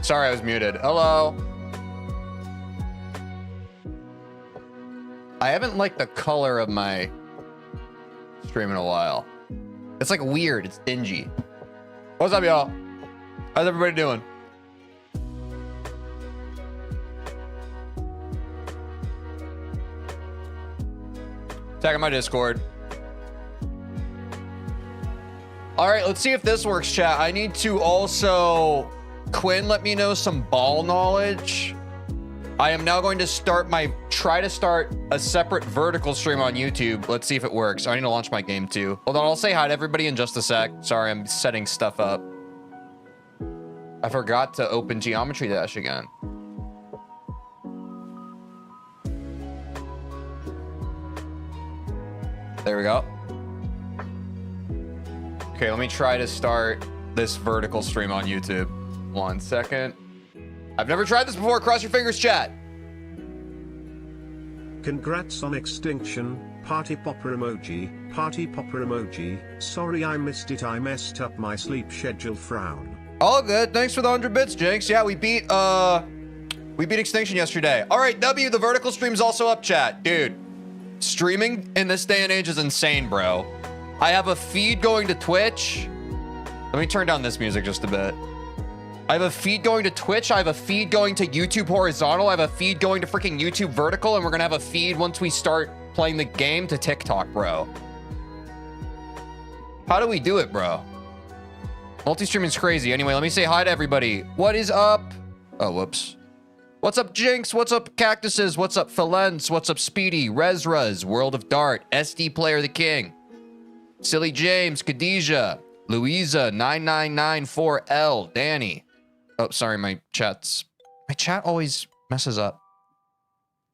Sorry, I was muted. Hello. I haven't liked the color of my stream in a while. It's like weird. It's dingy. What's up, y'all? How's everybody doing? Tag on my Discord. All right, let's see if this works, chat. I need to also... Quinn, let me know some ball knowledge. I am now going to try to start a separate vertical stream on YouTube. Let's see if it works. I need to launch my game too. Hold on, I'll say hi to everybody in just a sec. Sorry, I'm setting stuff up. I forgot to open Geometry Dash again. There we go. Okay, let me try to start this vertical stream on YouTube. 1 second. I've never tried this before. Cross your fingers, chat. Congrats on extinction. Party popper emoji. Party popper emoji. Sorry I missed it. I messed up my sleep schedule. Frown. All good. Thanks for the 100 bits, Jinx. Yeah, we beat Extinction yesterday. All right, W, the vertical stream's also up, chat. Dude, streaming in this day and age is insane, bro. I have a feed going to Twitch. Let me turn down this music just a bit. I have a feed going to Twitch. I have a feed going to YouTube horizontal. I have a feed going to freaking YouTube vertical. And we're going to have a feed once we start playing the game to TikTok, bro. How do we do it, bro? Multi-streaming is crazy. Anyway, let me say hi to everybody. What is up? Oh, whoops. What's up, Jinx? What's up, Cactuses? What's up, Falence? What's up, Speedy? Rezruz, World of Dart, SD Player the King, Silly James, Khadijah, Louisa, 9994L, Danny. Oh, sorry, my chat always messes up.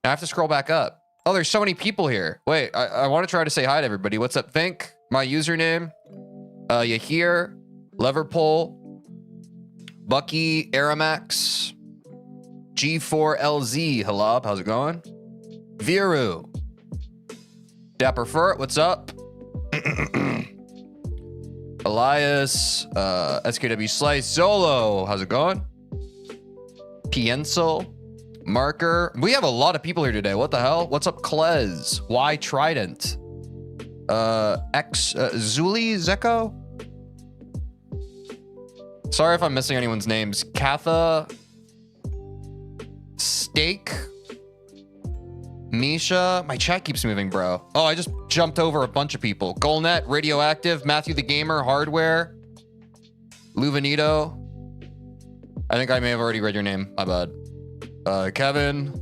I have to scroll back up. Oh, there's so many people here. Wait, I want to try to say hi to everybody. What's up, Vink? My username. Yahir, Leverpole, Bucky, Aramax, G4LZ, Halab, how's it going? Viru, Dapper Furt, what's up? Elias, SKW Slice, Zolo, how's it going? Pienso, Marker. We have a lot of people here today. What the hell? What's up, Klez? Y Trident, Zuli Zeko. Sorry if I'm missing anyone's names. Katha, Steak, Misha. My chat keeps moving, bro. Oh, I just jumped over a bunch of people. Golnet, Radioactive, Matthew the Gamer, Hardware, Luvanito. I think I may have already read your name. My bad. Kevin,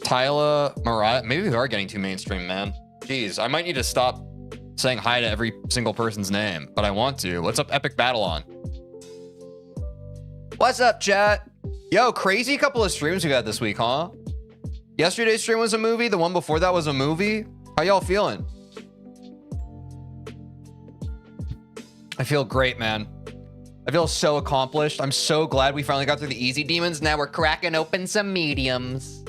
Tyla, Mariah. Maybe we are getting too mainstream, man. Jeez, I might need to stop saying hi to every single person's name, but I want to. What's up, Epic Battle On? What's up, chat? Yo, crazy couple of streams we got this week, huh? Yesterday's stream was a movie. The one before that was a movie. How y'all feeling? I feel great, man. I feel so accomplished. I'm so glad we finally got through the easy demons. Now we're cracking open some mediums.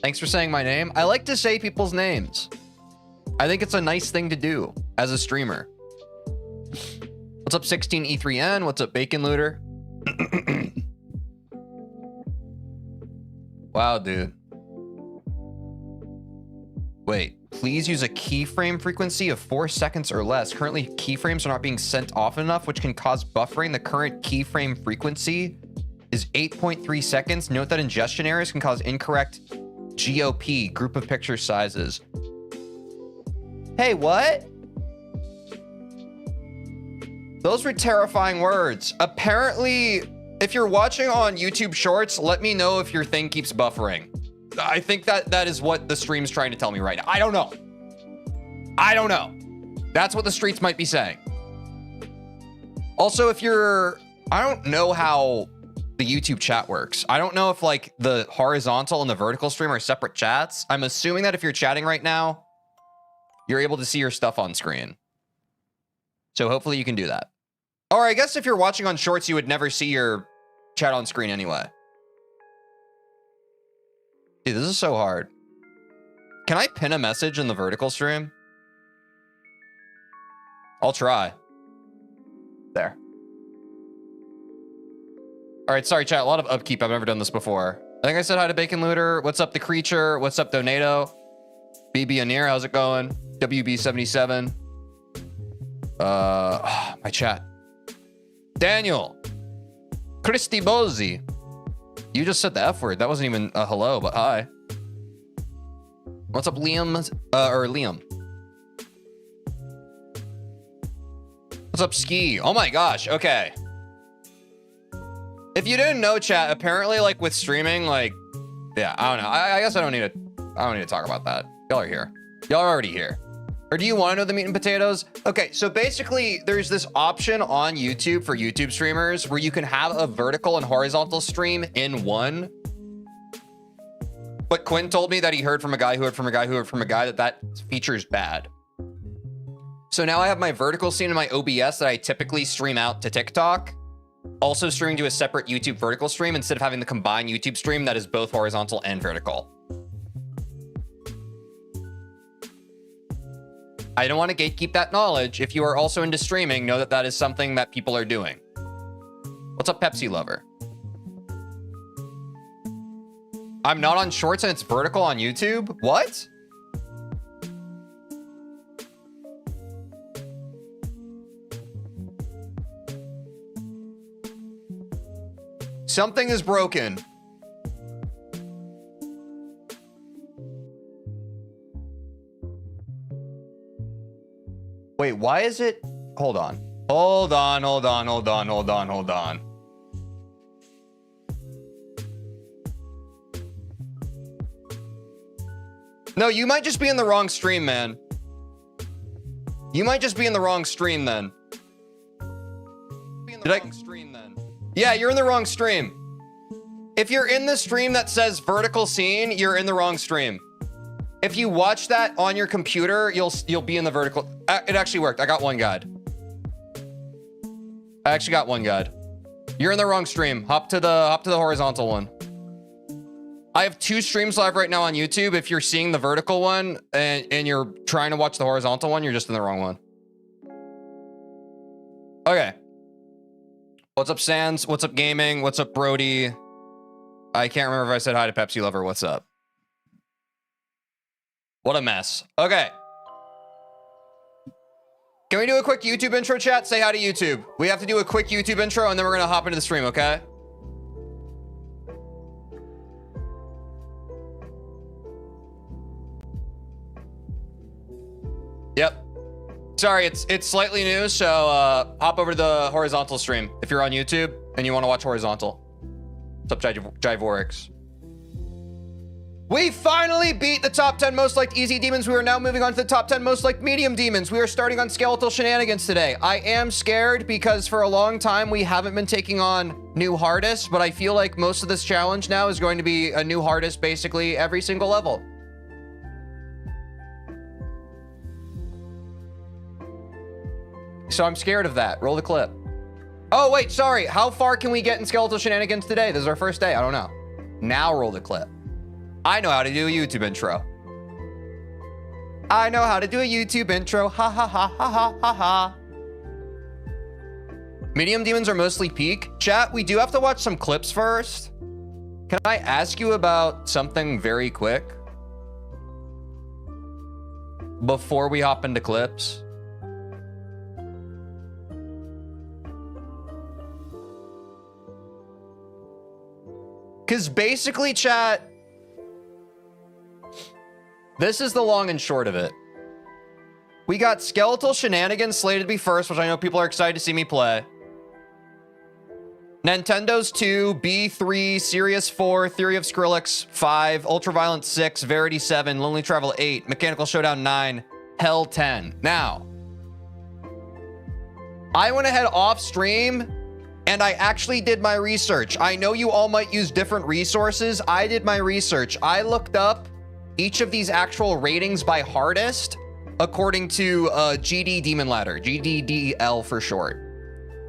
Thanks for saying my name. I like to say people's names. I think it's a nice thing to do as a streamer. What's up, 16E3N? What's up, Bacon Looter? Wow, dude. Wait, please use a keyframe frequency of 4 seconds or less. Currently, keyframes are not being sent often enough, which can cause buffering. The current keyframe frequency is 8.3 seconds. Note that ingestion errors can cause incorrect GOP, group of picture sizes. Hey, what? Those were terrifying words. Apparently, if you're watching on YouTube Shorts, let me know if your thing keeps buffering. I think that is what the stream's trying to tell me right now. I don't know. I don't know. That's what the streets might be saying. Also, if you're... I don't know how the YouTube chat works. I don't know if like the horizontal and the vertical stream are separate chats. I'm assuming that if you're chatting right now, you're able to see your stuff on screen. So hopefully you can do that. Or I guess if you're watching on Shorts, you would never see your chat on screen anyway. Dude, this is so hard. Can I pin a message in the vertical stream? I'll try. there. All right, sorry, chat. A lot of upkeep. I've never done this before. I think I said hi to Bacon Looter. What's up, The Creature? What's up, Donato? BB Anir, how's it going? WB77. My chat. Daniel. Christy Bozy. You just said the F word. That wasn't even a hello, but hi. What's up, Liam? Liam. What's up, Ski? Oh my gosh, okay. If you didn't know, chat, apparently, like, with streaming, like, yeah, I don't know. I guess I don't need to talk about that. Y'all are here. Y'all are already here. Or do you want to know the meat and potatoes? Okay, so basically, there's this option on YouTube for YouTube streamers where you can have a vertical and horizontal stream in one. But Quinn told me that he heard from a guy who heard from a guy who heard from a guy that feature is bad. So now I have my vertical scene in my OBS that I typically stream out to TikTok, also streaming to a separate YouTube vertical stream instead of having the combined YouTube stream that is both horizontal and vertical. I don't want to gatekeep that knowledge. If you are also into streaming, know that that is something that people are doing. What's up, Pepsi lover? I'm not on shorts and it's vertical on YouTube? What? Something is broken. Wait, why is it? Hold on. Hold on. No, you might just be in the wrong stream, man. You might just be in the wrong stream then. Yeah, you're in the wrong stream. If you're in the stream that says vertical scene, you're in the wrong stream. If you watch that on your computer, you'll be in the vertical. It actually worked. I got one guide. I actually got one guide. You're in the wrong stream. Hop to the horizontal one. I have 2 streams live right now on YouTube. If you're seeing the vertical one and you're trying to watch the horizontal one, you're just in the wrong one. Okay. What's up, Sans? What's up, Gaming? What's up, Brody? I can't remember if I said hi to Pepsi Lover. What's up? What a mess. Okay. Can we do a quick YouTube intro, chat? Say hi to YouTube. We have to do a quick YouTube intro, and then we're going to hop into the stream, okay? Yep. Sorry, it's slightly new, so hop over to the horizontal stream if you're on YouTube and you want to watch horizontal. What's up, Jivorix? We finally beat the top 10 most liked easy demons. We are now moving on to the top 10 most liked medium demons. We are starting on skeletal shenanigans today. I am scared because for a long time we haven't been taking on new hardest, but I feel like most of this challenge now is going to be a new hardest basically every single level. So I'm scared of that. Roll the clip. Oh, wait, sorry. How far can we get in skeletal shenanigans today? This is our first day. I don't know. Now roll the clip. I know how to do a YouTube intro. I know how to do a YouTube intro. Ha ha ha ha ha ha ha. Medium demons are mostly peak. Chat, we do have to watch some clips first. Can I ask you about something very quick? Before we hop into clips? Because basically, chat, this is the long and short of it. We got skeletal shenanigans slated to be first, which I know people are excited to see me play. Nintendo's 2, B3, Sirius 4, Theory of Skrillex 5, Ultraviolence 6, Verity 7, Lonely Travel 8, Mechanical Showdown 9, Hell 10. Now, I went ahead off stream and I actually did my research. I know you all might use different resources. I did my research. I looked up each of these actual ratings by hardest according to GD Demon Ladder, GDDL for short.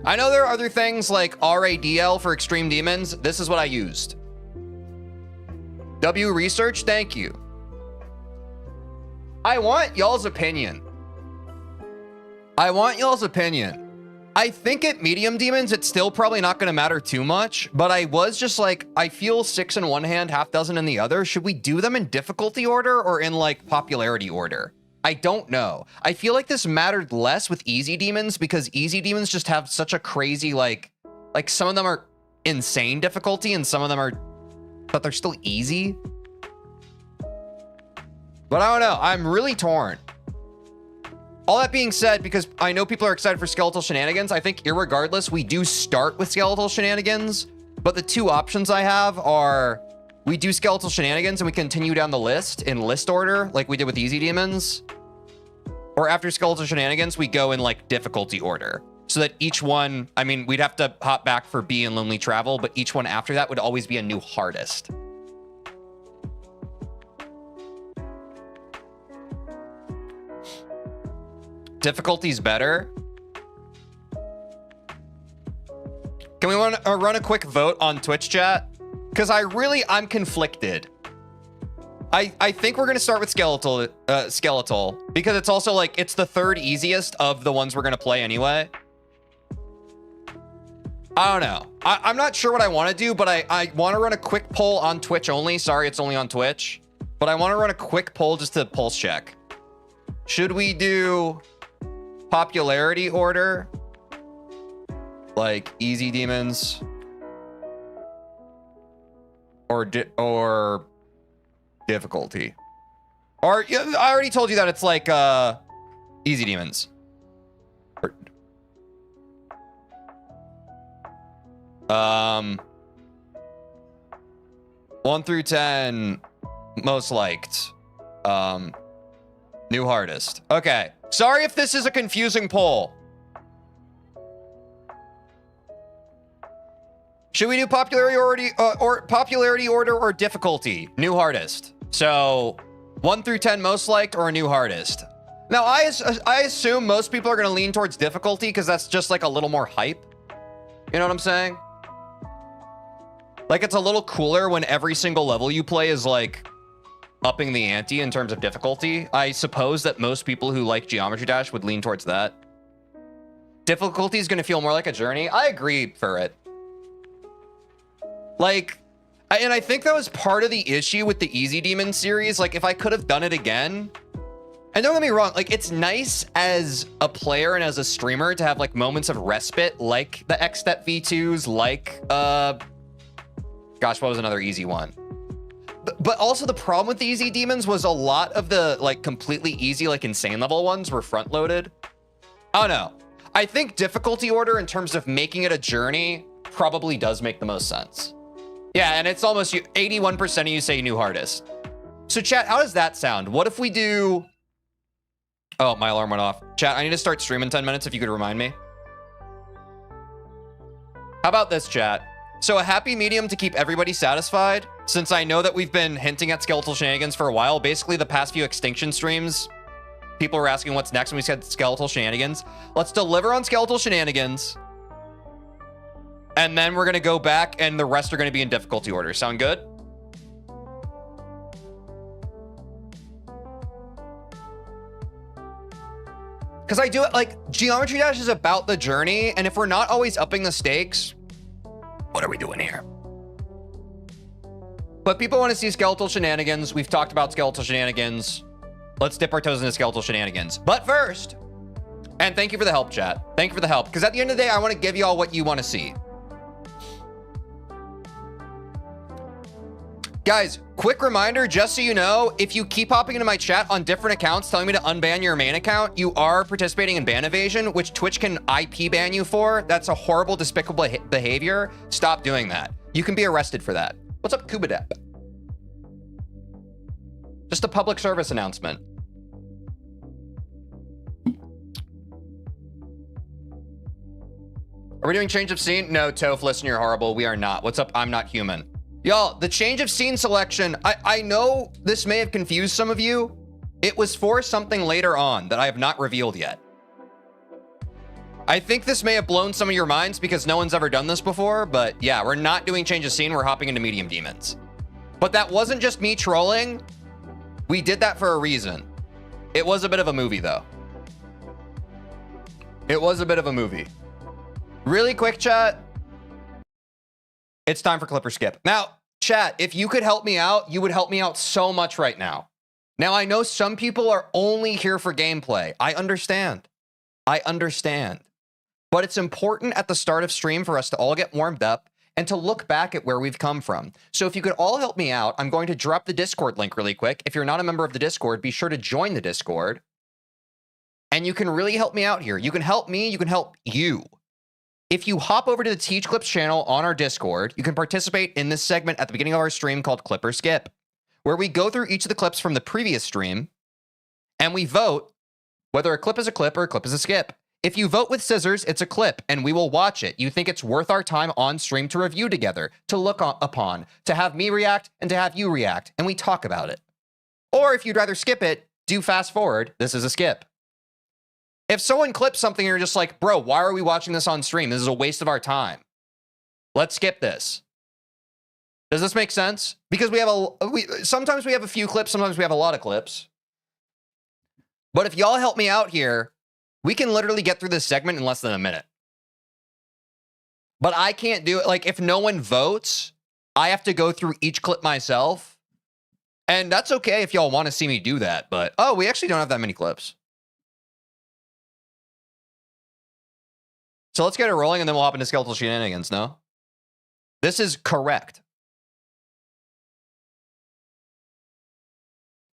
I know there are other things like RADL for extreme demons. This is what I used. W research, thank you. I want y'all's opinion. I want y'all's opinion. I think at medium demons, it's still probably not going to matter too much, but I was just like, I feel 6 in one hand, half dozen in the other. Should we do them in difficulty order or in like popularity order? I don't know. I feel like this mattered less with easy demons because easy demons just have such a crazy, like some of them are insane difficulty and some of them are, but they're still easy. But I don't know. I'm really torn. All that being said, because I know people are excited for skeletal shenanigans, I think irregardless, we do start with skeletal shenanigans. But the two options I have are we do skeletal shenanigans and we continue down the list in list order like we did with easy demons. Or after skeletal shenanigans, we go in like difficulty order. So that each one, I mean, we'd have to hop back for B and Lonely Travel, but each one after that would always be a new hardest. Difficulty's better. Can we run a quick vote on Twitch chat? Because I'm conflicted. I think we're gonna start with skeletal because it's also like it's the third easiest of the ones we're gonna play anyway. I don't know. I'm not sure what I want to do, but I want to run a quick poll on Twitch only. Sorry, it's only on Twitch, but I want to run a quick poll just to pulse check. Should we do popularity order, like easy demons, or difficulty? Or yeah, I already told you that it's like easy demons. 1 through 10 most liked. New hardest. Okay. Sorry if this is a confusing poll. Should we do popularity order or difficulty? New hardest. So 1 through 10 most liked or a new hardest. Now I assume most people are going to lean towards difficulty because that's just like a little more hype. You know what I'm saying? Like it's a little cooler when every single level you play is like upping the ante in terms of difficulty. I suppose that most people who like Geometry Dash would lean towards that. Difficulty is going to feel more like a journey. I agree for it. Like, and I think that was part of the issue with the Easy Demon series. Like if I could have done it again, and don't get me wrong, like it's nice as a player and as a streamer to have like moments of respite, like the X-Step V2s, like, gosh, what was another easy one? But also the problem with the easy demons was a lot of the like completely easy, like insane level ones were front loaded. I don't know. I think difficulty order in terms of making it a journey probably does make the most sense. Yeah, and it's almost 81% of you say new hardest. So chat, how does that sound? What if we do... Oh, my alarm went off. Chat, I need to start streaming in 10 minutes if you could remind me. How about this, chat? So a happy medium to keep everybody satisfied, since I know that we've been hinting at skeletal shenanigans for a while. Basically, the past few extinction streams, people were asking what's next when we said skeletal shenanigans. Let's deliver on skeletal shenanigans. And then we're going to go back and the rest are going to be in difficulty order. Sound good? Because I do it like Geometry Dash is about the journey. And if we're not always upping the stakes, what are we doing here? But people want to see skeletal shenanigans. We've talked about skeletal shenanigans. Let's dip our toes into skeletal shenanigans. But first, and thank you for the help, chat. Thank you for the help. Because at the end of the day, I want to give you all what you want to see. Guys, quick reminder, just so you know, if you keep hopping into my chat on different accounts telling me to unban your main account, you are participating in ban evasion, which Twitch can IP ban you for. That's a horrible, despicable behavior. Stop doing that. You can be arrested for that. What's up, Kubadep? Just a public service announcement. Are we doing change of scene? No, Toph, listen, you're horrible. We are not. What's up? I'm not human. Y'all, the change of scene selection, I know this may have confused some of you. It was for something later on that I have not revealed yet. I think this may have blown some of your minds because no one's ever done this before, but yeah, we're not doing change of scene. We're hopping into medium demons. But that wasn't just me trolling. We did that for a reason. It was a bit of a movie, though. It was a bit of a movie. Really quick, chat. It's time for Clipper Skip. Now, chat, if you could help me out, you would help me out so much right now. Now, I know some people are only here for gameplay. I understand. I understand. But it's important at the start of stream for us to all get warmed up and to look back at where we've come from. So if you could all help me out, I'm going to drop the Discord link really quick. If you're not a member of the Discord, be sure to join the Discord. And you can really help me out here. You can help me, you can help you. If you hop over to the Teej Clips channel on our Discord, you can participate in this segment at the beginning of our stream called Clipper Skip, where we go through each of the clips from the previous stream, and we vote whether a clip is a clip or a clip is a skip. If you vote with scissors, it's a clip, and we will watch it. You think it's worth our time on stream to review together, to look upon, to have me react, and to have you react, and we talk about it. Or if you'd rather skip it, do fast forward. This is a skip. If someone clips something and you're just like, bro, why are we watching this on stream? This is a waste of our time. Let's skip this. Does this make sense? Because sometimes we have a few clips, sometimes we have a lot of clips. But if y'all help me out here, we can literally get through this segment in less than a minute. But I can't do it. Like, if no one votes, I have to go through each clip myself. And that's okay if y'all want to see me do that. But, oh, we actually don't have that many clips. So let's get it rolling, and then we'll hop into skeletal shenanigans, no? This is correct.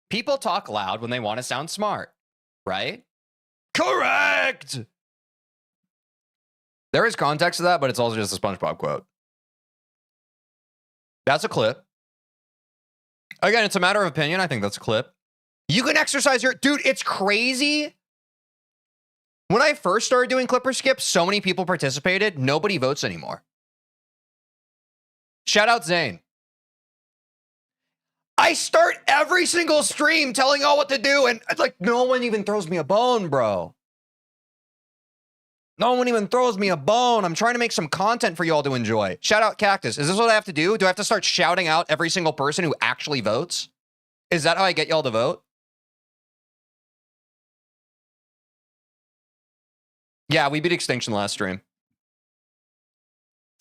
People talk loud when they want to sound smart, right? Correct! There is context to that, but it's also just a SpongeBob quote. That's a clip. Again, it's a matter of opinion. I think that's a clip. You can exercise your... Dude, it's crazy. When I first started doing Clipper Skip, so many people participated. Nobody votes anymore. Shout out Zane. I start every single stream telling y'all what to do, and it's like, no one even throws me a bone, bro. No one even throws me a bone. I'm trying to make some content for y'all to enjoy. Shout out Cactus. Is this what I have to do? Do I have to start shouting out every single person who actually votes? Is that how I get y'all to vote? Yeah, we beat Extinction last stream.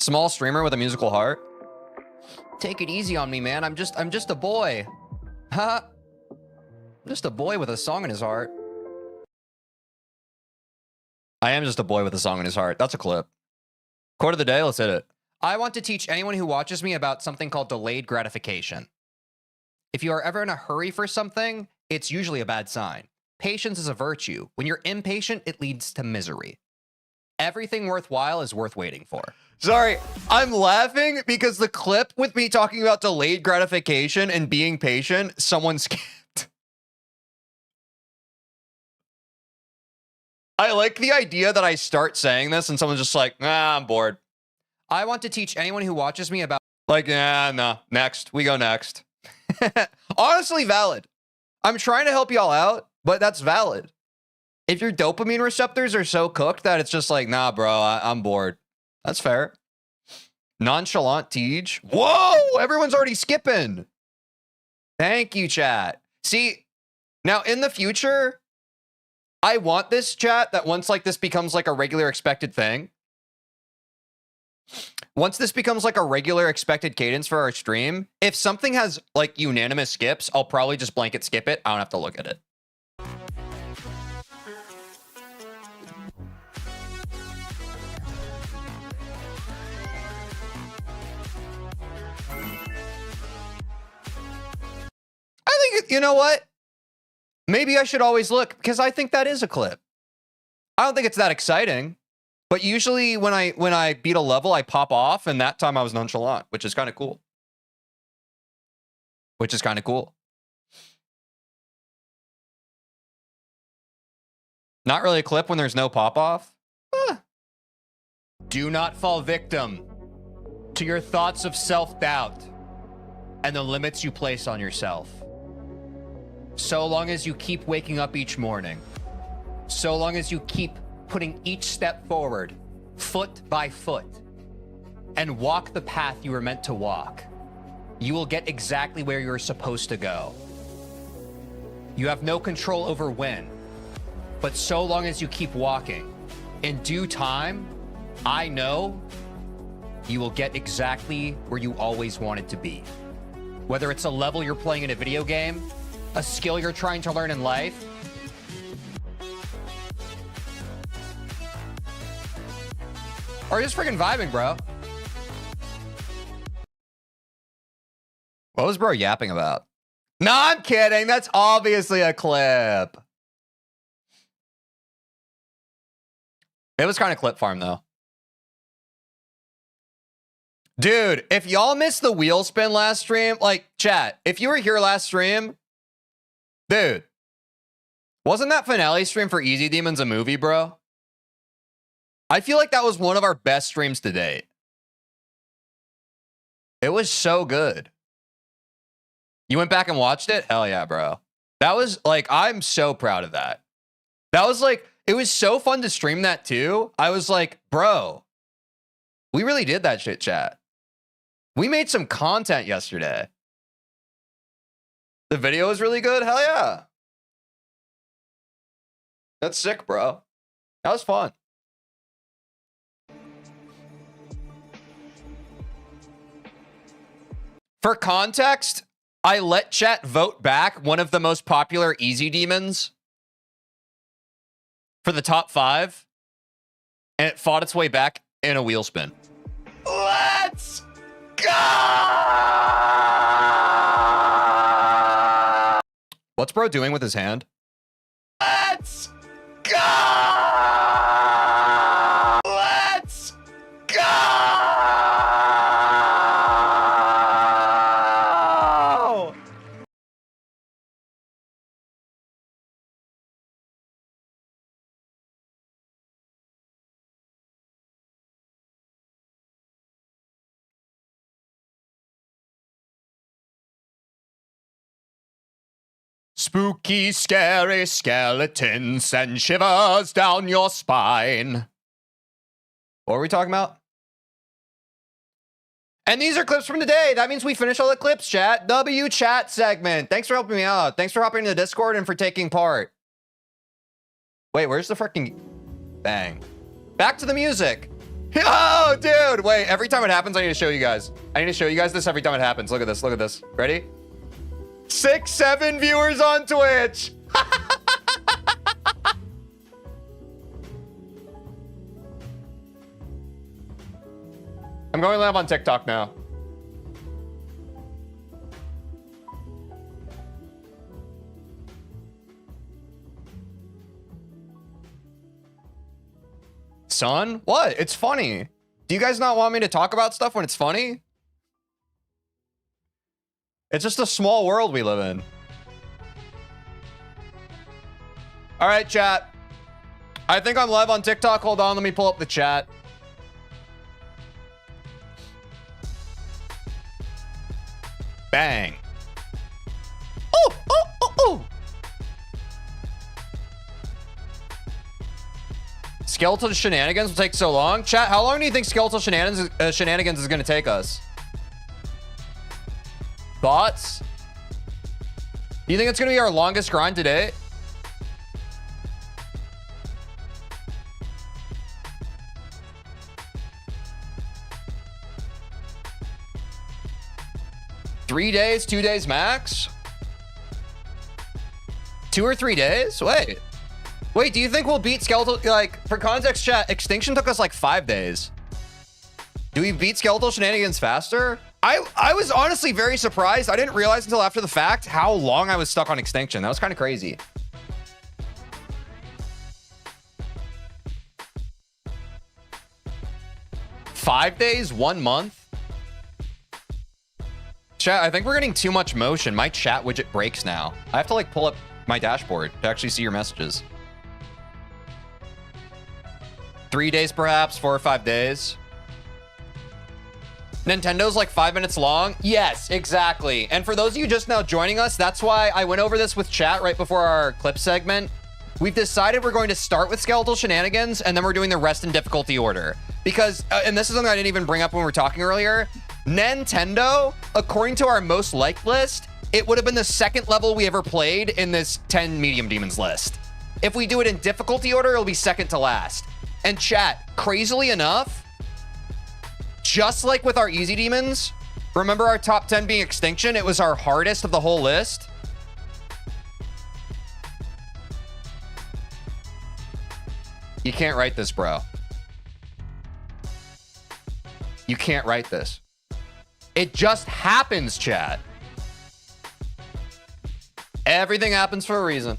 Small streamer with a musical heart. Take it easy on me, man. I'm just a boy. Huh? Just a boy with a song in his heart. I am just a boy with a song in his heart. That's a clip. Quote of the day, let's hit it. I want to teach anyone who watches me about something called delayed gratification. If you are ever in a hurry for something, it's usually a bad sign. Patience is a virtue. When you're impatient, it leads to misery. Everything worthwhile is worth waiting for. Sorry, I'm laughing because the clip with me talking about delayed gratification and being patient, someone skipped. I like the idea that I start saying this and someone's just like, nah, I'm bored. I want to teach anyone who watches me about... Like, nah, next. We go next. Honestly, valid. I'm trying to help y'all out, but that's valid. If your dopamine receptors are so cooked that it's just like, nah, bro, I'm bored. That's fair. Nonchalant Teej. Whoa, everyone's already skipping. Thank you, chat. See, now in the future, I want this chat that once like this becomes like a regular expected thing. Once this becomes like a regular expected cadence for our stream, if something has like unanimous skips, I'll probably just blanket skip it. I don't have to look at it. I think, you know what? Maybe I should always look because I think that is a clip. I don't think it's that exciting, but usually when I beat a level, I pop off, and that time I was nonchalant, which is kind of cool. Which is kind of cool. Not really a clip when there's no pop off. Do not fall victim to your thoughts of self-doubt and the limits you place on yourself. So long as you keep waking up each morning, so long as you keep putting each step forward, foot by foot, and walk the path you were meant to walk, you will get exactly where you're supposed to go. You have no control over when, but so long as you keep walking, in due time, I know you will get exactly where you always wanted to be. Whether it's a level you're playing in a video game, a skill you're trying to learn in life, or just freaking vibing, bro. What was bro yapping about? No, I'm kidding. That's obviously a clip. It was kind of clip farm, though. Dude, if y'all missed the wheel spin last stream, like, chat, if you were here last stream, dude, wasn't that finale stream for Easy Demons a movie, bro? I feel like that was one of our best streams to date. It was so good. You went back and watched it? Hell yeah, bro. That was like, I'm so proud of that. That was like, it was so fun to stream that too. I was like, bro, we really did that shit, chat. We made some content yesterday. The video was really good. Hell yeah. That's sick, bro. That was fun. For context, I let chat vote back one of the most popular Easy Demons for the top 5, and it fought its way back in a wheel spin. Let's go! What's bro doing with his hand? Let's go! Let's go! Spooky, scary skeletons send shivers down your spine. What are we talking about? And these are clips from today. That means we finish all the clips, chat. W chat segment. Thanks for helping me out. Thanks for hopping into the Discord and for taking part. Wait, where's the freaking bang? Back to the music. Oh, dude. Wait, every time it happens, I need to show you guys. I need to show you guys this every time it happens. Look at this. Look at this. Ready? 6, 7 viewers on Twitch. I'm going live on TikTok now. Son, what? It's funny. Do you guys not want me to talk about stuff when it's funny? It's just a small world we live in. All right, chat. I think I'm live on TikTok. Hold on, let me pull up the chat. Bang. Oh, oh, oh, oh. Skeletal shenanigans will take so long. Chat, how long do you think skeletal shenanigans is going to take us? Thoughts? Do you think it's going to be our longest grind today? Three days, 2 days max? 2 or 3 days? Wait, do you think we'll beat skeletal? Like, for context, chat, Extinction took us like 5 days. Do we beat skeletal shenanigans faster? I was honestly very surprised. I didn't realize until after the fact how long I was stuck on Extinction. That was kind of crazy. Five days, 1 month. Chat, I think we're getting too much motion. My chat widget breaks now. I have to like pull up my dashboard to actually see your messages. 3 days, perhaps 4 or 5 days. Nintendo's like 5 minutes long. Yes, exactly. And for those of you just now joining us, that's why I went over this with chat right before our clip segment. We've decided we're going to start with skeletal shenanigans and then we're doing the rest in difficulty order. Because, and this is something I didn't even bring up when we were talking earlier, Nintendo, according to our most liked list, it would have been the 2nd level we ever played in this 10 medium demons list. If we do it in difficulty order, it'll be 2nd to last. And chat, crazily enough, just like with our easy demons, remember our top 10 being Extinction? It was our hardest of the whole list. You can't write this, bro. You can't write this. It just happens, chat. Everything happens for a reason.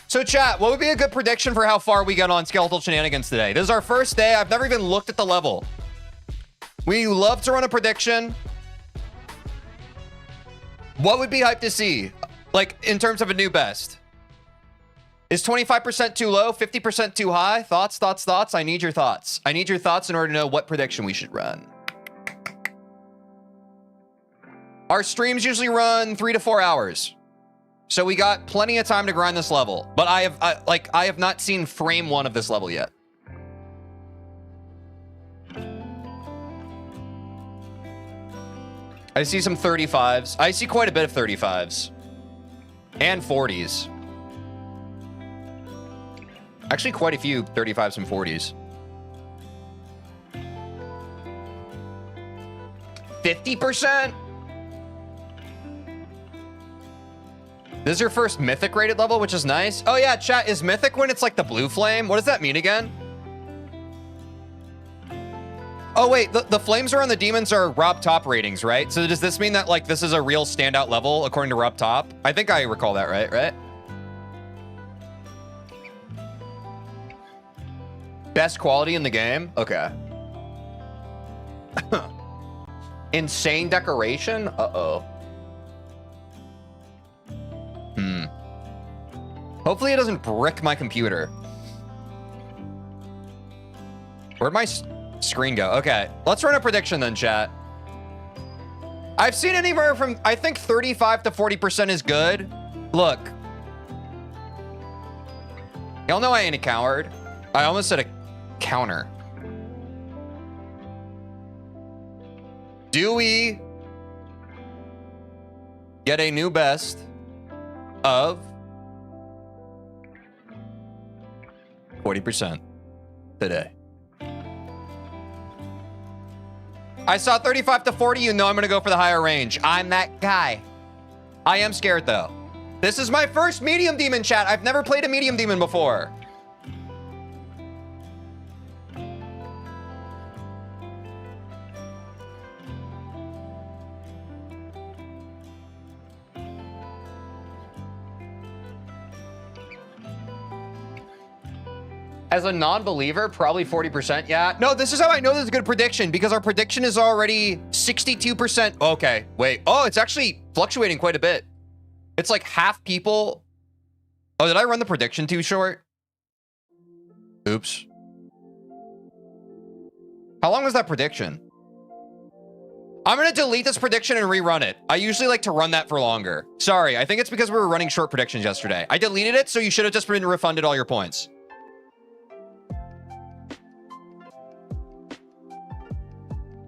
So chat, what would be a good prediction for how far we get on Skeletal Shenanigans today? This is our first day. I've never even looked at the level. We love to run a prediction. What would be hyped to see? Like, in terms of a new best? Is 25% too low? 50% too high? Thoughts, thoughts, thoughts? I need your thoughts. I need your thoughts in order to know what prediction we should run. Our streams usually run 3 to 4 hours. So we got plenty of time to grind this level. But I have not seen frame 1 of this level yet. I see some 35s. I see quite a bit of 35s. And 40s. Actually, quite a few 35s and 40s. 50%? This is your first Mythic rated level, which is nice. Oh yeah, chat, is Mythic when it's like the blue flame? What does that mean again? Oh wait, the flames around the demons are Rob Top ratings, right? So does this mean that like this is a real standout level according to Rob Top? I think I recall that, right? Best quality in the game? Okay. Insane decoration? Uh-oh. Hopefully it doesn't brick my computer. Where'd my screen go? Okay, let's run a prediction then, chat. I've seen anywhere from, I think 35 to 40% is good. Look. Y'all know I ain't a coward. I almost said a counter. Do we get a new best of 40% today? I saw 35 to 40. You know I'm going to go for the higher range. I'm that guy. I am scared, though. This is my first medium demon, chat. I've never played a medium demon before. As a non-believer, probably 40%, yeah. No, this is how I know this is a good prediction, because our prediction is already 62%. Okay, wait. Oh, it's actually fluctuating quite a bit. It's like half people. Oh, did I run the prediction too short? Oops. How long was that prediction? I'm going to delete this prediction and rerun it. I usually like to run that for longer. Sorry, I think it's because we were running short predictions yesterday. I deleted it, so you should have just been refunded all your points.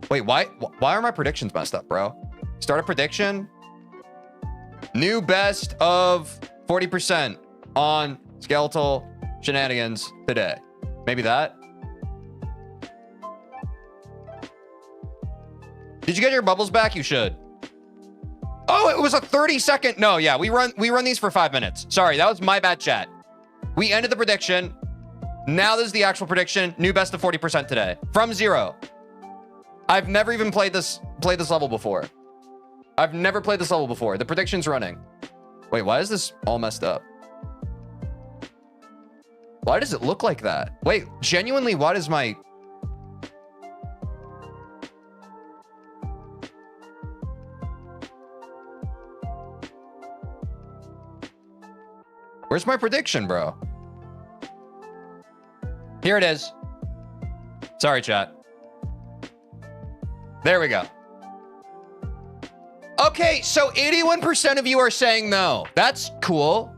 Wait, why are my predictions messed up, bro? Start a prediction. New best of 40% on Skeletal Shenanigans today. Maybe that. Did you get your bubbles back? You should. Oh, it was a 30-second. No, yeah, we run these for 5 minutes. Sorry, that was my bad, chat. We ended the prediction. Now this is the actual prediction. New best of 40% today from 0. I've never even played this level before. I've never played this level before. The prediction's running. Wait, why is this all messed up? Why does it look like that? Wait, genuinely, why does my... Where's my prediction, bro? Here it is. Sorry, chat. There we go. Okay, so 81% of you are saying no. That's cool.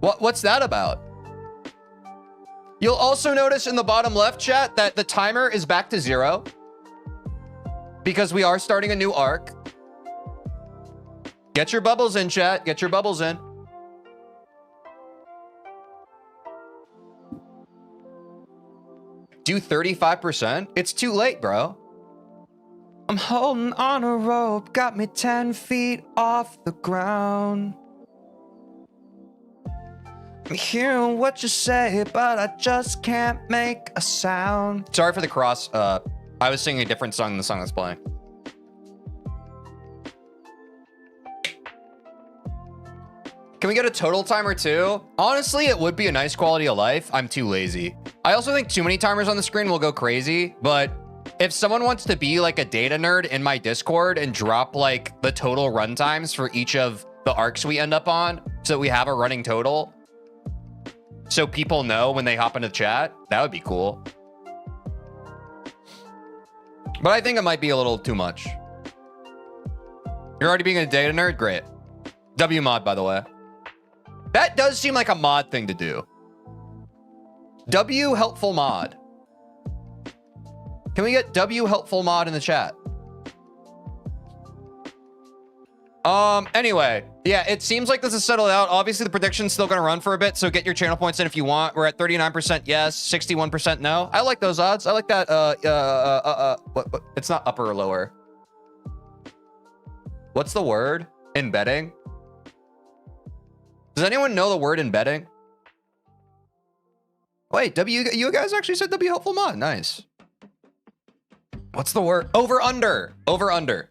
What's that about? You'll also notice in the bottom left, chat, that the timer is back to 0 because we are starting a new arc. Get your bubbles in, chat. Get your bubbles in. Do 35%? It's too late, bro. I'm holding on a rope, got me 10 feet off the ground. I'm hearing what you say, but I just can't make a sound. Sorry for the cross. I was singing a different song than the song that's playing. Can we get a total timer too? Honestly, it would be a nice quality of life. I'm too lazy. I also think too many timers on the screen will go crazy, but if someone wants to be like a data nerd in my Discord and drop like the total run times for each of the arcs we end up on so we have a running total so people know when they hop into chat, that would be cool. But I think it might be a little too much. You're already being a data nerd? Great. W mod, by the way. That does seem like a mod thing to do. W helpful mod. Can we get W helpful mod in the chat? Anyway, yeah, it seems like this is settled out. Obviously, the prediction's still gonna run for a bit, so get your channel points in if you want. We're at 39% yes, 61% no. I like those odds. I like that. What? It's not upper or lower. What's the word? Embedding? Does anyone know the word embedding? Wait, you guys actually said W helpful mod. Nice. What's the word? Over under. Over under.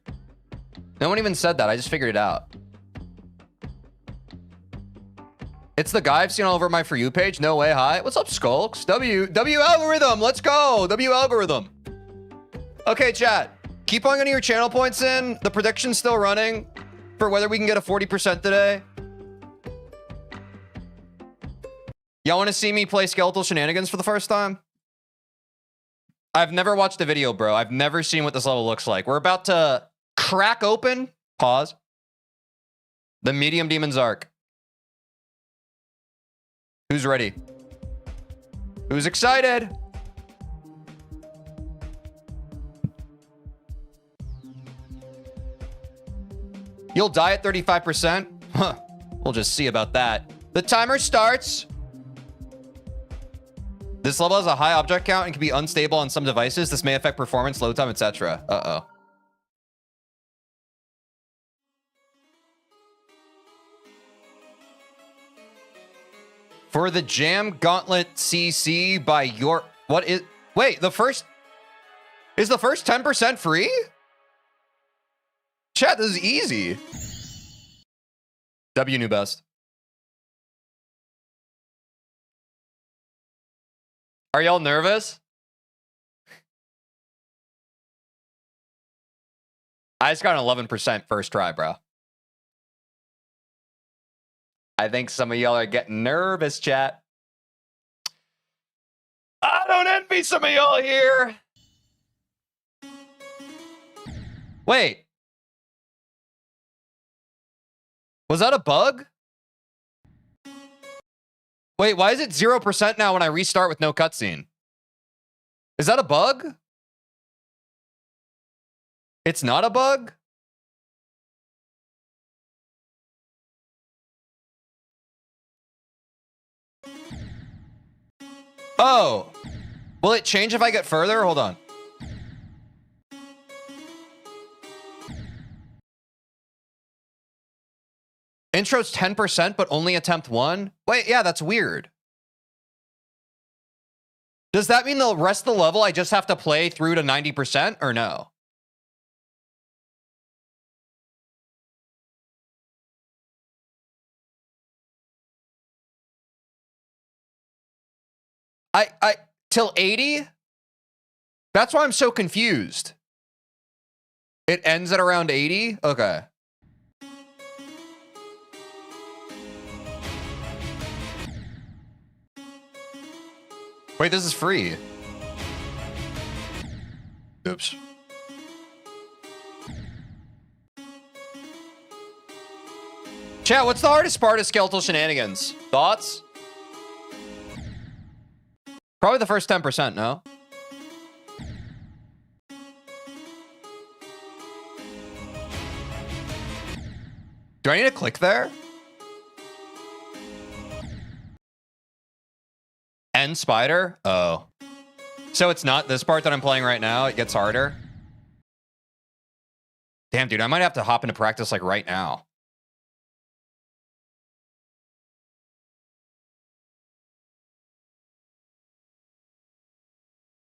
No one even said that. I just figured it out. It's the guy I've seen all over my For You page. No way. Hi. What's up, Skulks? W algorithm. Let's go. W algorithm. Okay, chat. Keep on getting your channel points in. The prediction's still running for whether we can get a 40% today. Y'all want to see me play Skeletal Shenanigans for the first time? I've never watched a video, bro. I've never seen what this level looks like. We're about to crack open, pause, the Medium Demon's Arc. Who's ready? Who's excited? You'll die at 35%? Huh. We'll just see about that. The timer starts. This level has a high object count and can be unstable on some devices. This may affect performance, load time, etc. Uh-oh. For the Jam Gauntlet CC by your... What is... Wait, the first... Is the first 10% free? Chat, this is easy. W knew best. Are y'all nervous? I just got an 11% first try, bro. I think some of y'all are getting nervous, chat. I don't envy some of y'all here. Wait. Was that a bug? Wait, why is it 0% now when I restart with no cutscene? Is that a bug? It's not a bug? Oh. Will it change if I get further? Hold on. Intro's 10%, but only attempt 1? Wait, yeah, that's weird. Does that mean the rest of the level I just have to play through to 90% or no? Till 80? That's why I'm so confused. It ends at around 80? Okay. Wait, this is free. Oops. Chat, what's the hardest part of Skeletal Shenanigans? Thoughts? Probably the first 10%, no? Do I need to click there? End spider? Oh. So it's not this part that I'm playing right now. It gets harder. Damn, dude, I might have to hop into practice like right now.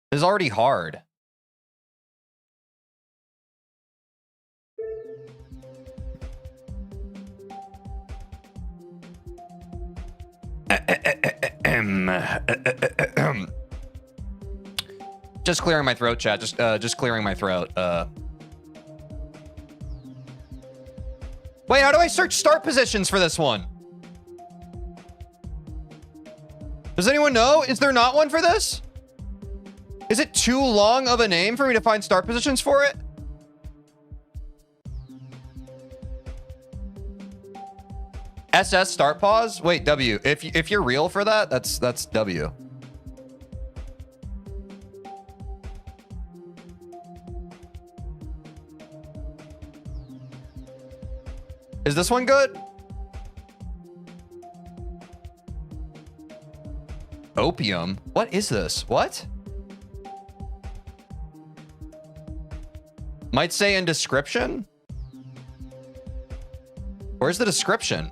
This is already hard. Just clearing my throat, chat. Just clearing my throat. Wait, how do I search start positions for this one? Does anyone know? Is there not one for this? Is it too long of a name for me to find start positions for it? SS start pause? Wait, W. If you're real for that, that's W. Is this one good? Opium? What is this? What? Might say in description? Where's the description?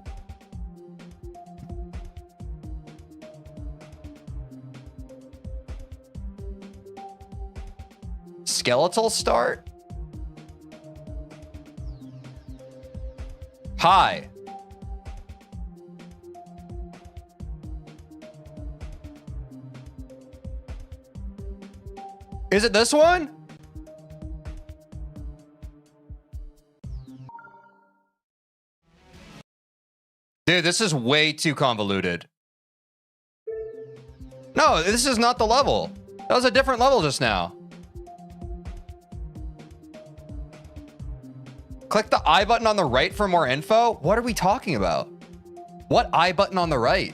Skeletal start? Hi. Is it this one? Dude, this is way too convoluted. No, this is not the level. That was a different level just now. Click the I button on the right for more info. What are we talking about? What I button on the right?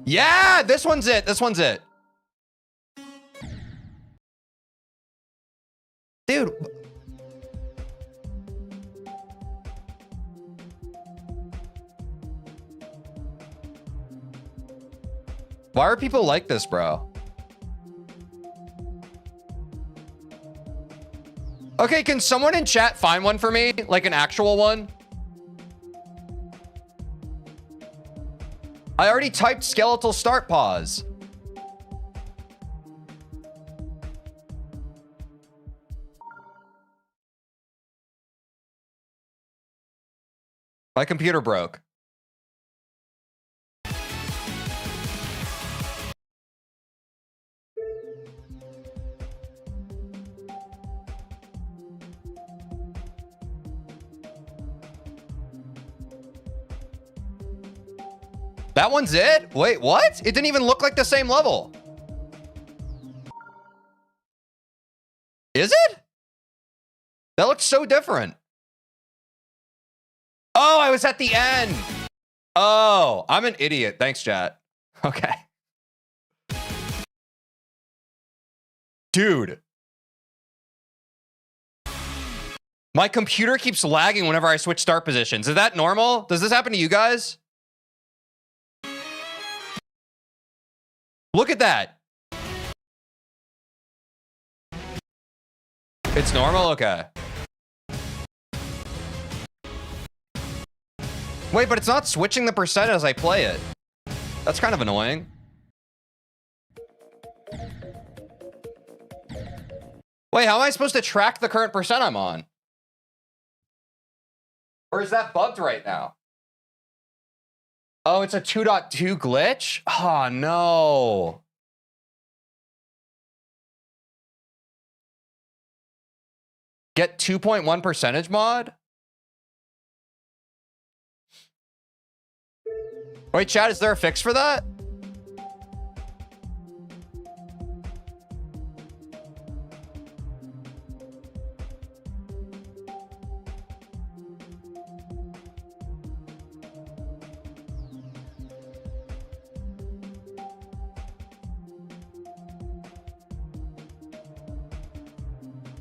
Yeah, this one's it. This one's it. Dude. Why are people like this, bro? Okay, can someone in chat find one for me? Like an actual one? I already typed skeletal start pause. My computer broke. That one's it? Wait, what? It didn't even look like the same level. Is it? That looks so different. Oh, I was at the end. Oh, I'm an idiot. Thanks, chat. Okay. Dude. My computer keeps lagging whenever I switch start positions. Is that normal? Does this happen to you guys? Look at that. It's normal? Okay. Wait, but it's not switching the percent as I play it. That's kind of annoying. Wait, how am I supposed to track the current percent I'm on? Or is that bugged right now? Oh, it's a 2.2 glitch? Oh, no. Get 2.1 percentage mod? Wait, chat, is there a fix for that?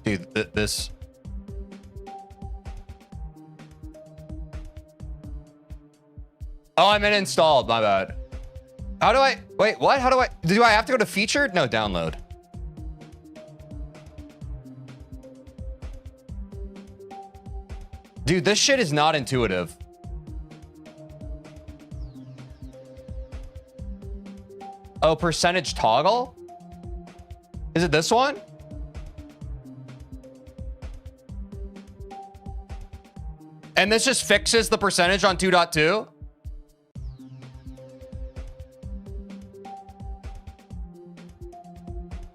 Dude, this... Oh, I'm in installed. My bad. How do I... Wait, what? How do I... Do I have to go to featured? No, download. Dude, this shit is not intuitive. Oh, percentage toggle? Is it this one? And this just fixes the percentage on 2.2?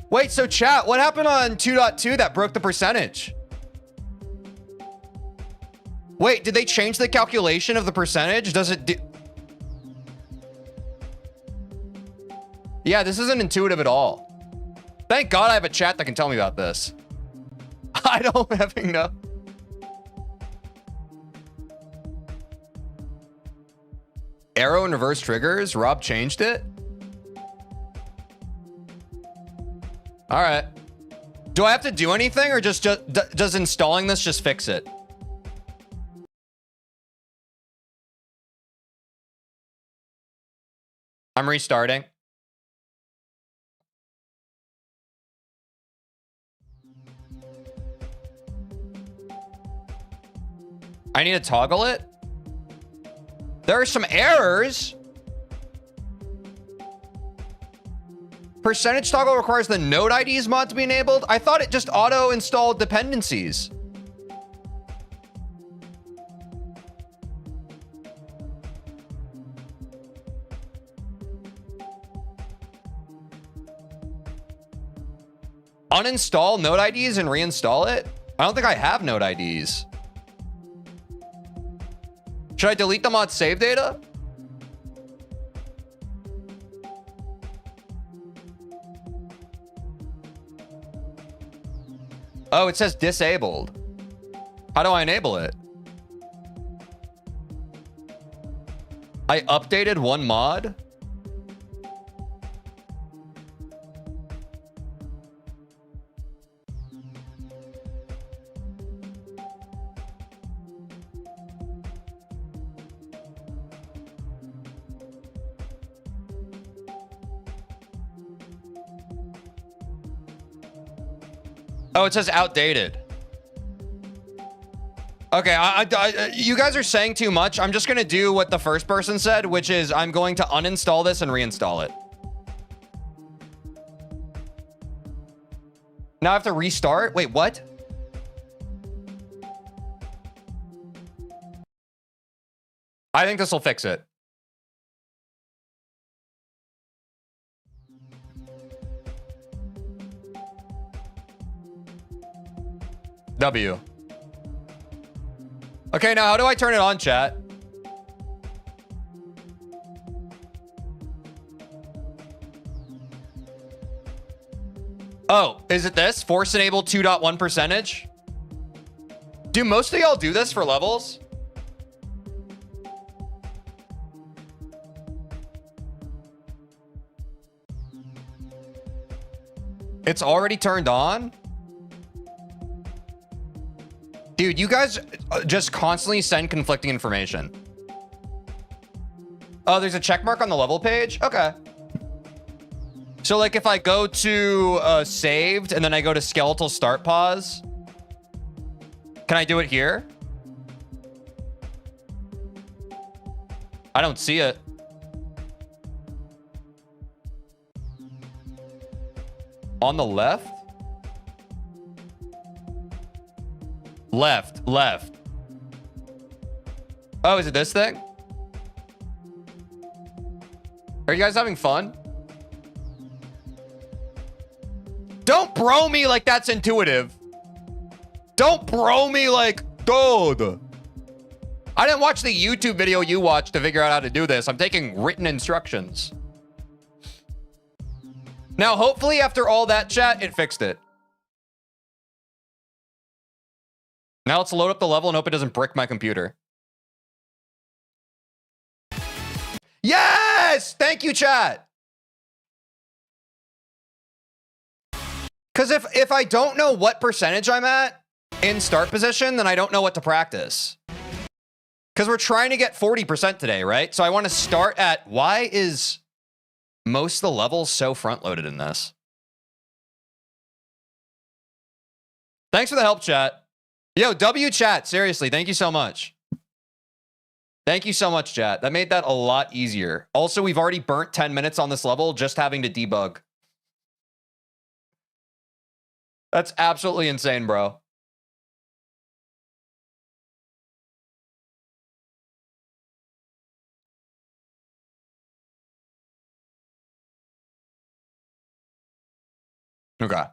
Wait, so chat, what happened on 2.2 that broke the percentage? Wait, did they change the calculation of the percentage? Does it do... Yeah, this isn't intuitive at all. Thank God I have a chat that can tell me about this. I don't effing know. Arrow and reverse triggers? Rob changed it? All right. Do I have to do anything or just does installing this just fix it? I'm restarting. I need to toggle it. There are some errors. Percentage toggle requires the node IDs mod to be enabled. I thought it just auto installed dependencies. Uninstall node IDs and reinstall it? I don't think I have node IDs. Should I delete the mod save data? Oh, it says disabled. How do I enable it? I updated one mod. Oh, it says outdated. Okay, you guys are saying too much. I'm just going to do what the first person said, which is I'm going to uninstall this and reinstall it. Now I have to restart? Wait, what? I think this will fix it. W. Okay, now how do I turn it on, chat? Oh, is it this? Force enable 2.1 percentage? Do most of y'all do this for levels? It's already turned on? Dude, you guys just constantly send conflicting information. Oh, there's a check mark on the level page? Okay. So like if I go to saved and then I go to skeletal start pause, can I do it here? I don't see it. On the left? Left. Oh, is it this thing? Are you guys having fun? Don't bro me like that's intuitive. Don't bro me like, dude. I didn't watch the YouTube video you watched to figure out how to do this. I'm taking written instructions. Now, hopefully after all that chat, it fixed it. Now let's load up the level and hope it doesn't brick my computer. Yes! Thank you, chat. Because if I don't know what percentage I'm at in start position, then I don't know what to practice. Because we're trying to get 40% today, right? So I want to start at, why is most of the levels so front-loaded in this? Thanks for the help, chat. Yo, W chat, seriously, thank you so much. Thank you so much, chat. That made that a lot easier. Also, we've already burnt 10 minutes on this level just having to debug. That's absolutely insane, bro. Okay. The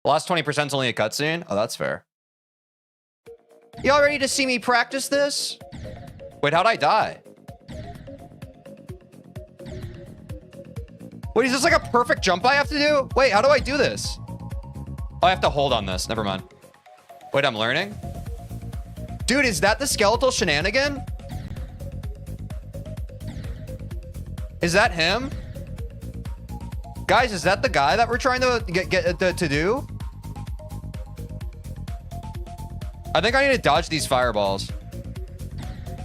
last 20% is only a cutscene? Oh, that's fair. Y'all ready to see me practice this? Wait, how'd I die? Wait, is this like a perfect jump I have to do? Wait, how do I do this? Oh, I have to hold on this. Never mind. Wait, I'm learning? Dude, is that the skeletal shenanigan? Is that him? Guys, is that the guy that we're trying to get to do? I think I need to dodge these fireballs.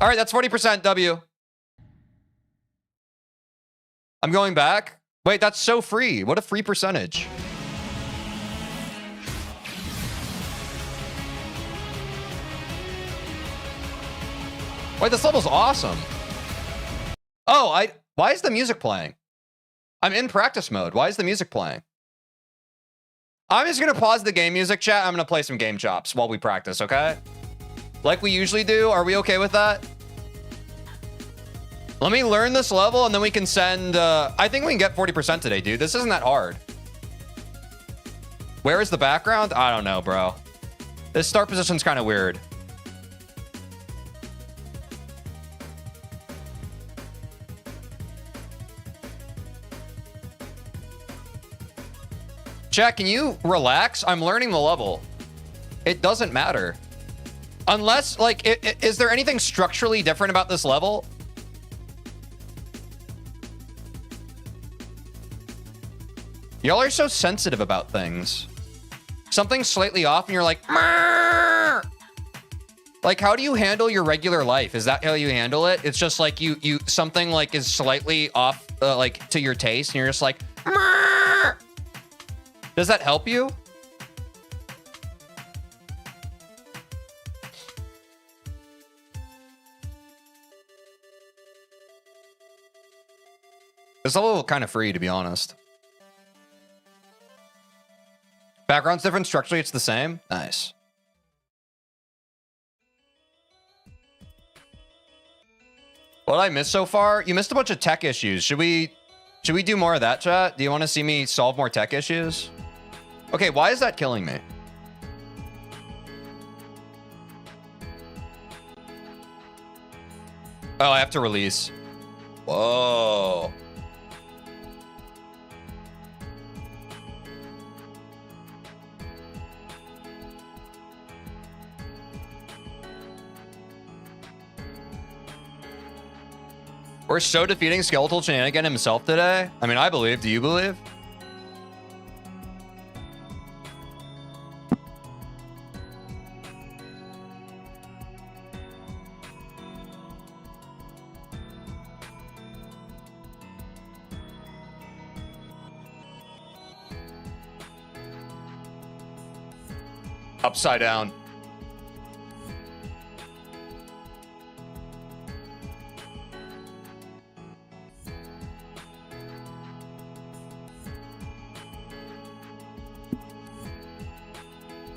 All right, that's 40% W. I'm going back. Wait, that's so free. What a free percentage. Wait, this level's awesome. Oh, why is the music playing? I'm in practice mode. Why is the music playing? I'm just going to pause the game music, chat. I'm going to play some game chops while we practice, okay? Like we usually do. Are we okay with that? Let me learn this level, and then we can send... I think we can get 40% today, dude. This isn't that hard. Where is the background? I don't know, bro. This start position's kind of weird. Chat, can you relax? I'm learning the level. It doesn't matter. Unless, like, is there anything structurally different about this level? Y'all are so sensitive about things. Something's slightly off and you're like, Murr! Like, how do you handle your regular life? Is that how you handle it? It's just like you something like is slightly off, like to your taste, and you're just like, Murr! Does that help you? It's a little kind of free, to be honest. Background's different, structurally it's the same. Nice. What did I miss so far? You missed a bunch of tech issues. Should we do more of that, chat? Do you want to see me solve more tech issues? Okay, why is that killing me? Oh, I have to release. Whoa. We're so defeating Skeletal Shenanigan himself today. I mean, I believe. Do you believe? Upside down.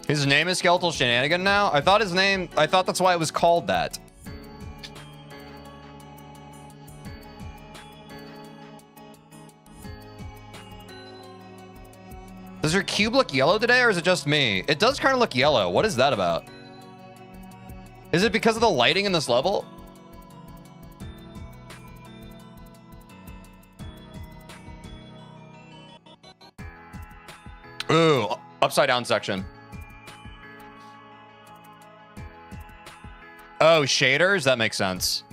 His name is Skeletal Shenanigan now? I thought that's why it was called that. Does your cube look yellow today, or is it just me? It does kind of look yellow. What is that about? Is it because of the lighting in this level? Ooh, upside down section. Oh, shaders? That makes sense.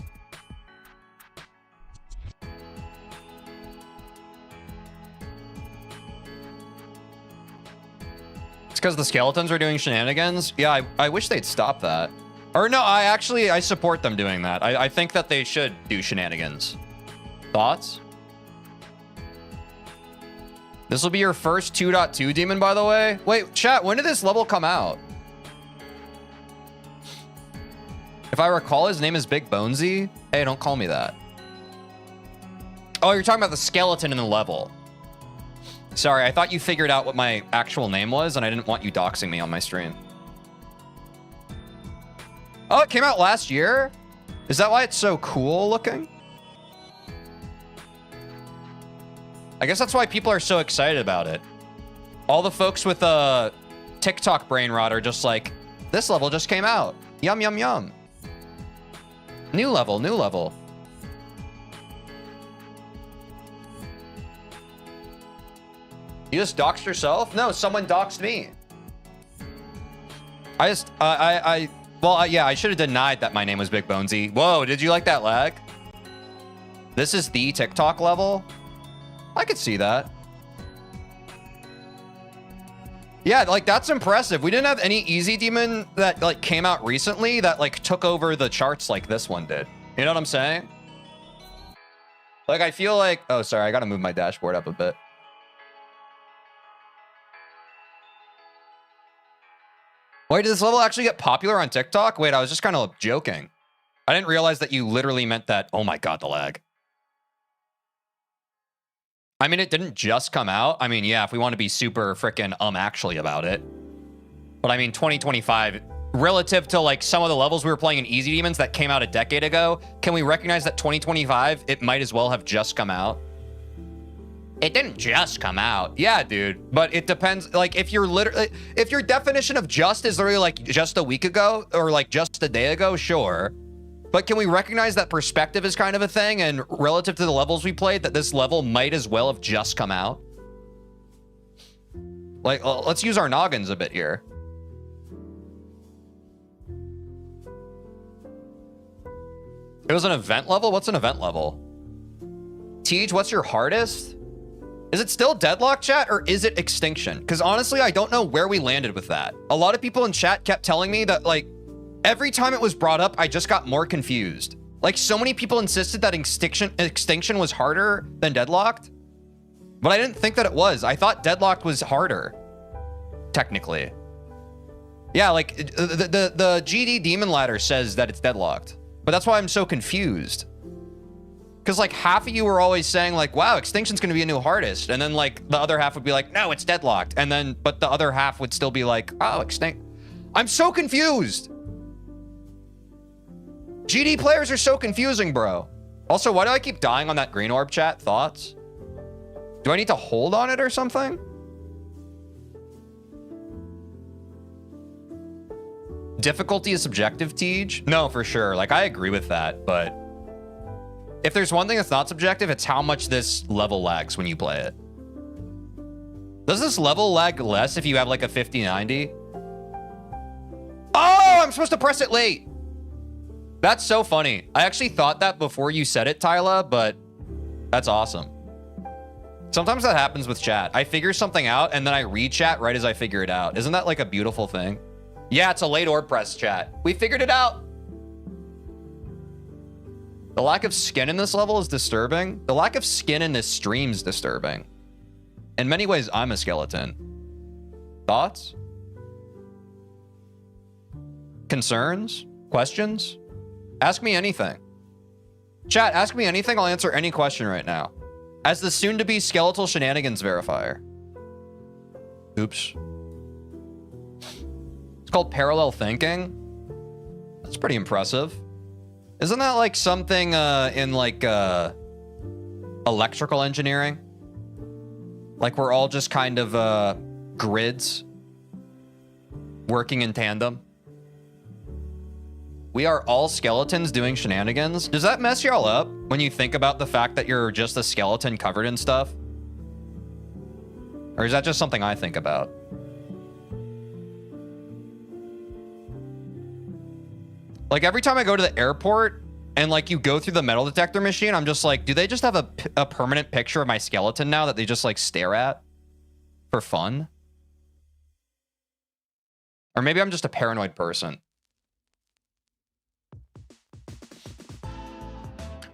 because the skeletons are doing shenanigans? Yeah, I wish they'd stop that. Or no, I support them doing that. I think that they should do shenanigans. Thoughts? This will be your first 2.2 demon, by the way. Wait, chat, when did this level come out? If I recall, his name is Big Bonesy. Hey, don't call me that. Oh, you're talking about the skeleton in the level. Sorry, I thought you figured out what my actual name was, and I didn't want you doxing me on my stream. Oh, it came out last year? Is that why it's so cool looking? I guess that's why people are so excited about it. All the folks with a TikTok brain rot are just like, this level just came out. Yum, yum, yum. New level, new level. You just doxed yourself? No, someone doxed me. Yeah, I should have denied that my name was Big Bonesy. Whoa, did you like that lag? This is the TikTok level? I could see that. Yeah, like that's impressive. We didn't have any easy demon that like came out recently that like took over the charts like this one did. You know what I'm saying? Like I feel like, oh, sorry, I gotta move my dashboard up a bit. Wait, did this level actually get popular on TikTok? Wait, I was just kind of joking. I didn't realize that you literally meant that. Oh my God, the lag. I mean, it didn't just come out. I mean, yeah, if we want to be super freaking actually about it. But I mean, 2025, relative to like some of the levels we were playing in Easy Demons that came out a decade ago, can we recognize that 2025, it might as well have just come out? It didn't just come out. Yeah, dude. But it depends. Like, if you're literally, if your definition of just is literally like just a week ago or like just a day ago, sure. But can we recognize that perspective is kind of a thing, and relative to the levels we played, that this level might as well have just come out? Like, let's use our noggins a bit here. It was an event level? What's an event level? Teej, what's your hardest? Is it still Deadlock, chat, or is it Extinction? Because honestly, I don't know where we landed with that. A lot of people in chat kept telling me that, like, every time it was brought up, I just got more confused. Like, so many people insisted that Extinction was harder than Deadlocked. But I didn't think that it was. I thought Deadlocked was harder, technically. Yeah, like, the GD Demon Ladder says that it's Deadlocked. But that's why I'm so confused. Because, like, half of you were always saying, like, wow, Extinction's going to be a new hardest. And then, like, the other half would be like, no, it's Deadlocked. And then, but the other half would still be like, oh, Extinct. I'm so confused. GD players are so confusing, bro. Also, why do I keep dying on that green orb, chat? Thoughts? Do I need to hold on it or something? Difficulty is subjective, Teej? No, for sure. Like, I agree with that, but if there's one thing that's not subjective, it's how much this level lags when you play it. Does this level lag less if you have like a 50-90? Oh, I'm supposed to press it late. That's so funny. I actually thought that before you said it, Tyla, but that's awesome. Sometimes that happens with chat. I figure something out and then I read chat right as I figure it out. Isn't that like a beautiful thing? Yeah, it's a late orb press, chat. We figured it out. The lack of skin in this level is disturbing. The lack of skin in this stream is disturbing. In many ways, I'm a skeleton. Thoughts? Concerns? Questions? Ask me anything. Chat, ask me anything. I'll answer any question right now. As the soon-to-be skeletal shenanigans verifier. Oops. It's called parallel thinking. That's pretty impressive. Isn't that like something in like electrical engineering? Like we're all just kind of grids working in tandem. We are all skeletons doing shenanigans. Does that mess y'all up when you think about the fact that you're just a skeleton covered in stuff? Or is that just something I think about? Like every time I go to the airport and like you go through the metal detector machine, I'm just like, do they just have a permanent picture of my skeleton now that they just like stare at for fun? Or maybe I'm just a paranoid person.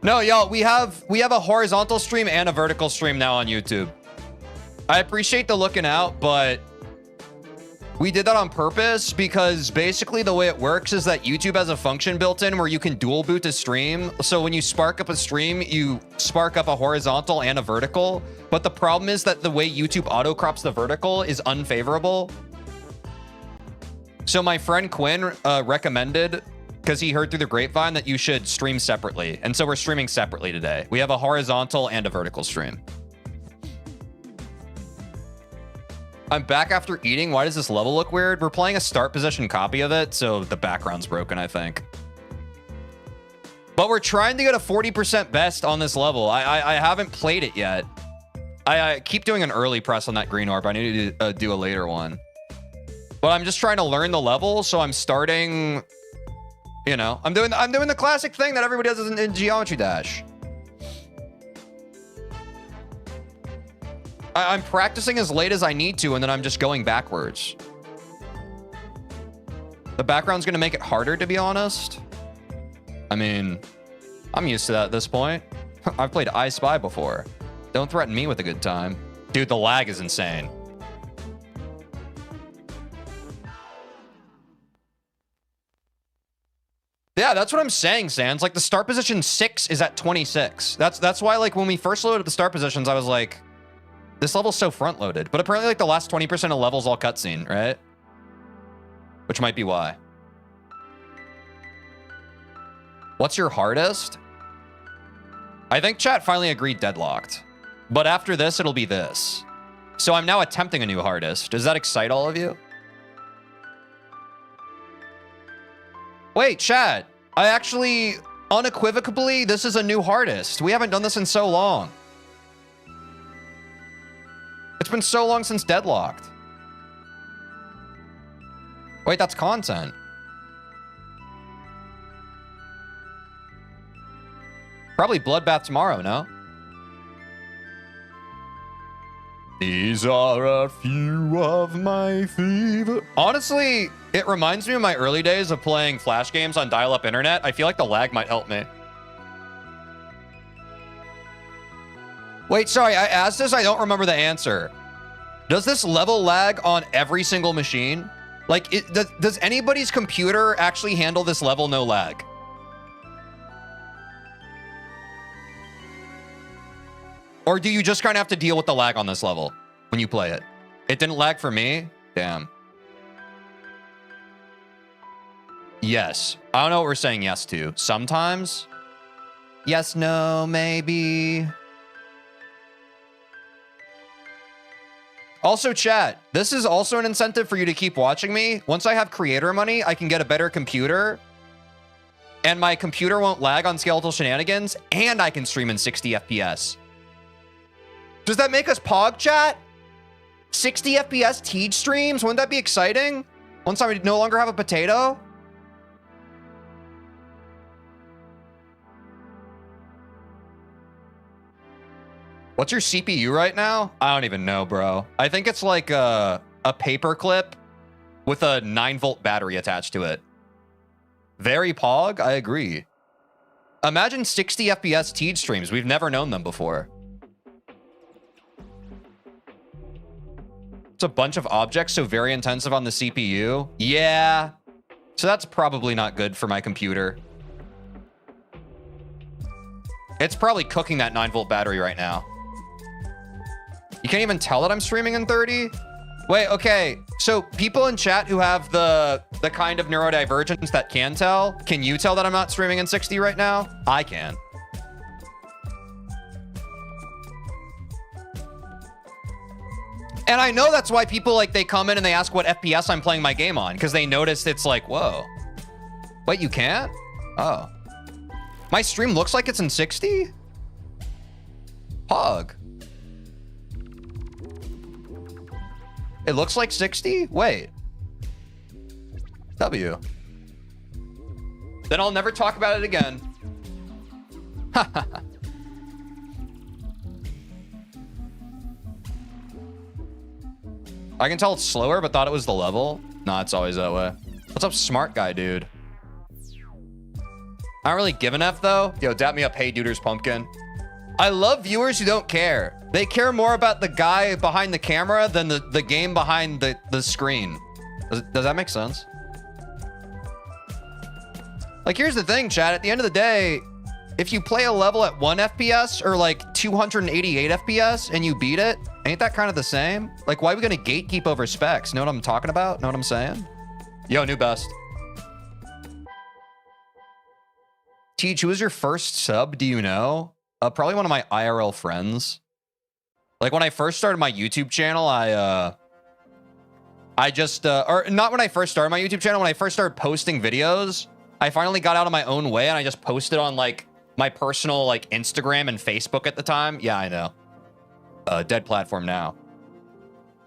No, y'all, we have a horizontal stream and a vertical stream now on YouTube. I appreciate the looking out, but we did that on purpose because basically the way it works is that YouTube has a function built in where you can dual boot a stream. So when you spark up a stream, you spark up a horizontal and a vertical. But the problem is that the way YouTube auto crops the vertical is unfavorable. So my friend Quinn recommended, because he heard through the grapevine, that you should stream separately. And so we're streaming separately today. We have a horizontal and a vertical stream. I'm back after eating. Why does this level look weird? We're playing a start position copy of it, so the background's broken, I think. But we're trying to get a 40% best on this level. I haven't played it yet. I keep doing an early press on that green orb. I need to do a later one. But I'm just trying to learn the level, so I'm starting... You know, I'm doing the classic thing that everybody does in Geometry Dash. I'm practicing as late as I need to, and then I'm just going backwards. The background's going to make it harder, to be honest. I mean, I'm used to that at this point. I've played I Spy before. Don't threaten me with a good time. Dude, the lag is insane. Yeah, that's what I'm saying, Sans. Like, the start position 6 is at 26. That's why, like, when we first loaded up the start positions, I was like, this level's so front-loaded. But apparently, like, the last 20% of levels all cutscene, right? Which might be why. What's your hardest? I think chat finally agreed deadlocked. But after this, it'll be this. So I'm now attempting a new hardest. Does that excite all of you? Wait, chat. I actually, unequivocally, this is a new hardest. We haven't done this in so long. It's been so long since deadlocked. Wait, that's content. Probably Bloodbath tomorrow, no? These are a few of my favorite... Honestly, it reminds me of my early days of playing Flash games on dial-up internet. I feel like the lag might help me. Wait, sorry, I asked this, I don't remember the answer. Does this level lag on every single machine? Like, does anybody's computer actually handle this level no lag? Or do you just kind of have to deal with the lag on this level when you play it? It didn't lag for me? Damn. Yes. I don't know what we're saying yes to. Sometimes? Yes, no, maybe. Also, chat, this is also an incentive for you to keep watching me. Once I have creator money, I can get a better computer. And my computer won't lag on Skeletal Shenanigans. And I can stream in 60 FPS. Does that make us pog, chat? 60 FPS Teej streams? Wouldn't that be exciting? Once I no longer have a potato? What's your CPU right now? I don't even know, bro. I think it's like a paper clip with a 9-volt battery attached to it. Very pog, I agree. Imagine 60 FPS Teej streams. We've never known them before. It's a bunch of objects, so very intensive on the CPU. Yeah. So that's probably not good for my computer. It's probably cooking that 9-volt battery right now. You can't even tell that I'm streaming in 30? Wait, okay. So people in chat who have the kind of neurodivergence that can tell, can you tell that I'm not streaming in 60 right now? I can. And I know that's why people, like, they come in and they ask what FPS I'm playing my game on, because they notice it's like, whoa. Wait, you can't? Oh. My stream looks like it's in 60? Pog. It looks like 60? Wait. W. Then I'll never talk about it again. I can tell it's slower, but thought it was the level. Nah, it's always that way. What's up, smart guy, dude? I don't really give an F, though. Yo, dap me up. Hey, Duder's Pumpkin. I love viewers who don't care. They care more about the guy behind the camera than the game behind the screen. Does that make sense? Like, here's the thing, chat. At the end of the day, if you play a level at 1 FPS or like 288 FPS and you beat it, ain't that kind of the same? Like, why are we gonna gatekeep over specs? Know what I'm talking about? Know what I'm saying? Yo, new best. Teej, who was your first sub? Do you know? Probably one of my IRL friends. Like, when I first started my YouTube channel, or not when I first started my YouTube channel, when I first started posting videos, I finally got out of my own way and I just posted on like my personal like Instagram and Facebook at the time. Yeah, I know. Dead platform now.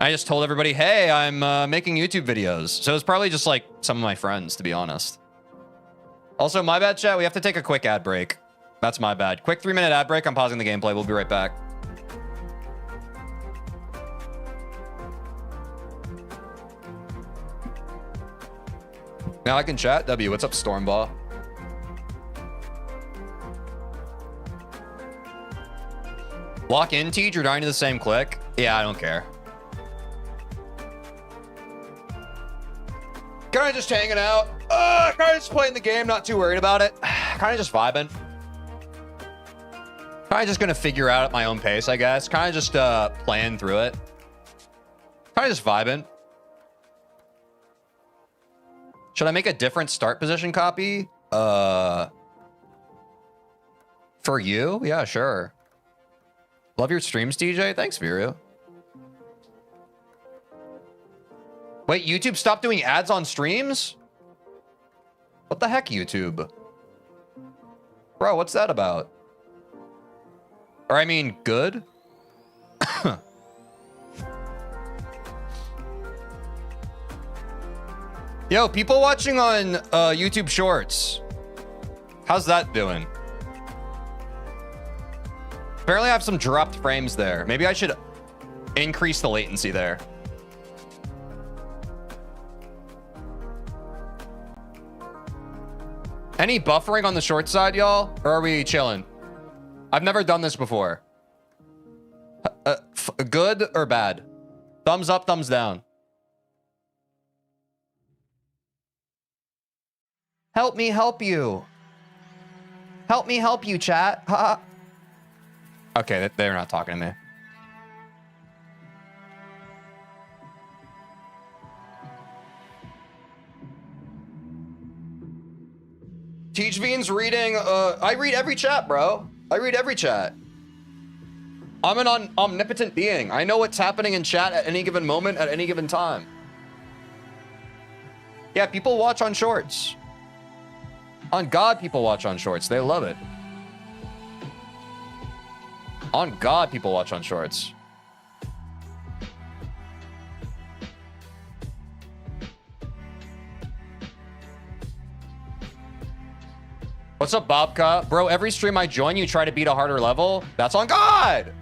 I just told everybody, hey, I'm making YouTube videos. So it's probably just like some of my friends, to be honest. Also, my bad, chat. We have to take a quick ad break. That's my bad. Quick 3-minute ad break. I'm pausing the gameplay. We'll be right back. Now I can chat. W, what's up, Stormball? Lock in, Teej. You're dying to the same click. Yeah, I don't care. Kind of just hanging out. Kind of just playing the game. Not too worried about it. Kind of just vibing. Kind of just gonna figure out at my own pace, I guess. Kind of just playing through it. Kind of just vibing. Should I make a different start position copy? For you? Yeah, sure. Love your streams, DJ. Thanks, Viru. Wait, YouTube stopped doing ads on streams? What the heck, YouTube? Bro, what's that about? Or I mean, good? Yo, people watching on YouTube Shorts. How's that doing? Apparently I have some dropped frames there. Maybe I should increase the latency there. Any buffering on the short side, y'all? Or are we chilling? I've never done this before. Good or bad? Thumbs up, thumbs down. Help me help you. Help me help you, chat. Okay, they're not talking to me. TeejVeen's reading. I read every chat, bro. I read every chat. I'm an omnipotent being. I know what's happening in chat at any given moment, at any given time. Yeah, people watch on shorts. On God, people watch on shorts. They love it. On God, people watch on shorts. What's up, Bobka? Bro, every stream I join, you try to beat a harder level. That's on God.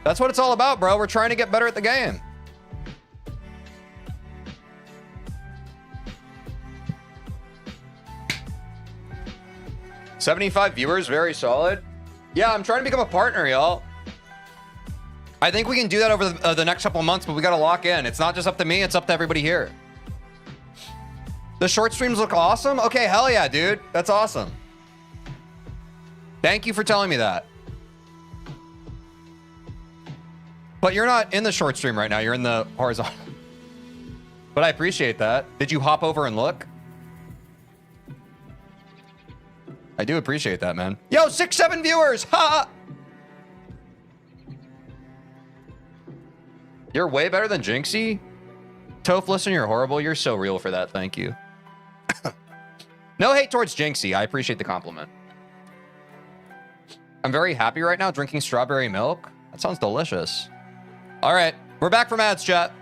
That's what it's all about, bro. We're trying to get better at the game. $75 viewers, very solid. Yeah, I'm trying to become a partner, y'all. I think we can do that over the next couple of months, but we got to lock in. It's not just up to me, it's up to everybody here. The short streams look awesome? Okay, hell yeah, dude. That's awesome. Thank you for telling me that. But you're not in the short stream right now. You're in the horizontal. But I appreciate that. Did you hop over and look? I do appreciate that, man. Yo, 6-7 viewers. Ha! You're way better than Jinxie. Toph, listen, you're horrible. You're so real for that. Thank you. No hate towards Jinxie. I appreciate the compliment. I'm very happy right now drinking strawberry milk. That sounds delicious. All right. We're back from ads, chat.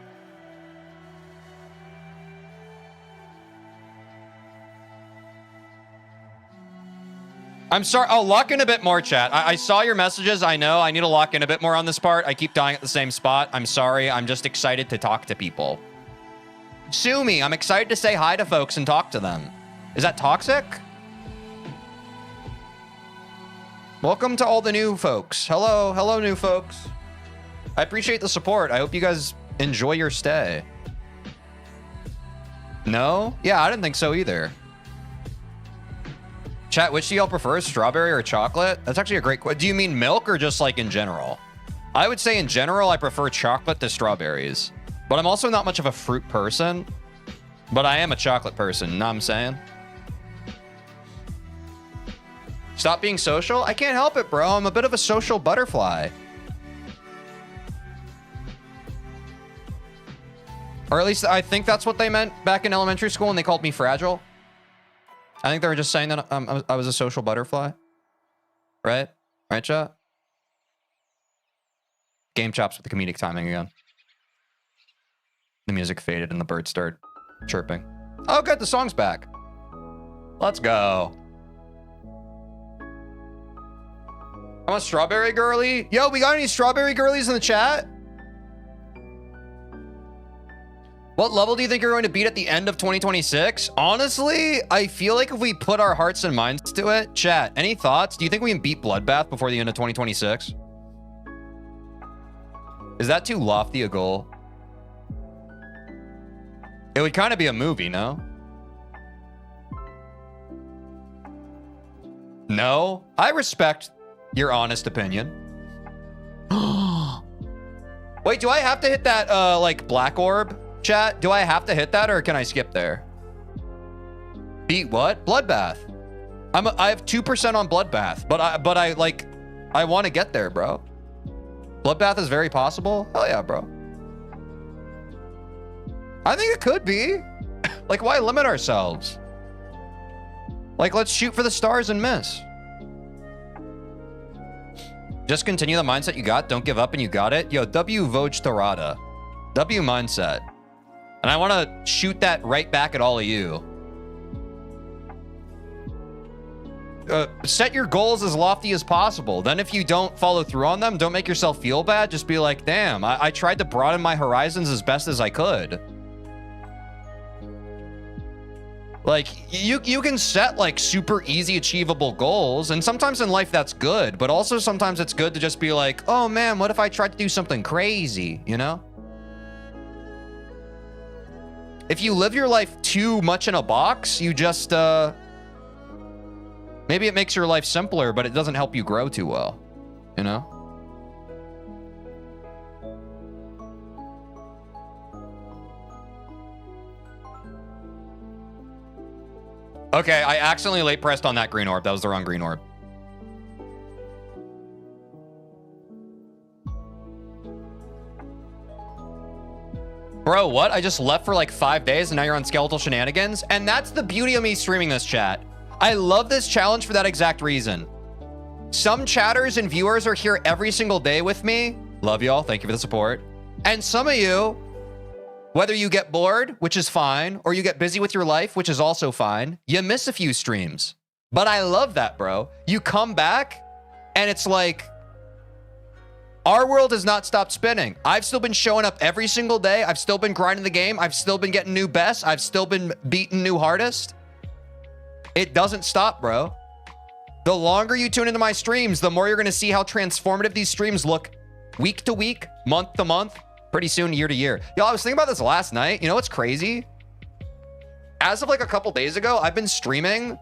I'm sorry. I'll lock in a bit more, chat. I saw your messages. I know. I need to lock in a bit more on this part. I keep dying at the same spot. I'm sorry. I'm just excited to talk to people. Sue me. I'm excited to say hi to folks and talk to them. Is that toxic? Welcome to all the new folks. Hello. Hello, new folks. I appreciate the support. I hope you guys enjoy your stay. No? Yeah, I didn't think so either. Chat, which do y'all prefer, strawberry or chocolate? That's actually a great question. Do you mean milk or just like in general? I would say in general, I prefer chocolate to strawberries. But I'm also not much of a fruit person. But I am a chocolate person, you know what I'm saying? Stop being social? I can't help it, bro. I'm a bit of a social butterfly. Or at least I think that's what they meant back in elementary school when they called me fragile. I think they were just saying that I was a social butterfly. Right? Right, chat? Game chops with the comedic timing again. The music faded and the birds start chirping. Oh, good. The song's back. Let's go. I'm a strawberry girly. Yo, we got any strawberry girlies in the chat? What level do you think you're going to beat at the end of 2026? Honestly, I feel like if we put our hearts and minds to it, chat, any thoughts? Do you think we can beat Bloodbath before the end of 2026? Is that too lofty a goal? It would kind of be a movie, no? No? I respect your honest opinion. Wait, do I have to hit that, like, black orb? Chat, do I have to hit that or can I skip there? Beat what? Bloodbath. I have 2% on Bloodbath, but I want to get there, bro. Bloodbath is very possible. Hell yeah, bro. I think it could be. Like, why limit ourselves? Like, let's shoot for the stars and miss. Just continue the mindset you got. Don't give up and you got it. Yo, W Voj Tarada. W mindset. And I want to shoot that right back at all of you. Set your goals as lofty as possible. Then if you don't follow through on them, don't make yourself feel bad. Just be like, damn, I tried to broaden my horizons as best as I could. Like, you can set, like, super easy achievable goals. And sometimes in life that's good. But also sometimes it's good to just be like, oh, man, what if I tried to do something crazy, you know? If you live your life too much in a box, you just, maybe it makes your life simpler, but it doesn't help you grow too well, you know? Okay, I accidentally late pressed on that green orb. That was the wrong green orb. Bro, what? I just left for like 5 days and now you're on skeletal shenanigans? And that's the beauty of me streaming this, chat. I love this challenge for that exact reason. Some chatters and viewers are here every single day with me. Love y'all. Thank you for the support. And some of you, whether you get bored, which is fine, or you get busy with your life, which is also fine, you miss a few streams. But I love that, bro. You come back and it's like, our world has not stopped spinning. I've still been showing up every single day. I've still been grinding the game. I've still been getting new bests. I've still been beating new hardest. It doesn't stop, bro. The longer you tune into my streams, the more you're going to see how transformative these streams look week to week, month to month, pretty soon year to year. Y'all, I was thinking about this last night. You know what's crazy? As of like a couple days ago, I've been streaming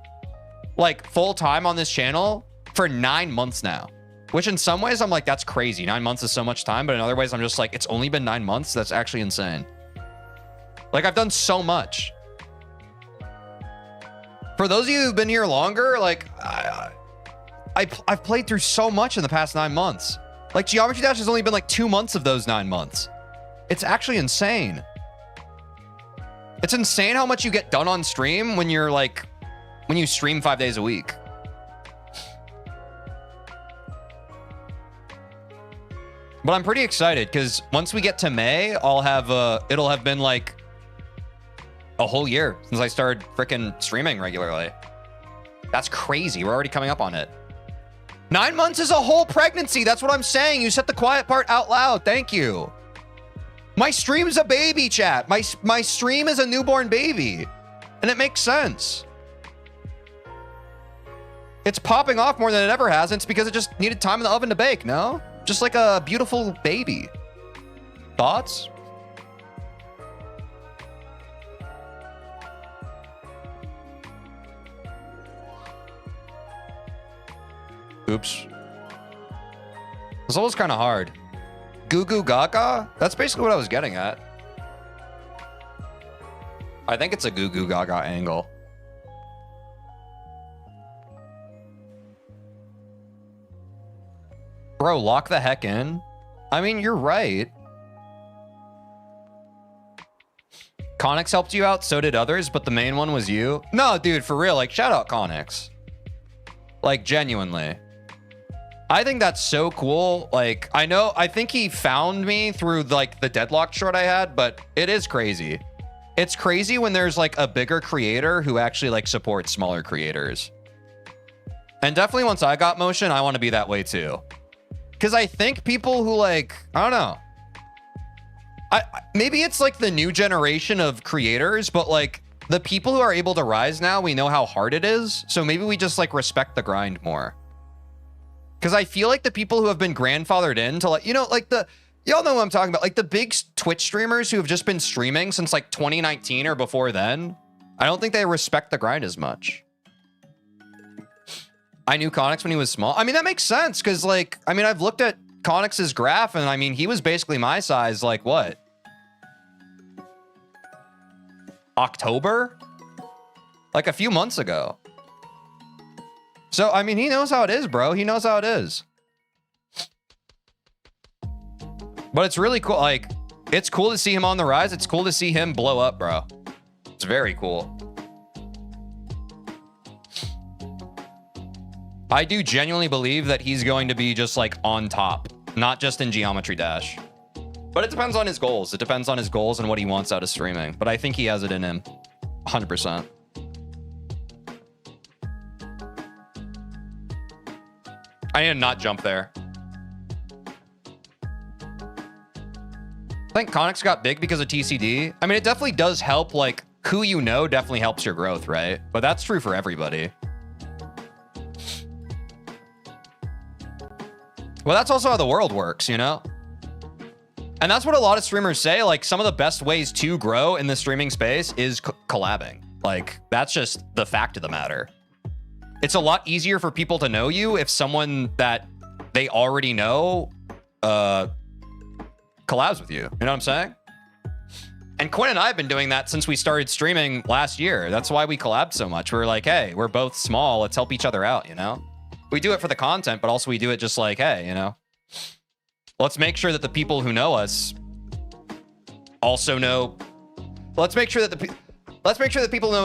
like full time on this channel for 9 months now. Which in some ways, I'm like, that's crazy. 9 months is so much time. But in other ways, I'm just like, it's only been 9 months. That's actually insane. Like, I've done so much. For those of you who've been here longer, like, I've played through so much in the past 9 months. Like, Geometry Dash has only been like 2 months of those 9 months. It's actually insane. It's insane how much you get done on stream when you're like, when you stream 5 days a week. But I'm pretty excited because once we get to May, I'll have it'll have been like a whole year since I started freaking streaming regularly. That's crazy. We're already coming up on it. 9 months is a whole pregnancy. That's what I'm saying. You said the quiet part out loud. Thank you. My stream's a baby, chat. My stream is a newborn baby. And it makes sense. It's popping off more than it ever has. And it's because it just needed time in the oven to bake, no? Just like a beautiful baby. Thoughts? Oops. This level's kind of hard. Goo goo gaga? That's basically what I was getting at. I think it's a goo goo gaga angle. Bro, lock the heck in. I mean, you're right. Connix helped you out, so did others, but the main one was you. No, dude, for real. Like, shout out Connix. Like, genuinely. I think that's so cool. Like, I think he found me through like the deadlock short I had, but it is crazy. It's crazy when there's like a bigger creator who actually like supports smaller creators. And definitely once I got motion, I want to be that way too. Because I think people who like, I don't know. Maybe it's like the new generation of creators, but like the people who are able to rise now, we know how hard it is. So maybe we just like respect the grind more. Because I feel like the people who have been grandfathered into like, you know, like y'all know what I'm talking about. Like the big Twitch streamers who have just been streaming since like 2019 or before then. I don't think they respect the grind as much. I knew Connix when he was small. I mean, that makes sense because like, I mean, I've looked at Connix's graph and I mean, he was basically my size, like what? October? Like a few months ago. So, I mean, he knows how it is, bro. He knows how it is. But it's really cool. Like, it's cool to see him on the rise. It's cool to see him blow up, bro. It's very cool. I do genuinely believe that he's going to be just like on top, not just in Geometry Dash. But it depends on his goals. It depends on his goals and what he wants out of streaming. But I think he has it in him. 100%. I need to not jump there. I think Connix got big because of TCD. I mean, it definitely does help, like, who you know definitely helps your growth, right? But that's true for everybody. Well, that's also how the world works, you know? And that's what a lot of streamers say. Like, some of the best ways to grow in the streaming space is collabing. Like, that's just the fact of the matter. It's a lot easier for people to know you if someone that they already know collabs with you. You know what I'm saying? And Quinn and I have been doing that since we started streaming last year. That's why we collabed so much. We're like, hey, we're both small. Let's help each other out, you know? We do it for the content, but also we do it just like, hey, you know? Let's make sure that the people who know us also know... Let's make sure that the people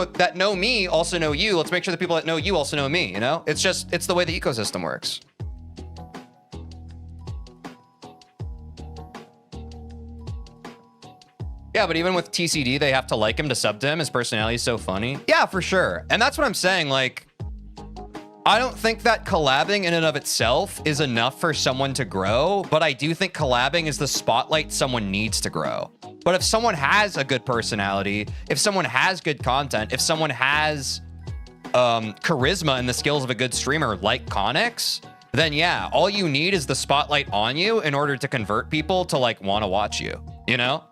that know me also know you. Let's make sure the people that know you also know me, you know? It's the way the ecosystem works. Yeah, but even with TCD, they have to like him to sub to him. His personality is so funny. Yeah, for sure. And that's what I'm saying. Like, I don't think that collabing in and of itself is enough for someone to grow, but I do think collabing is the spotlight someone needs to grow. But if someone has a good personality, if someone has good content, if someone has charisma and the skills of a good streamer like Connix, then yeah, all you need is the spotlight on you in order to convert people to like want to watch you, you know?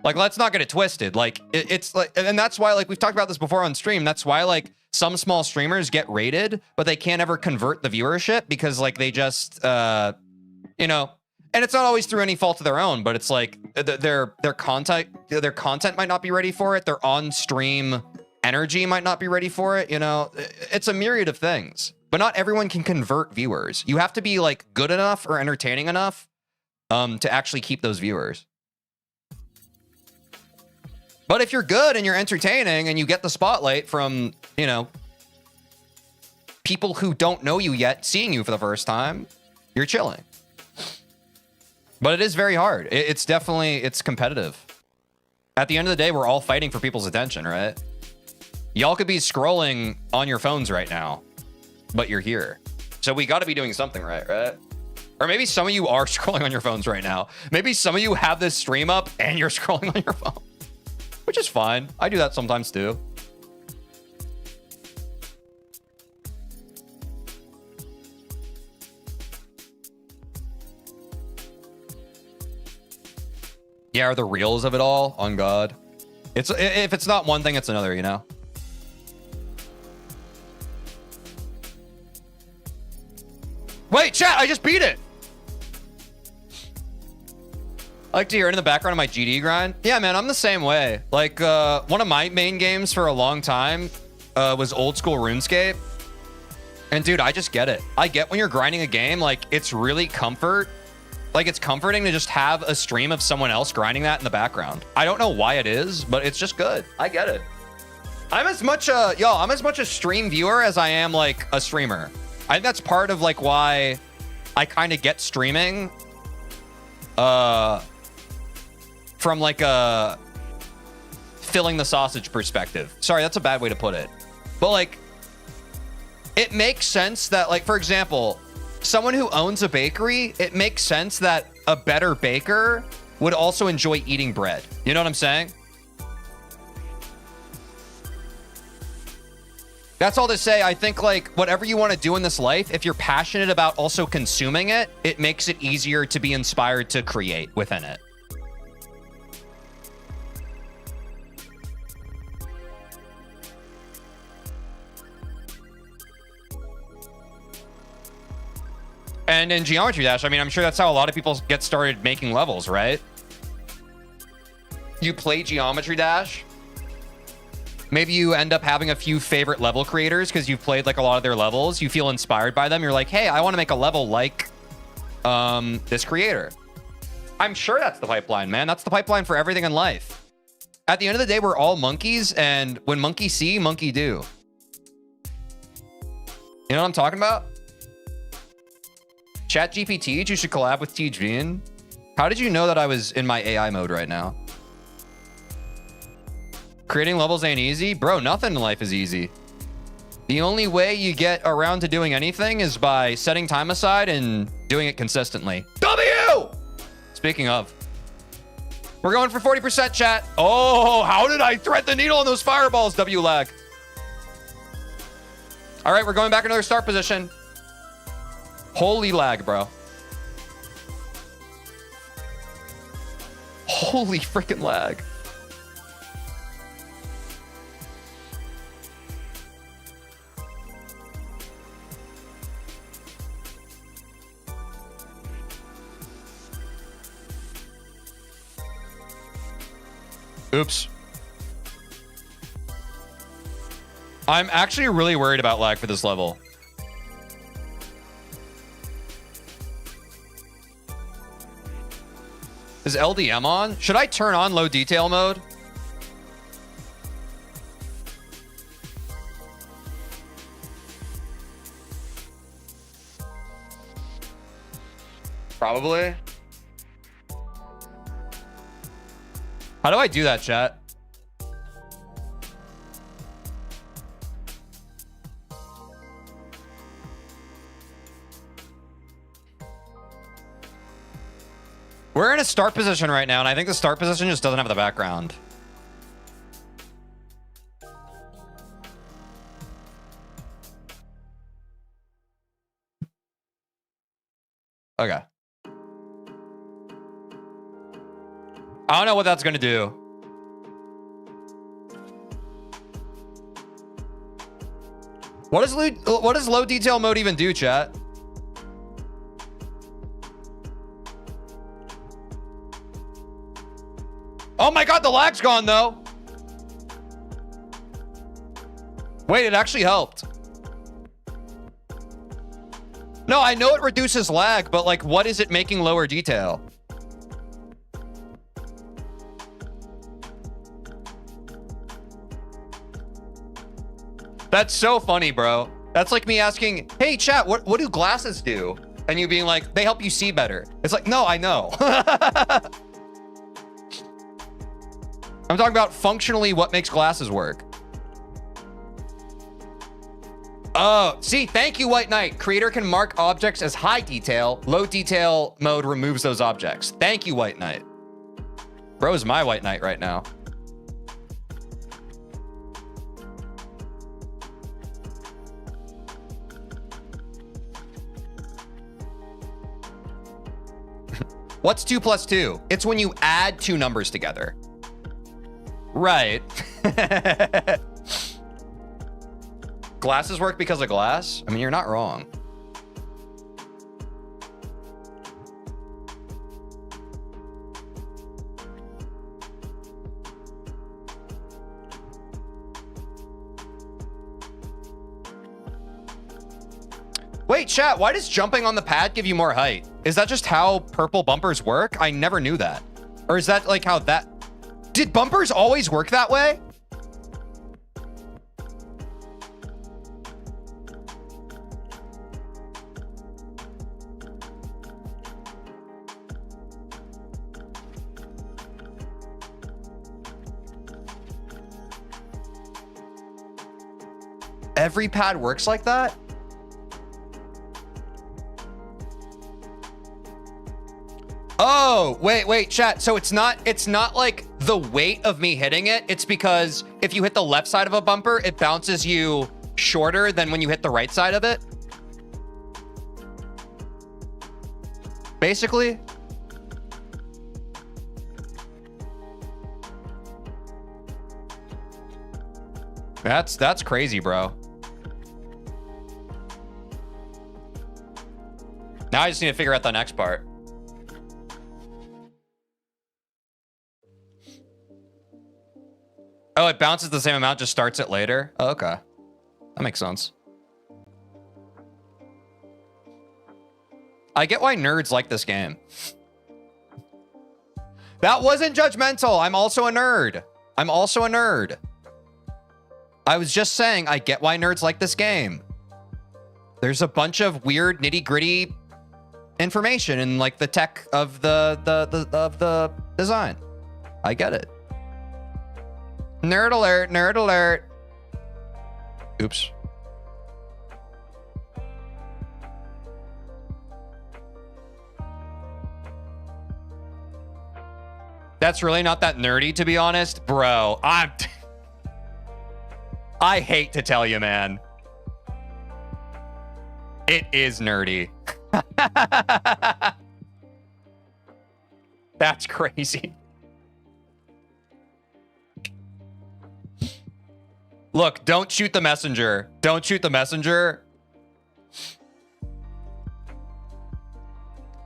Like, let's not get it twisted. Like, it's like, and that's why, like, we've talked about this before on stream. That's why, like, some small streamers get rated, but they can't ever convert the viewership because, like, they just, you know, and it's not always through any fault of their own, but it's like their content might not be ready for it. Their on-stream energy might not be ready for it. You know, it's a myriad of things, but not everyone can convert viewers. You have to be, like, good enough or entertaining enough to actually keep those viewers. But if you're good and you're entertaining and you get the spotlight from, you know, people who don't know you yet, seeing you for the first time, you're chilling. But it is very hard. It's definitely, it's competitive. At the end of the day, we're all fighting for people's attention, right? Y'all could be scrolling on your phones right now, but you're here. So we got to be doing something right? Or maybe some of you are scrolling on your phones right now. Maybe some of you have this stream up and you're scrolling on your phone, which is fine. I do that sometimes too. Yeah, are the reels of it all? On God. If it's not one thing, it's another, you know? Wait, chat, I just beat it. I like to hear it in the background of my GD grind. Yeah, man, I'm the same way. Like, one of my main games for a long time was old school RuneScape. And dude, I just get it. I get when you're grinding a game, like, it's really it's comforting to just have a stream of someone else grinding that in the background. I don't know why it is, but it's just good. I get it. I'm as much a stream viewer as I am like a streamer. I think that's part of like why I kind of get streaming from like a filling the sausage perspective. Sorry, that's a bad way to put it. But like, it makes sense that, like, for example, someone who owns a bakery, it makes sense that a better baker would also enjoy eating bread. You know what I'm saying? That's all to say, I think, like, whatever you want to do in this life, if you're passionate about also consuming it, it makes it easier to be inspired to create within it. And in Geometry Dash, I mean, I'm sure that's how a lot of people get started making levels, right? You play Geometry Dash. Maybe you end up having a few favorite level creators because you've played like a lot of their levels. You feel inspired by them. You're like, hey, I want to make a level like this creator. I'm sure that's the pipeline, man. That's the pipeline for everything in life. At the end of the day, we're all monkeys, and when monkey see, monkey do. You know what I'm talking about? ChatGPT, you should collab with TeejVeen. How did you know that I was in my AI mode right now? Creating levels ain't easy. Bro, nothing in life is easy. The only way you get around to doing anything is by setting time aside and doing it consistently. W! Speaking of. We're going for 40% chat. Oh, how did I thread the needle on those fireballs? W lag. All right, we're going back into our start position. Holy lag, bro. Holy freaking lag. Oops. I'm actually really worried about lag for this level. Is LDM on? Should I turn on low detail mode? Probably. How do I do that, chat? We're in a start position right now, and I think the start position just doesn't have the background. Okay. I don't know what that's going to do. What does low detail mode even do, chat? Oh my God, the lag's gone though. Wait, it actually helped. No, I know it reduces lag, but like, what is it making lower detail? That's so funny, bro. That's like me asking, hey, chat, what do glasses do? And you being like, they help you see better. It's like, no, I know. I'm talking about functionally what makes glasses work. Oh, see, thank you, White Knight. Creator can mark objects as high detail. Low detail mode removes those objects. Thank you, White Knight. Bro's my White Knight right now. What's 2 plus 2? It's when you add two numbers together. Right. Glasses work because of glass? I mean, you're not wrong. Wait, chat, why does jumping on the pad give you more height? Is that just how purple bumpers work? I never knew that. Or is that like how that... Did bumpers always work that way? Every pad works like that? Oh, wait, chat. So it's not like the weight of me hitting it. It's because if you hit the left side of a bumper, it bounces you shorter than when you hit the right side of it. Basically. That's crazy, bro. Now I just need to figure out the next part. Oh, it bounces the same amount, just starts it later? Oh, okay. That makes sense. I get why nerds like this game. That wasn't judgmental. I'm also a nerd. I'm also a nerd. I was just saying I get why nerds like this game. There's a bunch of weird nitty-gritty information in like the tech of the design. I get it. Nerd alert, nerd alert. Oops. That's really not that nerdy, to be honest. Bro, I hate to tell you, man. It is nerdy. That's crazy. Look, don't shoot the messenger. Don't shoot the messenger.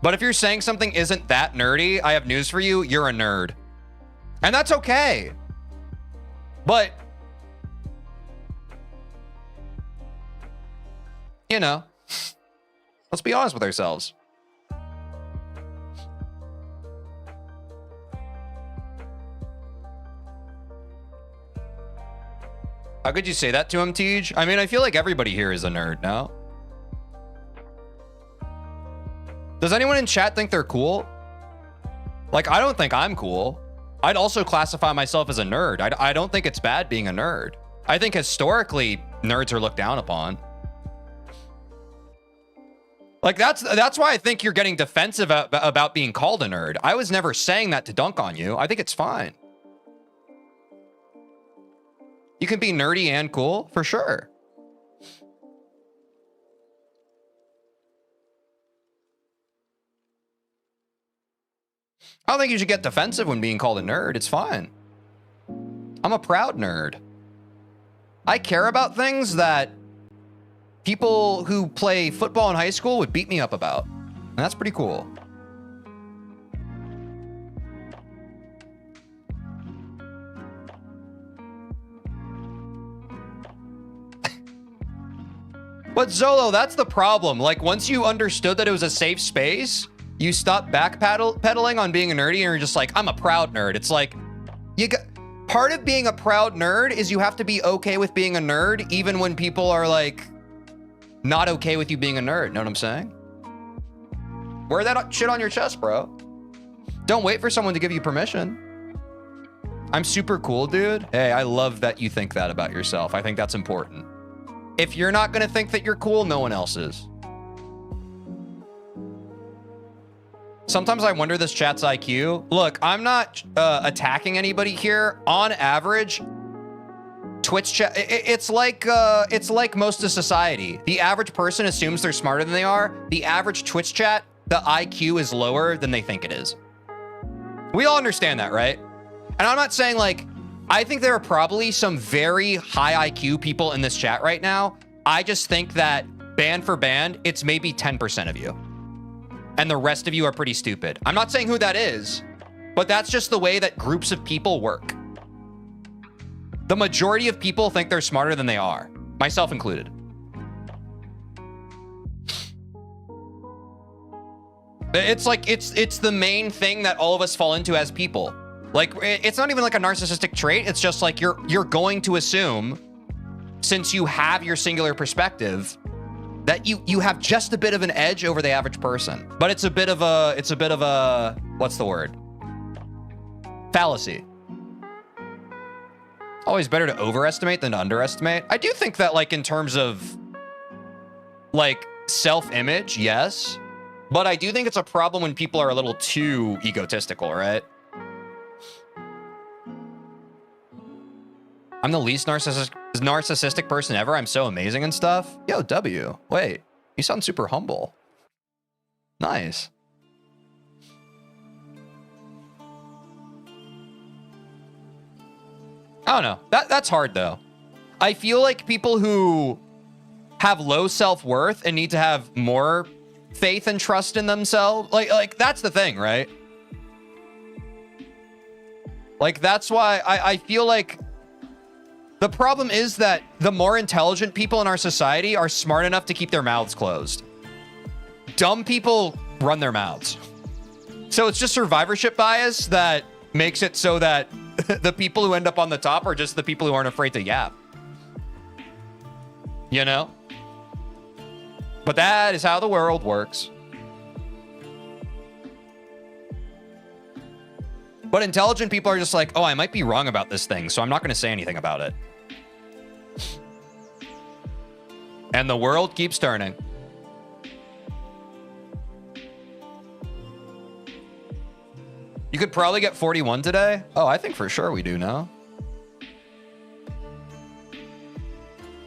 But if you're saying something isn't that nerdy, I have news for you. You're a nerd. And that's okay. But, you know, let's be honest with ourselves. How could you say that to him, Tej? I mean, I feel like everybody here is a nerd, no? Does anyone in chat think they're cool? Like, I don't think I'm cool. I'd also classify myself as a nerd. I don't think it's bad being a nerd. I think historically, nerds are looked down upon. Like, that's why I think you're getting defensive about being called a nerd. I was never saying that to dunk on you. I think it's fine. You can be nerdy and cool, for sure. I don't think you should get defensive when being called a nerd. It's fine. I'm a proud nerd. I care about things that people who play football in high school would beat me up about. And that's pretty cool. But Zolo, that's the problem. Like, once you understood that it was a safe space, you stop pedaling on being a nerdy and you're just like, I'm a proud nerd. It's like, part of being a proud nerd is you have to be okay with being a nerd, even when people are like, not okay with you being a nerd. Know what I'm saying? Wear that shit on your chest, bro. Don't wait for someone to give you permission. I'm super cool, dude. Hey, I love that you think that about yourself. I think that's important. If you're not going to think that you're cool, no one else is. Sometimes I wonder this chat's IQ. Look, I'm not attacking anybody here. On average, Twitch chat, it's like most of society. The average person assumes they're smarter than they are. The average Twitch chat, the IQ is lower than they think it is. We all understand that, right? And I'm not saying like, I think there are probably some very high IQ people in this chat right now. I just think that band for band, it's maybe 10% of you. And the rest of you are pretty stupid. I'm not saying who that is, but that's just the way that groups of people work. The majority of people think they're smarter than they are, myself included. It's like, it's the main thing that all of us fall into as people. Like, it's not even like a narcissistic trait. It's just like you're going to assume, since you have your singular perspective, that you have just a bit of an edge over the average person. But it's a bit of a, what's the word? Fallacy. Always better to overestimate than to underestimate. I do think that, like, in terms of like self-image, yes. But I do think it's a problem when people are a little too egotistical, right? I'm the least narcissistic person ever. I'm so amazing and stuff. Yo, W. Wait, you sound super humble. Nice. I don't know. That's hard though. I feel like people who have low self-worth and need to have more faith and trust in themselves, like that's the thing, right? Like that's why I feel like the problem is that the more intelligent people in our society are smart enough to keep their mouths closed. Dumb people run their mouths. So it's just survivorship bias that makes it so that the people who end up on the top are just the people who aren't afraid to yap. You know? But that is how the world works. But intelligent people are just like, oh, I might be wrong about this thing, so I'm not going to say anything about it. And the world keeps turning. You could probably get 41 today. Oh, I think for sure we do now.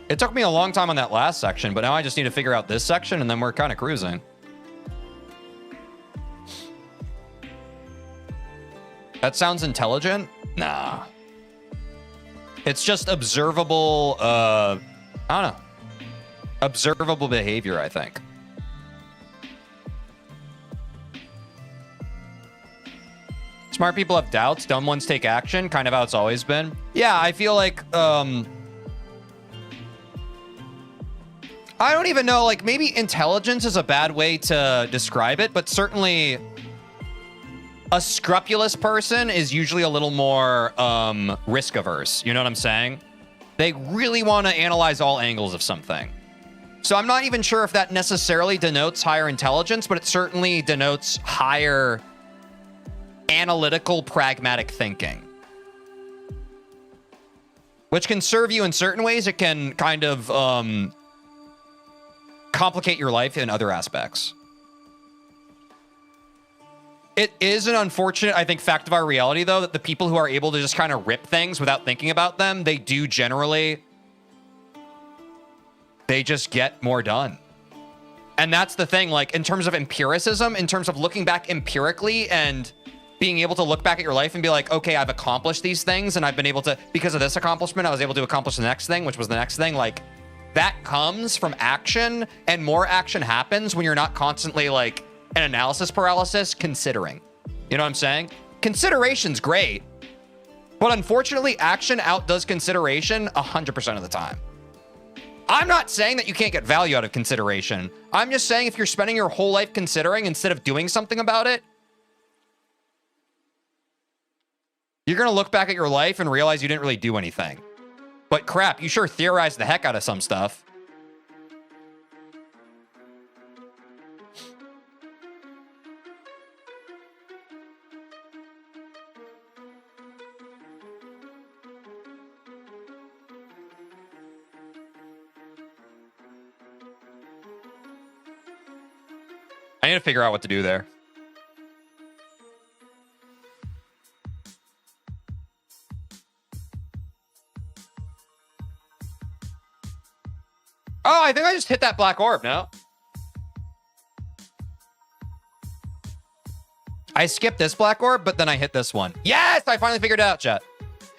It took me a long time on that last section, but now I just need to figure out this section and then we're kind of cruising. That sounds intelligent? Nah. It's just observable, I don't know. Observable behavior, I think. Smart people have doubts, dumb ones take action, kind of how it's always been. Yeah, I feel like, I don't even know, like maybe intelligence is a bad way to describe it, but certainly a scrupulous person is usually a little more risk averse. You know what I'm saying? They really want to analyze all angles of something. So I'm not even sure if that necessarily denotes higher intelligence, but it certainly denotes higher analytical, pragmatic thinking. Which can serve you in certain ways. It can kind of complicate your life in other aspects. It is an unfortunate, I think, fact of our reality, though, that the people who are able to just kind of rip things without thinking about them, they do generally, they just get more done. And that's the thing, like, in terms of empiricism, in terms of looking back empirically and being able to look back at your life and be like, okay, I've accomplished these things and I've been able to, because of this accomplishment, I was able to accomplish the next thing, which was the next thing. Like, that comes from action, and more action happens when you're not constantly like an analysis paralysis considering. You know what I'm saying? Consideration's great, but unfortunately action outdoes consideration 100% of the time. I'm not saying that you can't get value out of consideration. I'm just saying if you're spending your whole life considering instead of doing something about it, you're going to look back at your life and realize you didn't really do anything. But crap, you sure theorized the heck out of some stuff. I need to figure out what to do there. Oh, I think I just hit that black orb, no? I skipped this black orb, but then I hit this one. Yes, I finally figured it out, chat.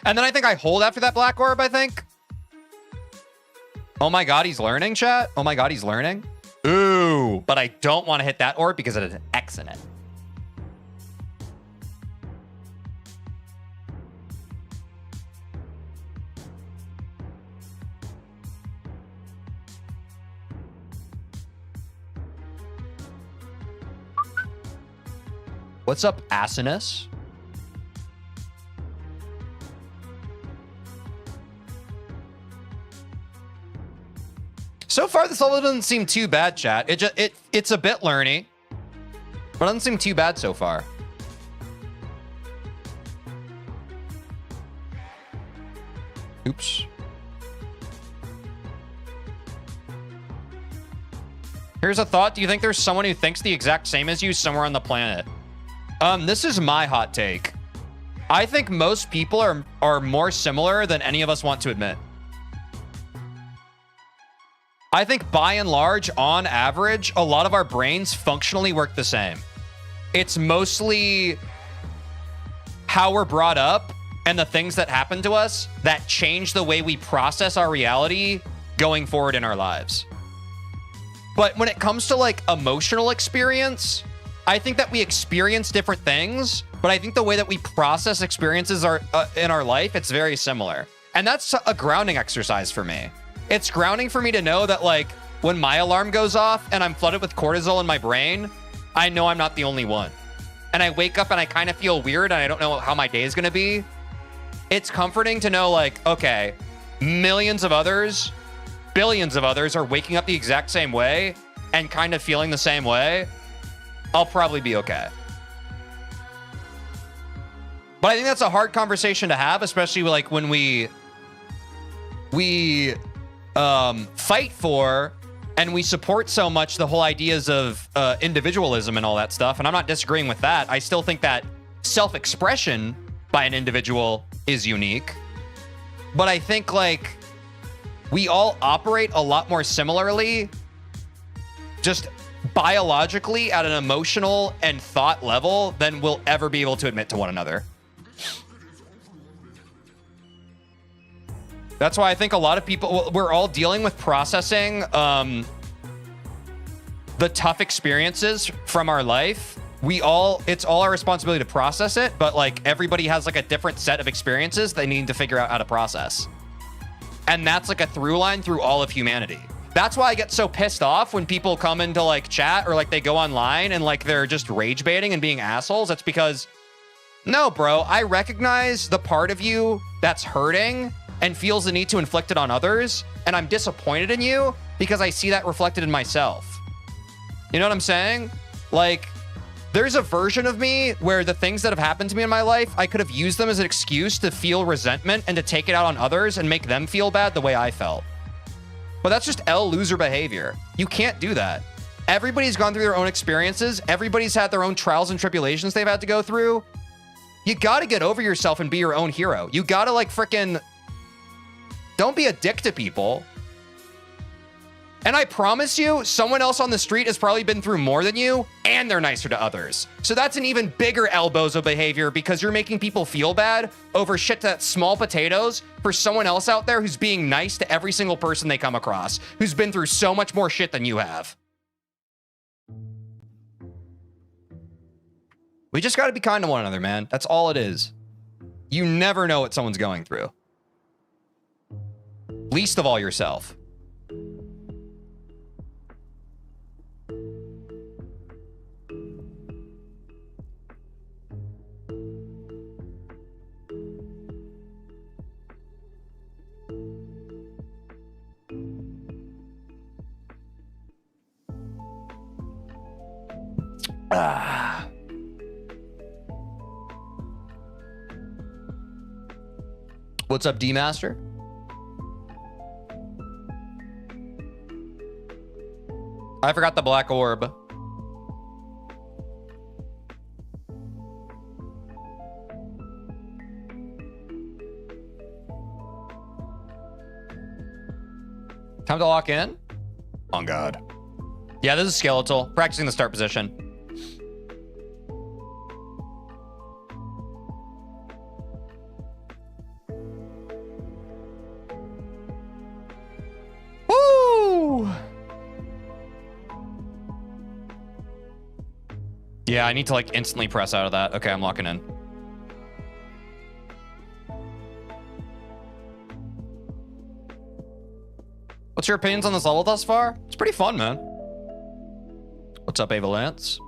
And then I think I hold after that black orb, I think. Oh my god, he's learning, chat. Oh my god, he's learning. Ooh, but I don't want to hit that orb because it has an X in it. What's up, Asinus? So far, this level doesn't seem too bad, chat. It's a bit learny, but it doesn't seem too bad so far. Oops. Here's a thought. Do you think there's someone who thinks the exact same as you somewhere on the planet? This is my hot take. I think most people are more similar than any of us want to admit. I think by and large, on average, a lot of our brains functionally work the same. It's mostly how we're brought up and the things that happen to us that change the way we process our reality going forward in our lives. But when it comes to like emotional experience, I think that we experience different things, but I think the way that we process experiences are in our life, it's very similar. And that's a grounding exercise for me. It's grounding for me to know that like when my alarm goes off and I'm flooded with cortisol in my brain, I know I'm not the only one. And I wake up and I kind of feel weird and I don't know how my day is going to be. It's comforting to know like, okay, millions of others, billions of others are waking up the exact same way and kind of feeling the same way. I'll probably be okay. But I think that's a hard conversation to have, especially like when we fight for and we support so much the whole ideas of individualism and all that stuff. And I'm not disagreeing with that. I still think that self-expression by an individual is unique. But I think like we all operate a lot more similarly, just biologically at an emotional and thought level than we'll ever be able to admit to one another. That's why I think a lot of people, we're all dealing with processing the tough experiences from our life. It's all our responsibility to process it, but like everybody has like a different set of experiences they need to figure out how to process. And that's like a through line through all of humanity. That's why I get so pissed off when people come into like chat or like they go online and like they're just rage baiting and being assholes. That's because, no, bro, I recognize the part of you that's hurting and feels the need to inflict it on others. And I'm disappointed in you because I see that reflected in myself. You know what I'm saying? Like, there's a version of me where the things that have happened to me in my life, I could have used them as an excuse to feel resentment and to take it out on others and make them feel bad the way I felt. But that's just loser behavior. You can't do that. Everybody's gone through their own experiences. Everybody's had their own trials and tribulations they've had to go through. You gotta get over yourself and be your own hero. You gotta like frickin', don't be a dick to people. And I promise you, someone else on the street has probably been through more than you, and they're nicer to others. So that's an even bigger elbozo behavior because you're making people feel bad over shit that's small potatoes for someone else out there who's being nice to every single person they come across, who's been through so much more shit than you have. We just got to be kind to one another, man. That's all it is. You never know what someone's going through. Least of all yourself. Ah. What's up, D-Master? I forgot the black orb. Time to lock in? On God. Yeah, this is skeletal. Practicing the start position. Woo! Yeah, I need to like instantly press out of that. Okay, I'm locking in. What's your opinions on this level thus far? It's pretty fun, man. What's up, Ava Lance?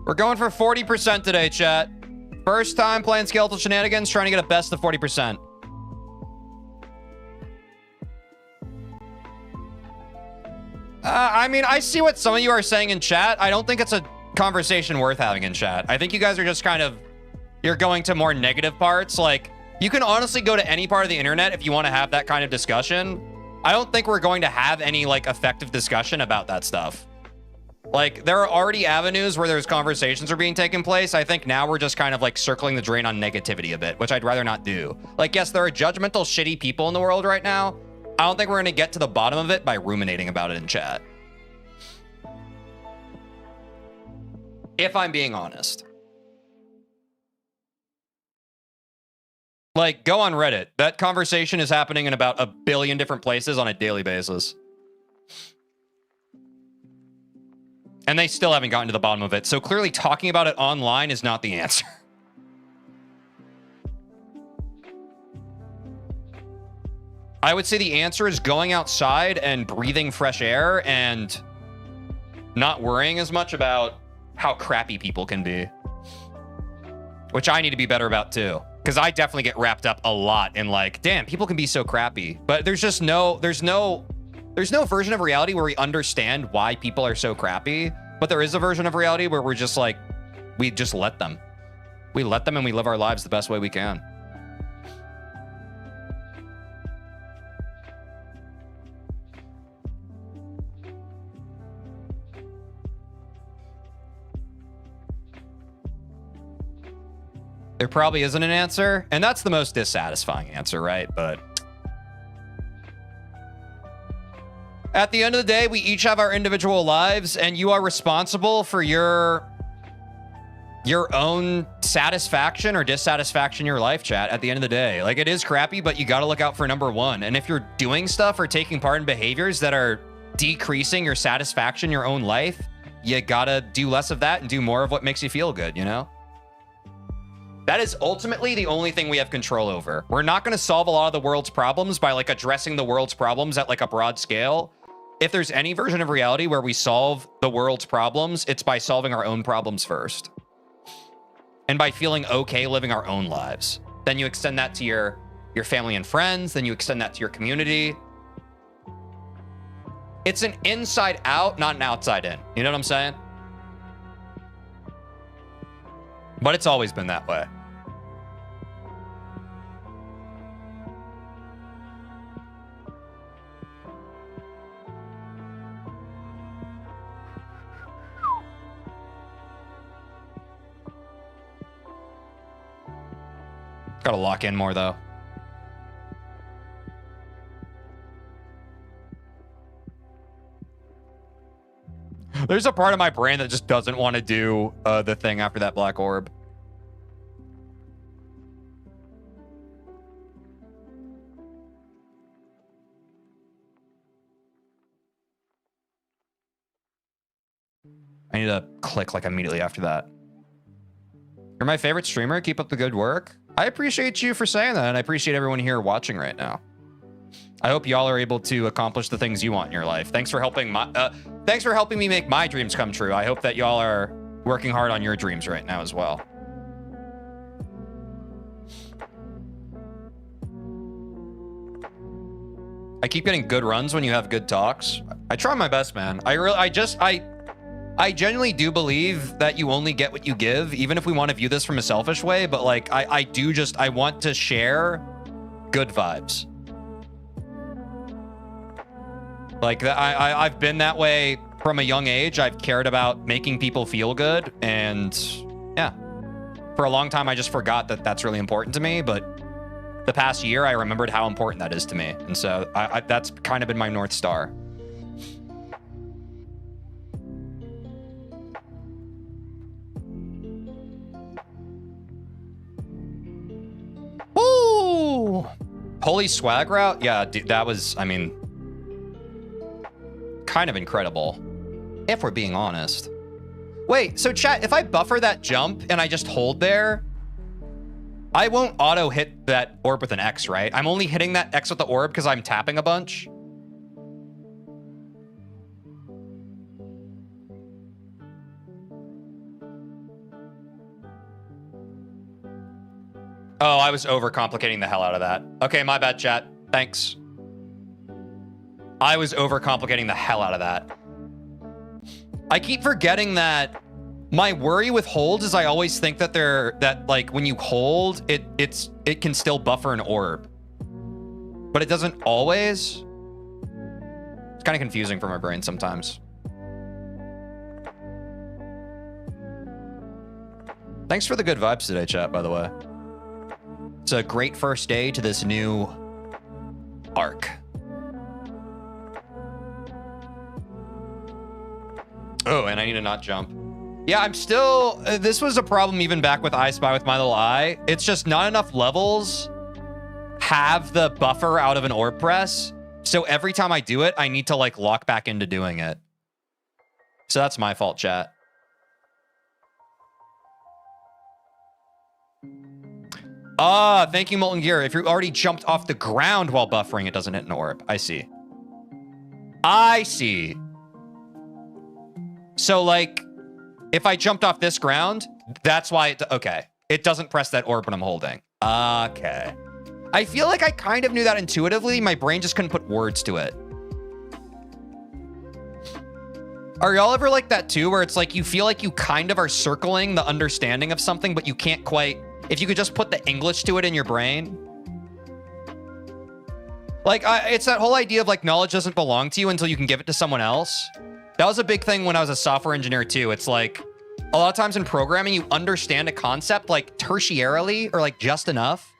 We're going for 40% today, chat. First time playing Skeletal Shenanigans, trying to get a best of 40%. I mean, I see what some of you are saying in chat. I don't think it's a conversation worth having in chat. I think you guys are just kind of, you're going to more negative parts. Like, you can honestly go to any part of the internet if you want to have that kind of discussion. I don't think we're going to have any, like, effective discussion about that stuff. Like, there are already avenues where there's conversations are being taken place. I think now we're just kind of, like, circling the drain on negativity a bit, which I'd rather not do. Like, yes, there are judgmental, shitty people in the world right now. I don't think we're going to get to the bottom of it by ruminating about it in chat. If I'm being honest. Like, go on Reddit. That conversation is happening in about 1 billion different places on a daily basis. And they still haven't gotten to the bottom of it. So clearly talking about it online is not the answer. I would say the answer is going outside and breathing fresh air and not worrying as much about how crappy people can be. Which I need to be better about too. Because I definitely get wrapped up a lot in like, damn, people can be so crappy. But there's just there's no version of reality where we understand why people are so crappy. But there is a version of reality where we're just like, we just let them. We let them and we live our lives the best way we can. There probably isn't an answer, and that's the most dissatisfying answer, right? But at the end of the day, we each have our individual lives, and you are responsible for your own satisfaction or dissatisfaction in your life, chat, at the end of the day. Like, it is crappy, but you got to look out for number one. And if you're doing stuff or taking part in behaviors that are decreasing your satisfaction in your own life, you got to do less of that and do more of what makes you feel good, you know? That is ultimately the only thing we have control over. We're not going to solve a lot of the world's problems by like addressing the world's problems at like a broad scale. If there's any version of reality where we solve the world's problems, it's by solving our own problems first. And by feeling okay living our own lives. Then you extend that to your family and friends. Then you extend that to your community. It's an inside out, not an outside in. You know what I'm saying? But it's always been that way. Gotta lock in more, though. There's a part of my brain that just doesn't want to do the thing after that black orb. I need to click like immediately after that. You're my favorite streamer. Keep up the good work. I appreciate you for saying that, and I appreciate everyone here watching right now. I hope y'all are able to accomplish the things you want in your life. Thanks for helping me make my dreams come true. I hope that y'all are working hard on your dreams right now as well. I keep getting good runs when you have good talks. I try my best, man. I genuinely do believe that you only get what you give, even if we want to view this from a selfish way. But like, I want to share good vibes. Like I've been that way from a young age. I've cared about making people feel good, and yeah, for a long time I just forgot that that's really important to me. But the past year, I remembered how important that is to me, and so that's kind of been my North Star. Woo! Holy swag route? Yeah, dude, that was, I mean, kind of incredible, if we're being honest. Wait, so chat, if I buffer that jump and I just hold there, I won't auto hit that orb with an X, right? I'm only hitting that X with the orb because I'm tapping a bunch. Oh, I was overcomplicating the hell out of that. Okay, my bad, chat. Thanks. I was overcomplicating the hell out of that. I keep forgetting that my worry with holds is I always think that like when you hold, it can still buffer an orb. But it doesn't always. It's kind of confusing for my brain sometimes. Thanks for the good vibes today, chat, by the way. It's a great first day to this new arc. Oh, and I need to not jump. Yeah, I'm still... this was a problem even back with I Spy with my little eye. It's just not enough levels have the buffer out of an orb press. So every time I do it, I need to like lock back into doing it. So that's my fault, chat. Ah, thank you, Molten Gear. If you already jumped off the ground while buffering, it doesn't hit an orb. I see. I see. So, like, if I jumped off this ground, that's why it... Okay. It doesn't press that orb when I'm holding. Okay. I feel like I kind of knew that intuitively. My brain just couldn't put words to it. Are y'all ever like that, too, where it's like you feel like you kind of are circling the understanding of something, but you can't quite... If you could just put the English to it in your brain. Like, it's that whole idea of, like, knowledge doesn't belong to you until you can give it to someone else. That was a big thing when I was a software engineer, too. It's like, a lot of times in programming, you understand a concept, like, tertiarily, or, like, just enough.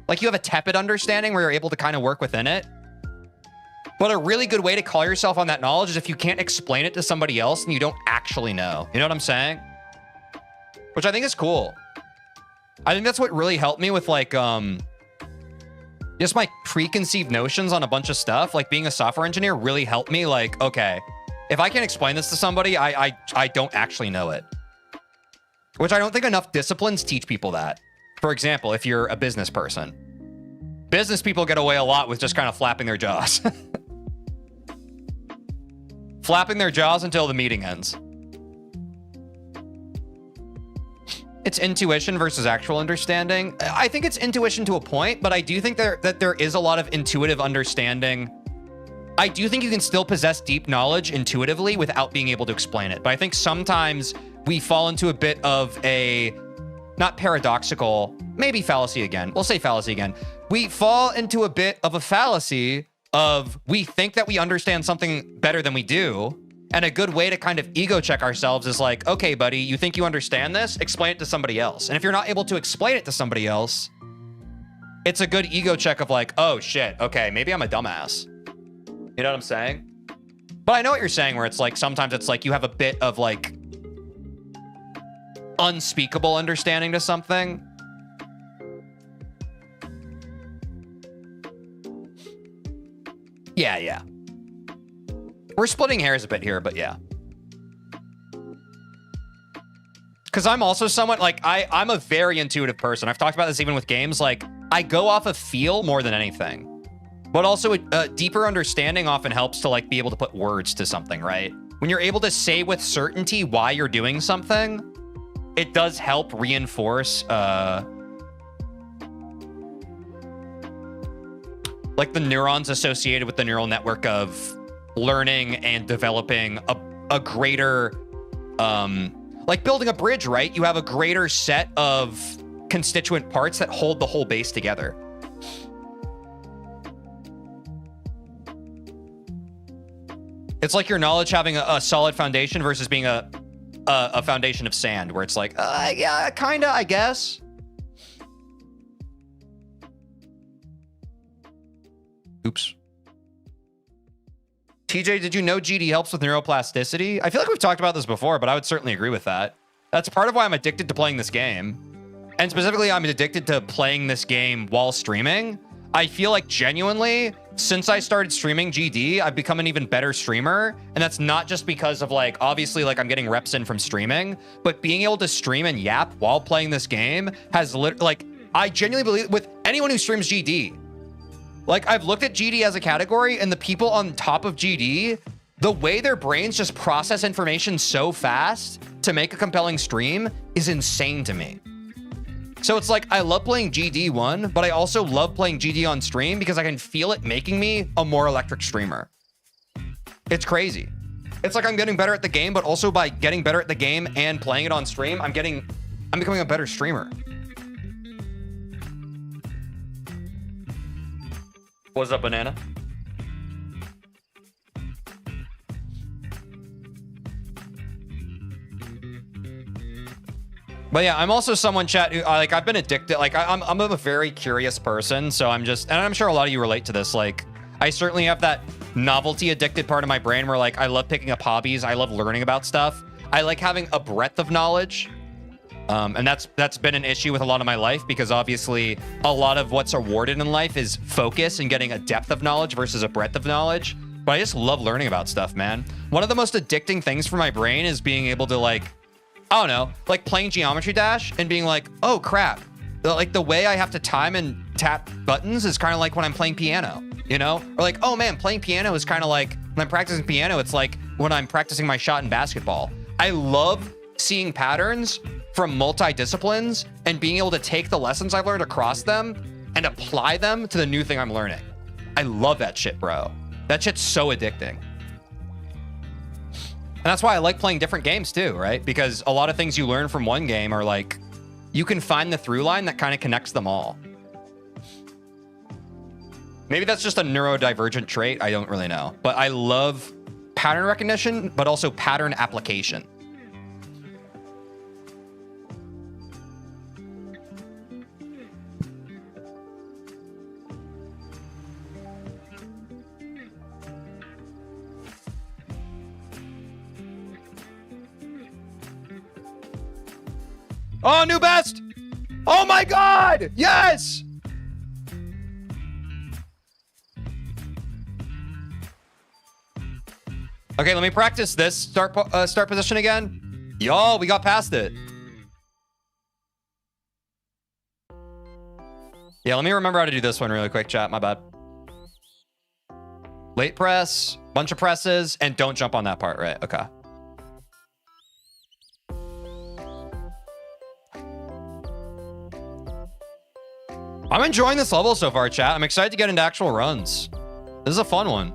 Like, you have a tepid understanding where you're able to kind of work within it. But a really good way to call yourself on that knowledge is if you can't explain it to somebody else and you don't actually know. You know what I'm saying? Which I think is cool. I think that's what really helped me with, like, just my preconceived notions on a bunch of stuff. Like, being a software engineer really helped me, like, okay, if I can't explain this to somebody, I don't actually know it. Which I don't think enough disciplines teach people that. For example, if you're a business person. Business people get away a lot with just kind of flapping their jaws. Flapping their jaws until the meeting ends. It's intuition versus actual understanding. I think it's intuition to a point, but I do think that there is a lot of intuitive understanding. I do think you can still possess deep knowledge intuitively without being able to explain it. But I think sometimes we fall into a bit of a, not paradoxical, maybe fallacy again. We'll say fallacy again. We fall into a bit of a fallacy of we think that we understand something better than we do. And a good way to kind of ego check ourselves is like, okay, buddy, you think you understand this? Explain it to somebody else. And if you're not able to explain it to somebody else, it's a good ego check of like, oh shit, okay, maybe I'm a dumbass. You know what I'm saying? But I know what you're saying, where it's like, sometimes it's like you have a bit of like unspeakable understanding to something. Yeah. We're splitting hairs a bit here, but yeah. Because I'm also somewhat like, I'm a very intuitive person. I've talked about this even with games. Like, I go off of feel more than anything. But also a deeper understanding often helps to like be able to put words to something, right? When you're able to say with certainty why you're doing something, it does help reinforce like the neurons associated with the neural network of learning and developing a greater like building a bridge, right? You have a greater set of constituent parts that hold the whole base together. It's like your knowledge having a solid foundation versus being a foundation of sand, where it's like, yeah, kinda, I guess. Oops. TJ, did you know GD helps with neuroplasticity? I feel like we've talked about this before, but I would certainly agree with that. That's part of why I'm addicted to playing this game. And specifically, I'm addicted to playing this game while streaming. I feel like genuinely, since I started streaming GD, I've become an even better streamer. And that's not just because of like, obviously like I'm getting reps in from streaming, but being able to stream and yap while playing this game has like, I genuinely believe with anyone who streams GD, like I've looked at GD as a category and the people on top of GD, the way their brains just process information so fast to make a compelling stream is insane to me. So it's like, I love playing GD1, but I also love playing GD on stream because I can feel it making me a more electric streamer. It's crazy. It's like I'm getting better at the game, but also by getting better at the game and playing it on stream, I'm becoming a better streamer. What's up, banana? But yeah, I'm also someone, chat, who like I've been addicted. Like I'm a very curious person, so I'm just, and I'm sure a lot of you relate to this. Like I certainly have that novelty addicted part of my brain where like I love picking up hobbies, I love learning about stuff, I like having a breadth of knowledge, and that's been an issue with a lot of my life because obviously a lot of what's awarded in life is focus and getting a depth of knowledge versus a breadth of knowledge. But I just love learning about stuff, man. One of the most addicting things for my brain is being able to like, I don't know, like playing Geometry Dash and being like, oh crap. Like the way I have to time and tap buttons is kind of like when I'm playing piano, you know? Or like, oh man, playing piano is kind of like, when I'm practicing piano, it's like when I'm practicing my shot in basketball. I love seeing patterns from multi-disciplines and being able to take the lessons I've learned across them and apply them to the new thing I'm learning. I love that shit, bro. That shit's so addicting. And that's why I like playing different games too, right? Because a lot of things you learn from one game are like, you can find the through line that kind of connects them all. Maybe that's just a neurodivergent trait. I don't really know. But I love pattern recognition, but also pattern application. Oh, new best! Oh my god! Yes! Okay, let me practice this start position again. Yo, we got past it. Yeah, let me remember how to do this one really quick, chat. My bad. Late press, bunch of presses, and don't jump on that part, right? Okay. I'm enjoying this level so far, chat. I'm excited to get into actual runs. This is a fun one.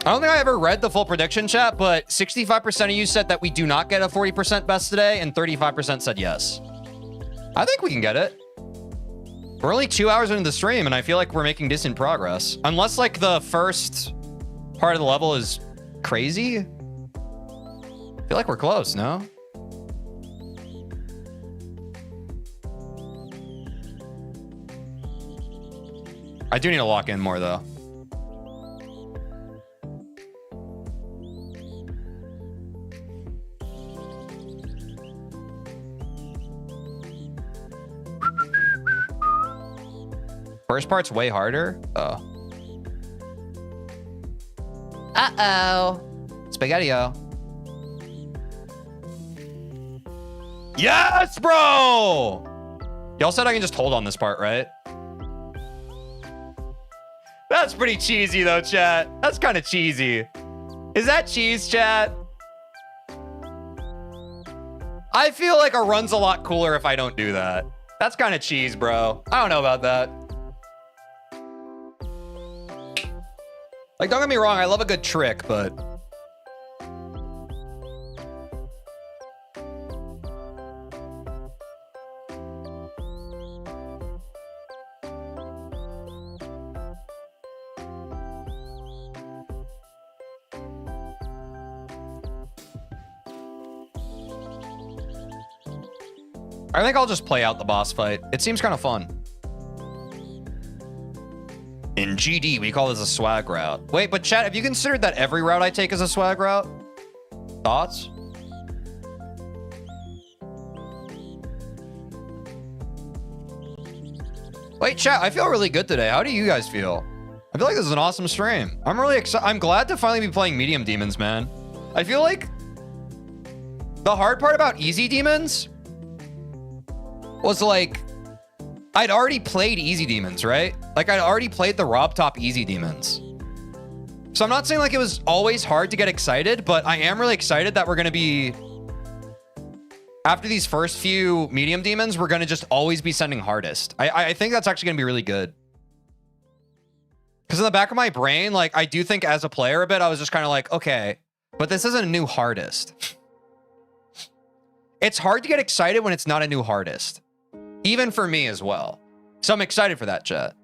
I don't think I ever read the full prediction, chat, but 65% of you said that we do not get a 40% best today, and 35% said yes. I think we can get it. We're only 2 hours into the stream, and I feel like we're making decent progress. Unless, like, the first part of the level is crazy. I feel like we're close, no? I do need to lock in more, though. First part's way harder. Oh. Uh-oh. Spaghetti-o. Yes, bro! Y'all said I can just hold on this part, right? That's pretty cheesy, though, chat. That's kind of cheesy. Is that cheese, chat? I feel like a run's a lot cooler if I don't do that. That's kind of cheese, bro. I don't know about that. Like, don't get me wrong, I love a good trick, but... I think I'll just play out the boss fight. It seems kind of fun. In GD, we call this a swag route. Wait, but chat, have you considered that every route I take is a swag route? Thoughts? Wait, chat, I feel really good today. How do you guys feel? I feel like this is an awesome stream. I'm really excited. I'm glad to finally be playing medium demons, man. I feel like the hard part about easy demons was like, I'd already played easy demons, right? Like I'd already played the Rob Top easy demons. So I'm not saying like it was always hard to get excited, but I am really excited that we're going to be, after these first few medium demons, we're going to just always be sending hardest. I think that's actually going to be really good. Because in the back of my brain, like I do think as a player a bit, I was just kind of like, okay, but this isn't a new hardest. It's hard to get excited when it's not a new hardest. Even for me as well. So I'm excited for that, chat.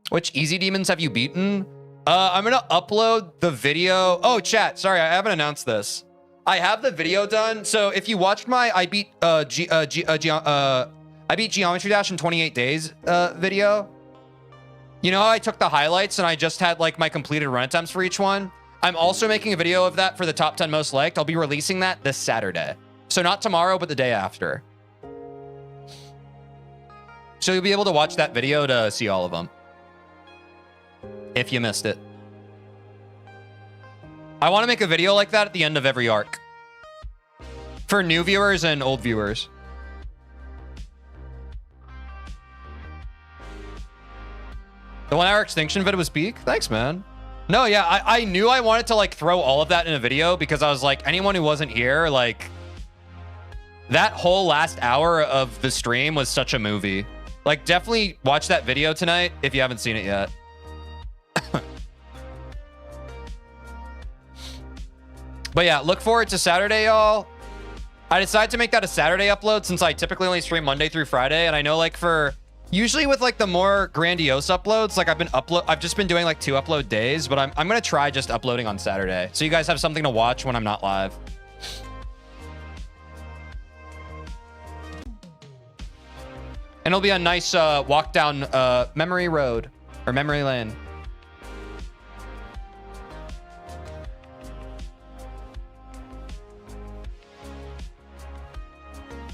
Which easy demons have you beaten? I'm going to upload the video. Oh, chat. Sorry, I haven't announced this. I have the video done. So if you watched my I beat Geometry Dash in 28 days video, you know how I took the highlights and I just had like my completed run attempts for each one? I'm also making a video of that for the top 10 most liked. I'll be releasing that this Saturday. So not tomorrow, but the day after. So you'll be able to watch that video to see all of them. If you missed it. I want to make a video like that at the end of every arc. For new viewers and old viewers. The 1 hour extinction vid was peak? Thanks, man. No, yeah, I knew I wanted to like throw all of that in a video because I was like, anyone who wasn't here, like that whole last hour of the stream was such a movie. Like definitely watch that video tonight if you haven't seen it yet. But yeah, look forward to Saturday, y'all. I decided to make that a Saturday upload since I typically only stream Monday through Friday. And I know like for usually with like the more grandiose uploads, like I've just been doing like 2 upload days, but I'm going to try just uploading on Saturday. So you guys have something to watch when I'm not live. And it'll be a nice walk down memory road or memory lane.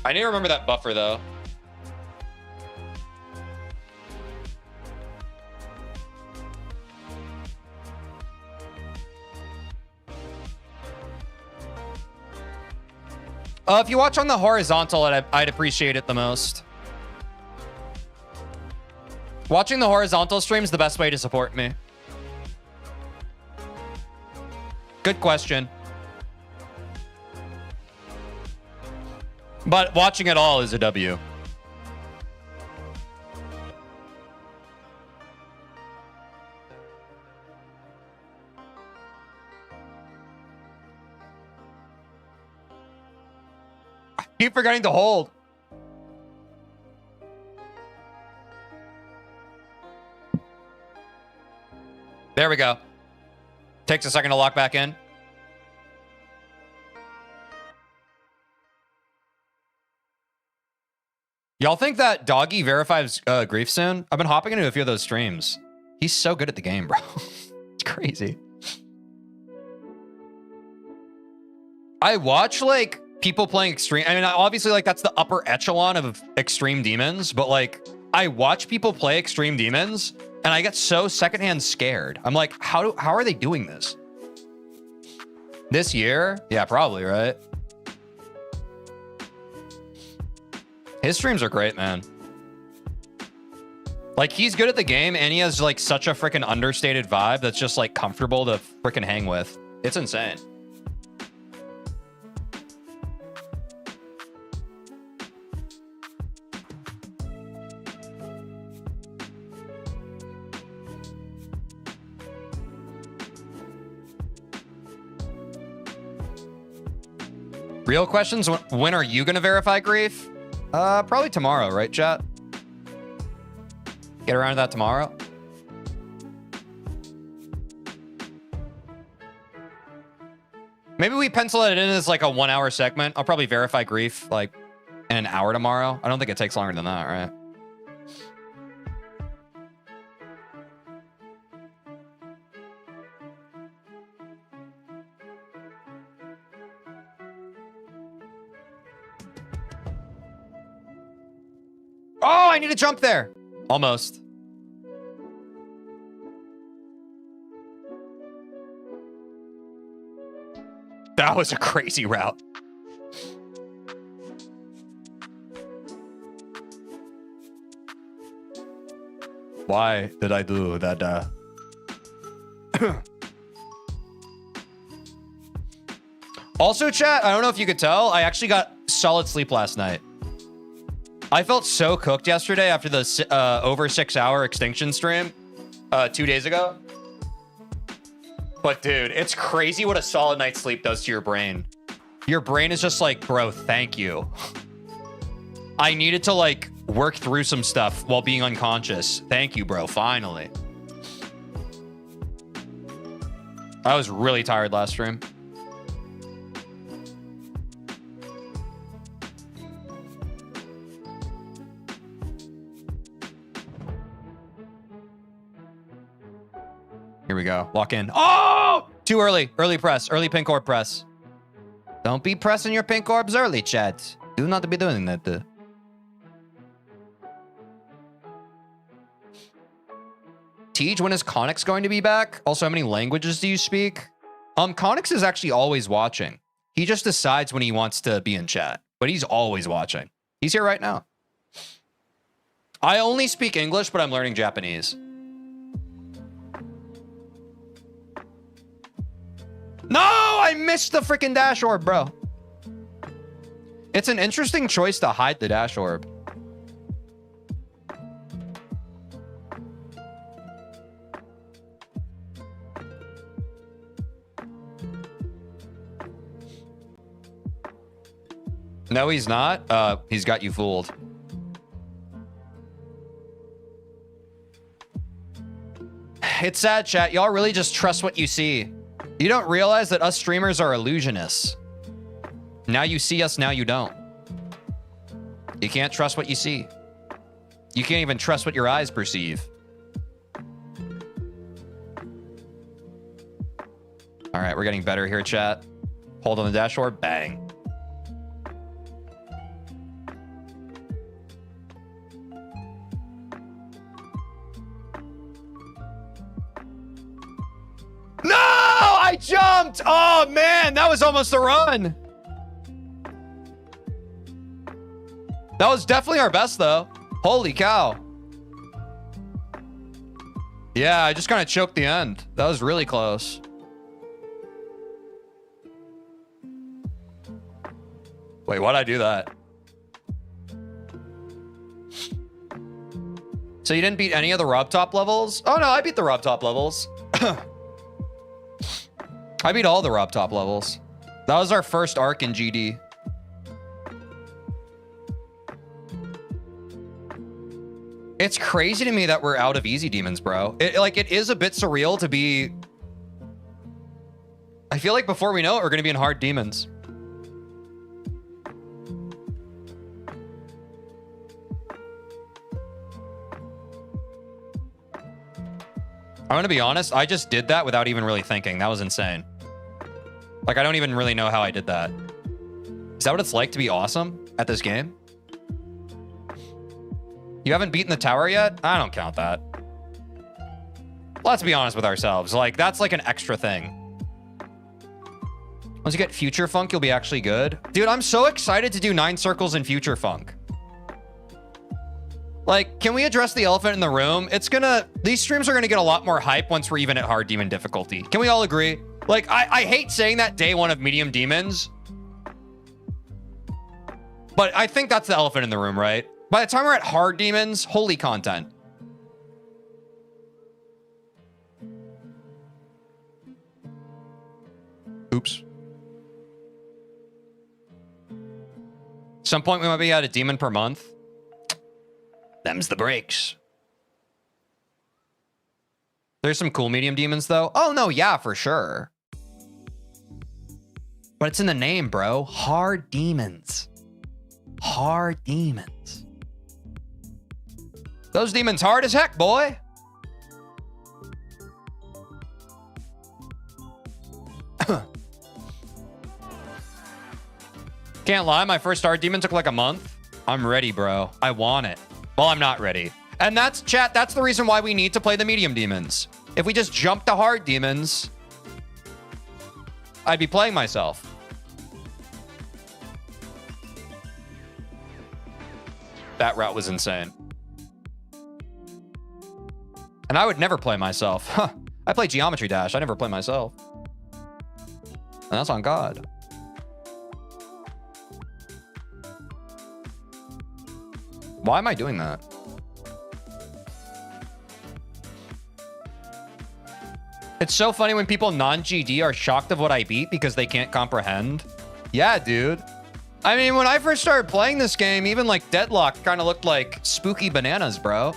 I need to remember that buffer though. If you watch on the horizontal, I'd appreciate it the most. Watching the horizontal stream is the best way to support me. Good question. But watching it all is a W. I keep forgetting to hold. There we go. Takes a second to lock back in. Y'all think that Doggy verifies grief soon? I've been hopping into a few of those streams. He's so good at the game, bro. It's crazy. I watch like people playing extreme. I mean, obviously like that's the upper echelon of extreme demons, but like I watch people play extreme demons and I get so secondhand scared. I'm like, how are they doing this? This year? Yeah, probably, right? His streams are great, man. Like, he's good at the game, and he has, like, such a freaking understated vibe that's just, like, comfortable to freaking hang with. It's insane. Real questions, when are you gonna verify grief? Probably tomorrow, right, chat? Get around to that tomorrow. Maybe we pencil it in as like a 1 hour segment. I'll probably verify grief like in an hour tomorrow. I don't think it takes longer than that, right? Oh, I need to jump there. Almost. That was a crazy route. Why did I do that? Also, chat, I don't know if you could tell, I actually got solid sleep last night. I felt so cooked yesterday after the over 6 hour extinction stream 2 days ago. But dude, it's crazy what a solid night's sleep does to your brain. Your brain is just like, bro, thank you. I needed to like work through some stuff while being unconscious. Thank you, bro, finally. I was really tired last stream. Here we go. Walk in. Oh! Too early. Early press. Early pink orb press. Don't be pressing your pink orbs early, chat. Do not be doing that. Teej, when is Connix going to be back? Also, how many languages do you speak? Connix is actually always watching. He just decides when he wants to be in chat, but he's always watching. He's here right now. I only speak English, but I'm learning Japanese. No, I missed the freaking dash orb, bro. It's an interesting choice to hide the dash orb. No, he's not. He's got you fooled. It's sad, chat. Y'all really just trust what you see. You don't realize that us streamers are illusionists. Now you see us, now you don't. You can't trust what you see. You can't even trust what your eyes perceive. All right, we're getting better here, chat. Hold on the dash orb, bang. No! I jumped! Oh, man, that was almost a run. That was definitely our best, though. Holy cow. Yeah, I just kind of choked the end. That was really close. Wait, why'd I do that? So you didn't beat any of the Rob Top levels? Oh, no, I beat the Rob Top levels. I beat all the Rob Top levels. That was our first arc in GD. It's crazy to me that we're out of easy demons, bro. It is a bit surreal to be... I feel like before we know it, we're going to be in hard demons. I'm going to be honest. I just did that without even really thinking. That was insane. Like, I don't even really know how I did that. Is that what it's like to be awesome at this game? You haven't beaten the tower yet? I don't count that. Let's be honest with ourselves. Like, that's like an extra thing. Once you get Future Funk, you'll be actually good. Dude, I'm so excited to do 9 circles in Future Funk. Like, can we address the elephant in the room? These streams are gonna get a lot more hype once we're even at hard demon difficulty. Can we all agree? Like, I hate saying that day one of medium demons. But I think that's the elephant in the room, right? By the time we're at hard demons, holy content. Oops. Some point we might be at a demon per month. Them's the breaks. There's some cool medium demons, though. Oh, no, yeah, for sure. But it's in the name, bro. Hard demons. Hard demons. Those demons hard as heck, boy. Can't lie, my first hard demon took like a month. I'm ready, bro. I want it. Well, I'm not ready. And that's, chat, that's the reason why we need to play the medium demons. If we just jump to hard demons, I'd be playing myself. That route was insane. And I would never play myself. Huh. I play Geometry Dash. I never play myself. And that's on God. Why am I doing that? It's so funny when people non-GD are shocked of what I beat because they can't comprehend. Yeah, dude. I mean, when I first started playing this game, even like Deadlock kind of looked like spooky bananas, bro.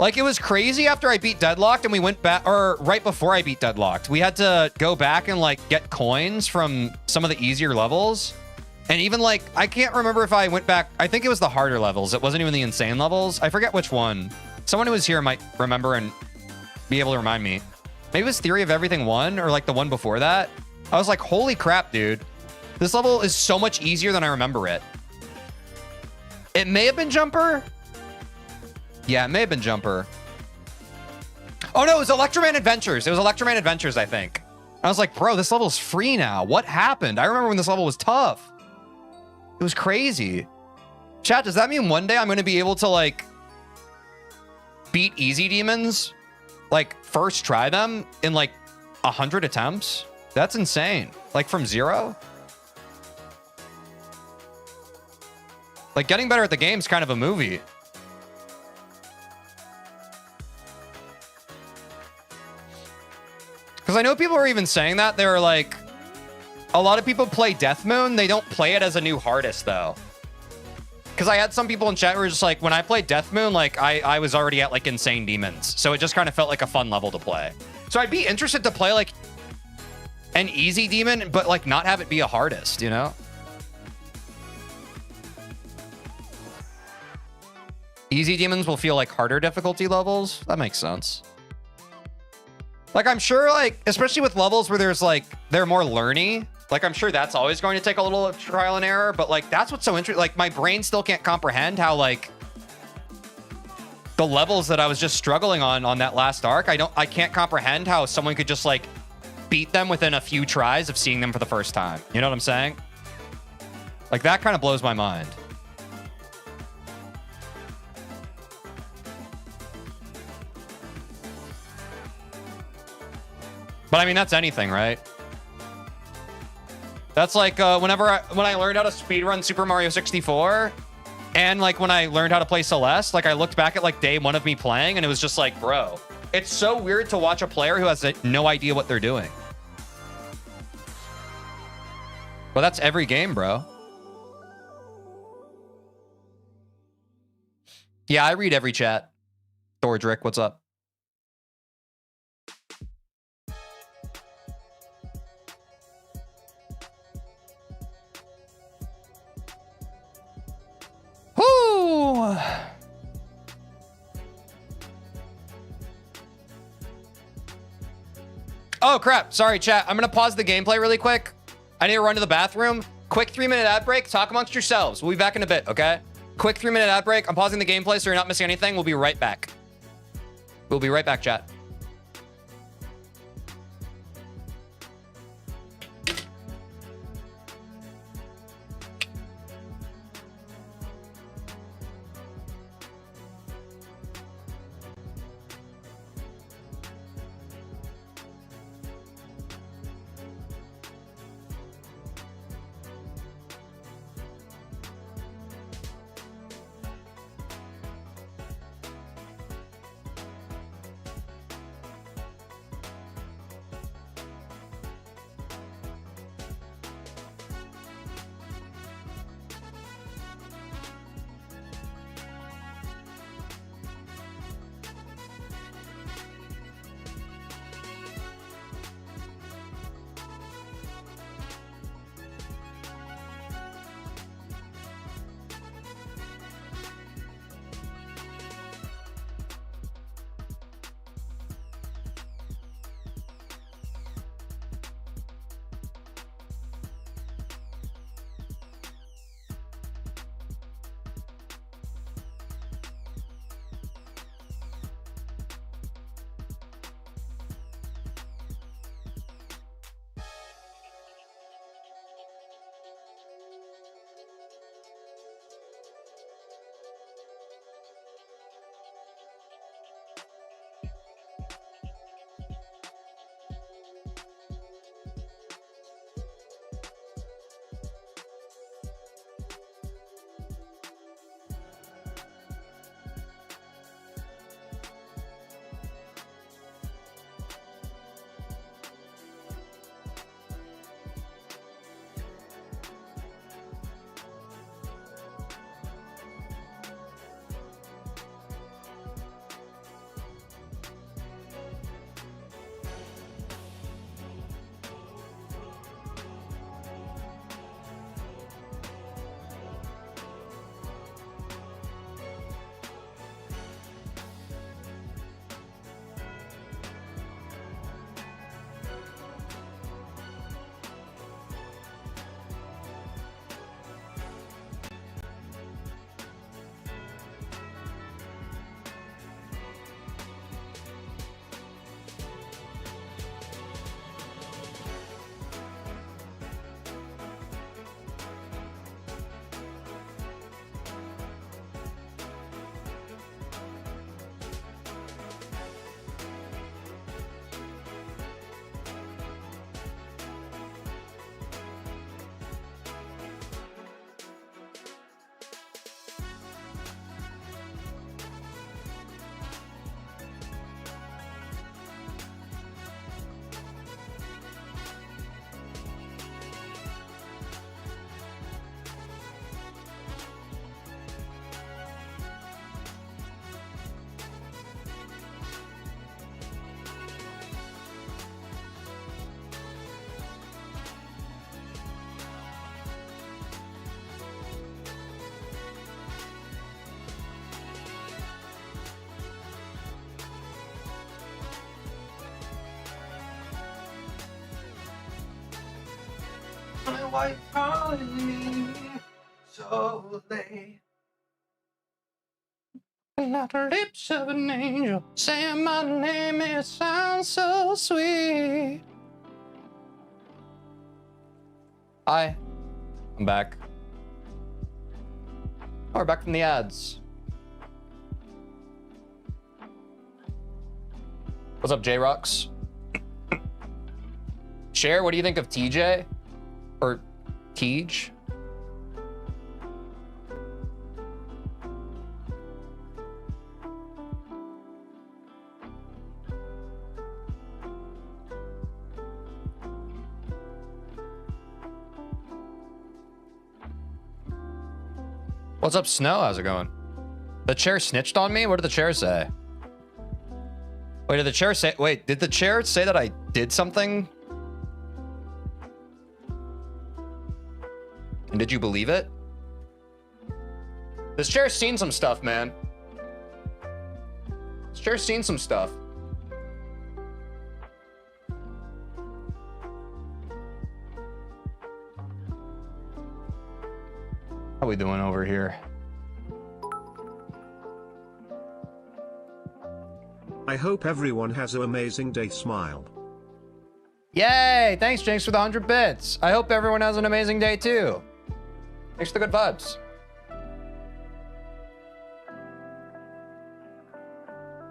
Like, it was crazy after I beat Deadlocked and we went back, or right before I beat Deadlocked, we had to go back and like get coins from some of the easier levels. And even like, I can't remember if I went back. I think it was the harder levels. It wasn't even the insane levels. I forget which one. Someone who was here might remember and be able to remind me. Maybe it was Theory of Everything 1 or like the one before that. I was like, holy crap, dude. This level is so much easier than I remember it. It may have been Jumper. Yeah, it may have been Jumper. Oh no, it was Electroman Adventures. It was Electroman Adventures, I think. I was like, bro, this level's free now. What happened? I remember when this level was tough. It was crazy. Chat, does that mean one day I'm going to be able to like beat easy demons? Like first try them in like 100 attempts? That's insane. Like from 0? Like getting better at the game is kind of a movie. Because I know people are even saying that. They're like, a lot of people play Death Moon. They don't play it as a new hardest, though. Because I had some people in chat who were just like, when I played Death Moon, like, I was already at, like, Insane Demons. So it just kind of felt like a fun level to play. So I'd be interested to play, like, an easy demon, but, like, not have it be a hardest, you know? Easy demons will feel like harder difficulty levels. That makes sense. Like, I'm sure, like, especially with levels where there's, like, they're more learny, like, I'm sure that's always going to take a little trial and error, but, like, that's what's so interesting. Like, my brain still can't comprehend how, like, the levels that I was just struggling on that last arc, I can't comprehend how someone could just, like, beat them within a few tries of seeing them for the first time. You know what I'm saying? Like, that kind of blows my mind. But I mean, that's anything, right? That's like when I learned how to speedrun Super Mario 64, and like when I learned how to play Celeste, like I looked back at like day 1 of me playing, and it was just like, bro, it's so weird to watch a player who has no idea what they're doing. But that's every game, bro. Yeah, I read every chat. Thordrick, what's up? Whoo! Oh, crap. Sorry, chat. I'm going to pause the gameplay really quick. I need to run to the bathroom. Quick 3-minute ad break. Talk amongst yourselves. We'll be back in a bit, okay? Quick 3-minute ad break. I'm pausing the gameplay so you're not missing anything. We'll be right back. We'll be right back, chat. why you're calling me so late. Not the lips of an angel saying my name, it sounds so sweet. Hi, I'm back. Oh, we're back from the ads. What's up, J-Rocks? Cher, what do you think of TJ? Or Teej? What's up, Snow? How's it going? The chair snitched on me? What did the chair say? Wait, did the chair say... Wait, did the chair say that I did something? And did you believe it? This chair's seen some stuff, man. This chair's seen some stuff. How we doing over here? I hope everyone has an amazing day. Smile. Yay! Thanks, Jinx, for the 100 bits. I hope everyone has an amazing day, too. Thanks for the good vibes.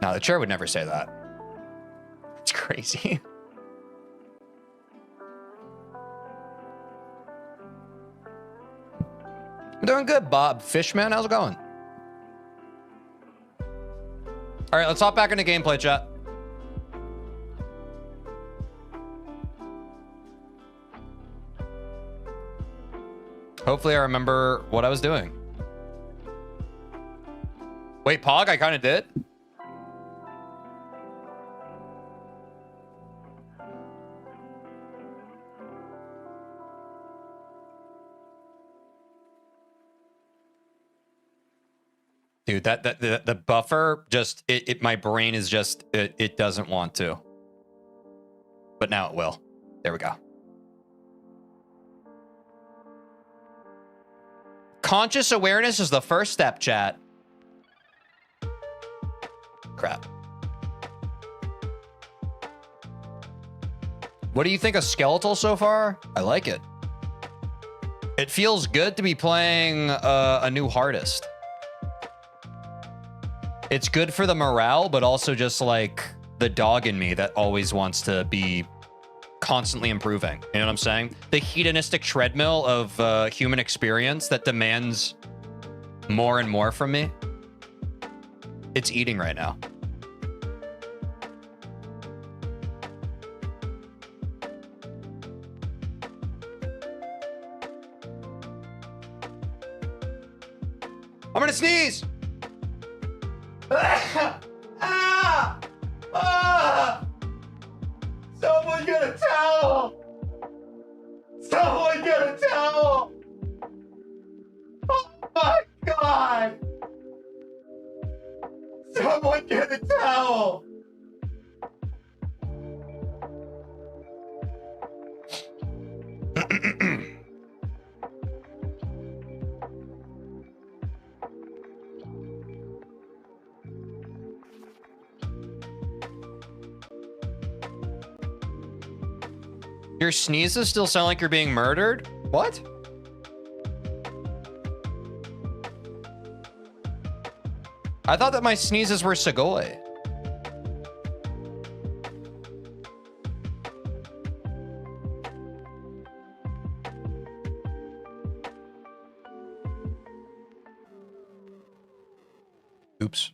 No, the chair would never say that. It's crazy. I'm doing good, Bob Fishman. How's it going? All right, let's hop back into gameplay, chat. Hopefully I remember what I was doing. Wait, Pog, I kind of did. Dude, the buffer just my brain is just it doesn't want to. But now it will. There we go. Conscious awareness is the first step, chat. Crap. What do you think of Skeletal so far? I like it. It feels good to be playing a new hardest. It's good for the morale, but also just like the dog in me that always wants to be constantly improving. You know what I'm saying? The hedonistic treadmill of human experience that demands more and more from me. It's eating right now. I'm gonna sneeze! Someone get a towel! Someone get a towel! Oh my god! Someone get a towel! Your sneezes still sound like you're being murdered? What? I thought that my sneezes were Segoy. Oops.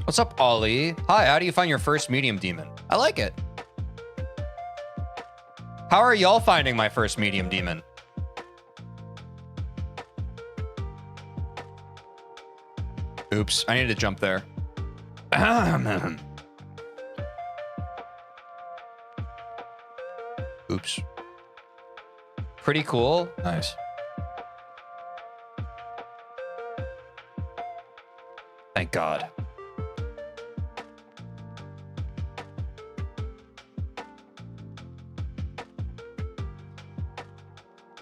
What's up, Ollie? Hi, how do you find your first medium demon? I like it. How are y'all finding my first medium demon? Oops, I needed to jump there. Oops. Pretty cool. Nice. Thank God.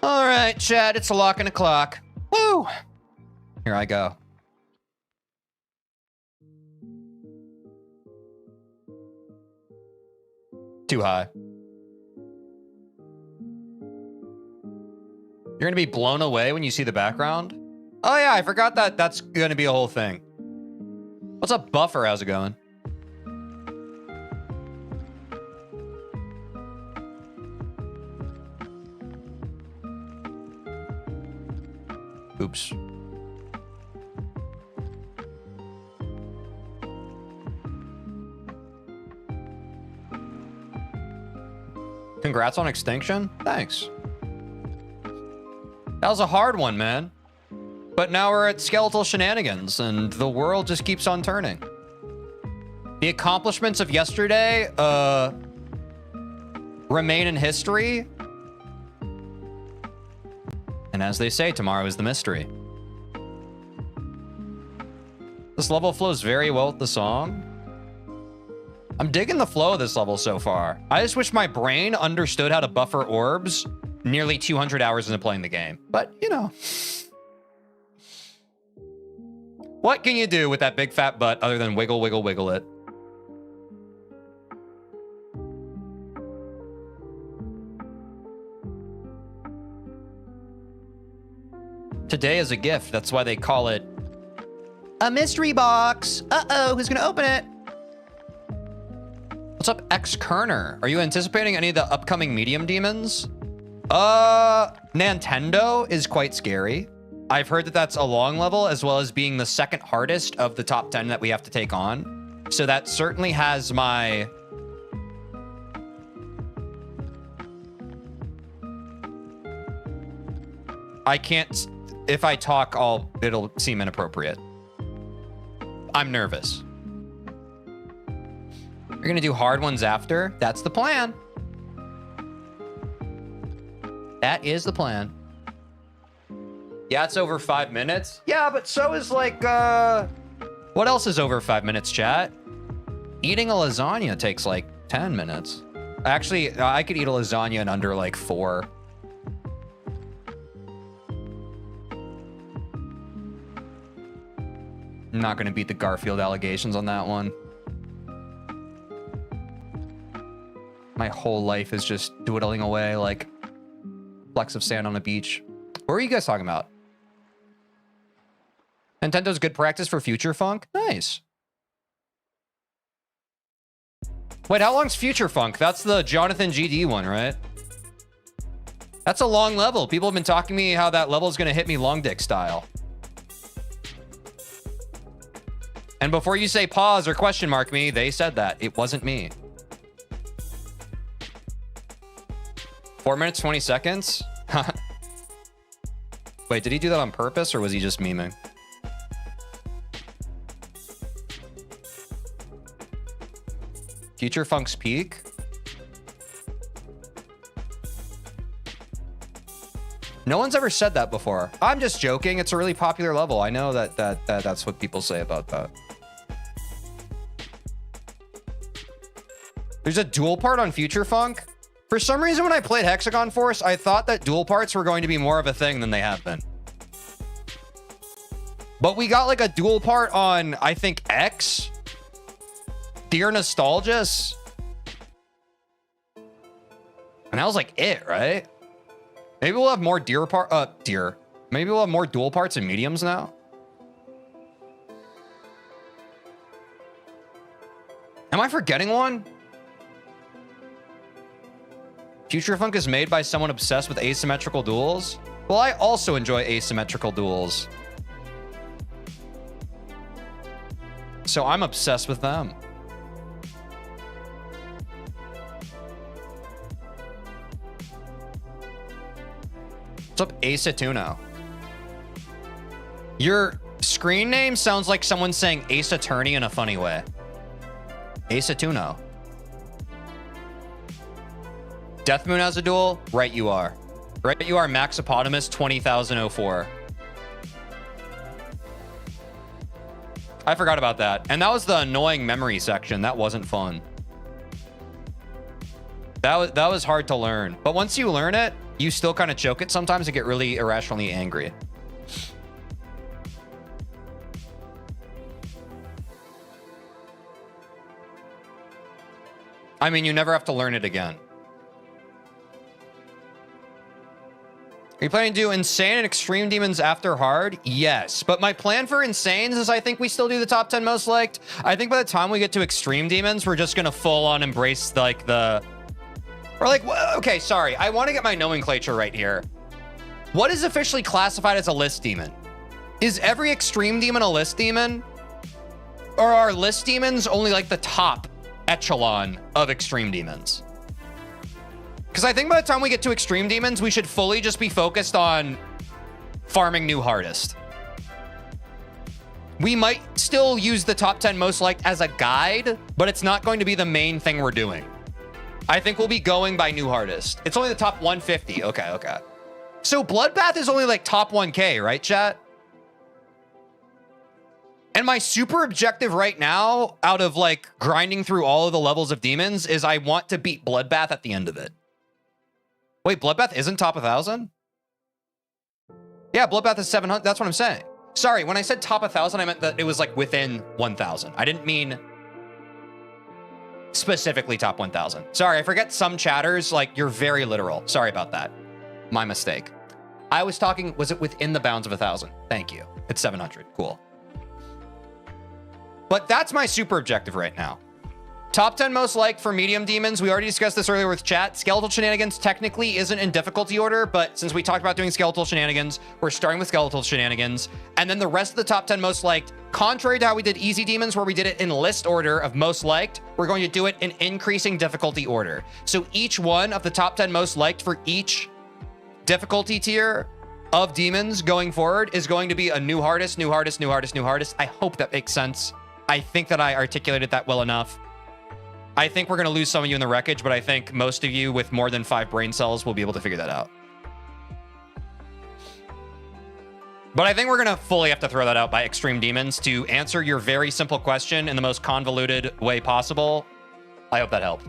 All right, chat, it's a lock and a clock. Woo! Here I go. Too high. You're gonna be blown away when you see the background? Oh yeah, I forgot that that's gonna be a whole thing. What's up, Buffer? How's it going? Oops. Congrats on Extinction? Thanks. That was a hard one, man. But now we're at skeletal shenanigans, and the world just keeps on turning. The accomplishments of yesterday, remain in history. And as they say, tomorrow is the mystery. This level flows very well with the song. I'm digging the flow of this level so far. I just wish my brain understood how to buffer orbs nearly 200 hours into playing the game. But, you know. What can you do with that big fat butt other than wiggle, wiggle, wiggle it? Today is a gift. That's why they call it a mystery box. Uh-oh, who's gonna open it? What's up, X-Kerner? Are you anticipating any of the upcoming medium demons? Nintendo is quite scary. I've heard that that's a long level, as well as being the second hardest of the top 10 that we have to take on. So that certainly has my... I can't... If I talk, it'll seem inappropriate. I'm nervous. You're gonna do hard ones after? That's the plan. That is the plan. Yeah, it's over 5 minutes. Yeah, but so is like, what else is over 5 minutes, chat? Eating a lasagna takes like 10 minutes. Actually, I could eat a lasagna in under like 4. I'm not gonna beat the Garfield allegations on that one. My whole life is just dwindling away like flecks of sand on a beach. What are you guys talking about? Nintendo's good practice for Future Funk? Nice. Wait, how long's Future Funk? That's the Jonathan GD one, right? That's a long level. People have been talking to me how that level is going to hit me long dick style. And before you say pause or question mark me, they said that. It wasn't me. 4 minutes, 20 seconds? Wait, did he do that on purpose or was he just memeing? Future Funk's peak? No one's ever said that before. I'm just joking. It's a really popular level. I know that's what people say about that. There's a dual part on Future Funk. For some reason, when I played Hexagon Force, I thought that dual parts were going to be more of a thing than they have been. But we got like a dual part on, I think, X. Dear Nostalgius. And that was like it, right? Maybe we'll have more Maybe we'll have more dual parts and mediums now. Am I forgetting one? Future Funk is made by someone obsessed with asymmetrical duels. Well, I also enjoy asymmetrical duels. So I'm obsessed with them. What's up, Ace Attuno? Your screen name sounds like someone saying Ace Attorney in a funny way. Ace Attuno. Death Moon has a duel? Right you are. Right you are, Maxopotamus 20004. I forgot about that. And that was the annoying memory section. That wasn't fun. That was hard to learn. But once you learn it, you still kind of choke it sometimes and get really irrationally angry. I mean, you never have to learn it again. Are you planning to do insane and extreme demons after hard? Yes, but my plan for insanes is I think we still do the top 10 most liked. I think by the time we get to extreme demons, we're just gonna full on embrace like the, or like, okay, sorry. I want to get my nomenclature right here. What is officially classified as a list demon? Is every extreme demon a list demon? Or are list demons only like the top echelon of extreme demons? Because I think by the time we get to extreme demons, we should fully just be focused on farming new hardest. We might still use the top 10 most liked as a guide, but it's not going to be the main thing we're doing. I think we'll be going by new hardest. It's only the top 150. Okay, okay. So Bloodbath is only like top 1K, right, chat? And my super objective right now, out of like grinding through all of the levels of demons, is I want to beat Bloodbath at the end of it. Wait, Bloodbath isn't top 1,000? Yeah, Bloodbath is 700. That's what I'm saying. Sorry, when I said top 1,000, I meant that it was like within 1,000. I didn't mean specifically top 1,000. Sorry, I forget some chatters, like you're very literal. Sorry about that. My mistake. I was talking, was it within the bounds of 1,000? Thank you. It's 700. Cool. But that's my super objective right now. Top 10 most liked for medium demons. We already discussed this earlier with chat. Skeletal Shenanigans technically isn't in difficulty order, but since we talked about doing Skeletal Shenanigans, we're starting with Skeletal Shenanigans. And then the rest of the top 10 most liked, contrary to how we did easy demons, where we did it in list order of most liked, we're going to do it in increasing difficulty order. So each one of the top 10 most liked for each difficulty tier of demons going forward is going to be a new hardest, new hardest, new hardest, new hardest. I hope that makes sense. I think that I articulated that well enough. I think we're going to lose some of you in the wreckage, but I think most of you with more than 5 brain cells will be able to figure that out. But I think we're going to fully have to throw that out by extreme demons to answer your very simple question in the most convoluted way possible. I hope that helped.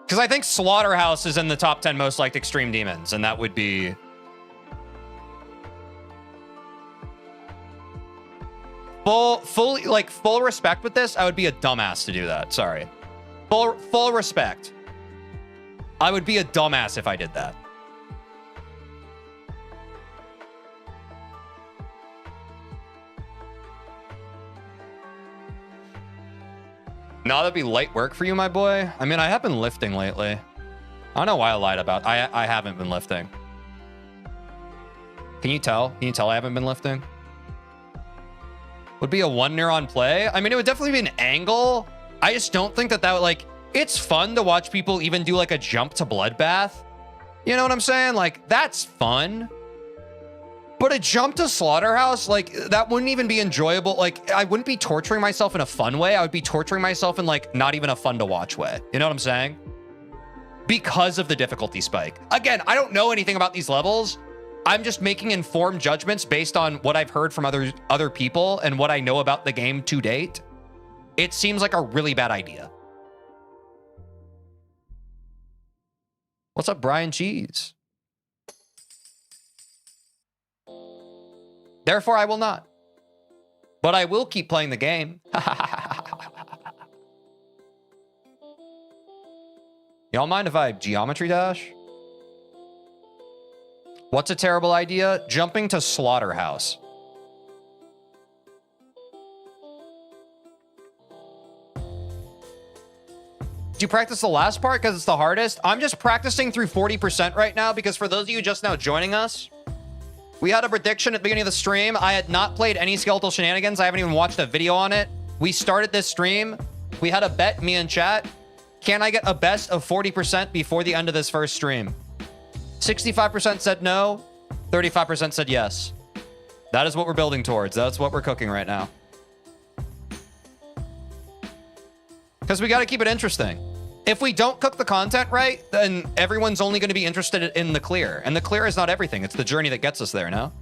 Because I think Slaughterhouse is in the top 10 most liked extreme demons, and that would be... full respect with this, I would be a dumbass to do that. Sorry. Full respect. I would be a dumbass if I did that. No, that'd be light work for you, my boy. I mean, I have been lifting lately. I don't know why I lied about it. I haven't been lifting. Can you tell? Can you tell I haven't been lifting? Would be a 1 neuron play. I mean, it would definitely be an angle. I just don't think that would, like, it's fun to watch people even do like a jump to Bloodbath. You know what I'm saying? Like, that's fun. But a jump to Slaughterhouse, like, that wouldn't even be enjoyable. Like, I wouldn't be torturing myself in a fun way. I would be torturing myself in, like, not even a fun to watch way. You know what I'm saying? Because of the difficulty spike. Again, I don't know anything about these levels. I'm just making informed judgments based on what I've heard from other people and what I know about the game to date. It seems like a really bad idea. What's up, Brian Cheese? Therefore, I will not. But I will keep playing the game. Y'all mind if I geometry dash? What's a terrible idea? Jumping to Slaughterhouse. Did you practice the last part because it's the hardest? I'm just practicing through 40% right now because for those of you just now joining us, we had a prediction at the beginning of the stream. I had not played any Skeletal Shenanigans. I haven't even watched a video on it. We started this stream. We had a bet, me and chat. Can I get a best of 40% before the end of this first stream? 65% said no. 35% said yes. That is what we're building towards. That's what we're cooking right now. Because we got to keep it interesting. If we don't cook the content right, then everyone's only going to be interested in the clear. And the clear is not everything. It's the journey that gets us there, no?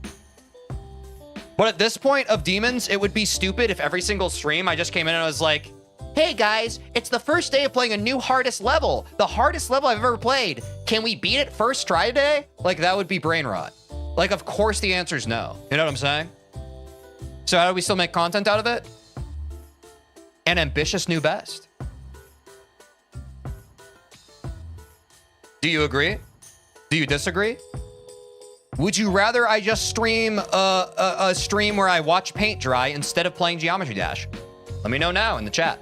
But at this point of demons, it would be stupid if every single stream I just came in and I was like, hey guys, it's the first day of playing a new hardest level. The hardest level I've ever played. Can we beat it first try today? Like, that would be brain rot. Like, of course the answer is no. You know what I'm saying? So how do we still make content out of it? An ambitious new best. Do you agree? Do you disagree? Would you rather I just stream a stream where I watch paint dry instead of playing Geometry Dash? Let me know now in the chat.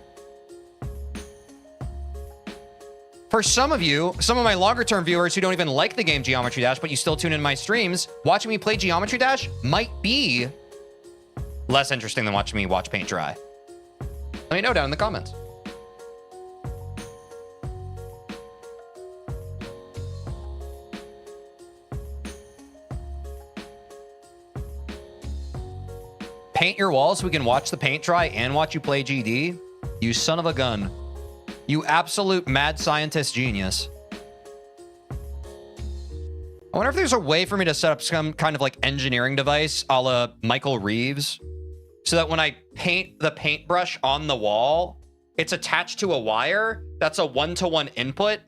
For some of you, some of my longer term viewers who don't even like the game Geometry Dash, but you still tune in my streams, watching me play Geometry Dash might be less interesting than watching me watch paint dry. Let me know down in the comments. Paint your walls so we can watch the paint dry and watch you play GD? You son of a gun. You absolute mad scientist genius. I wonder if there's a way for me to set up some kind of like engineering device a la Michael Reeves, so that when I paint the paintbrush on the wall, it's attached to a wire that's a one-to-one input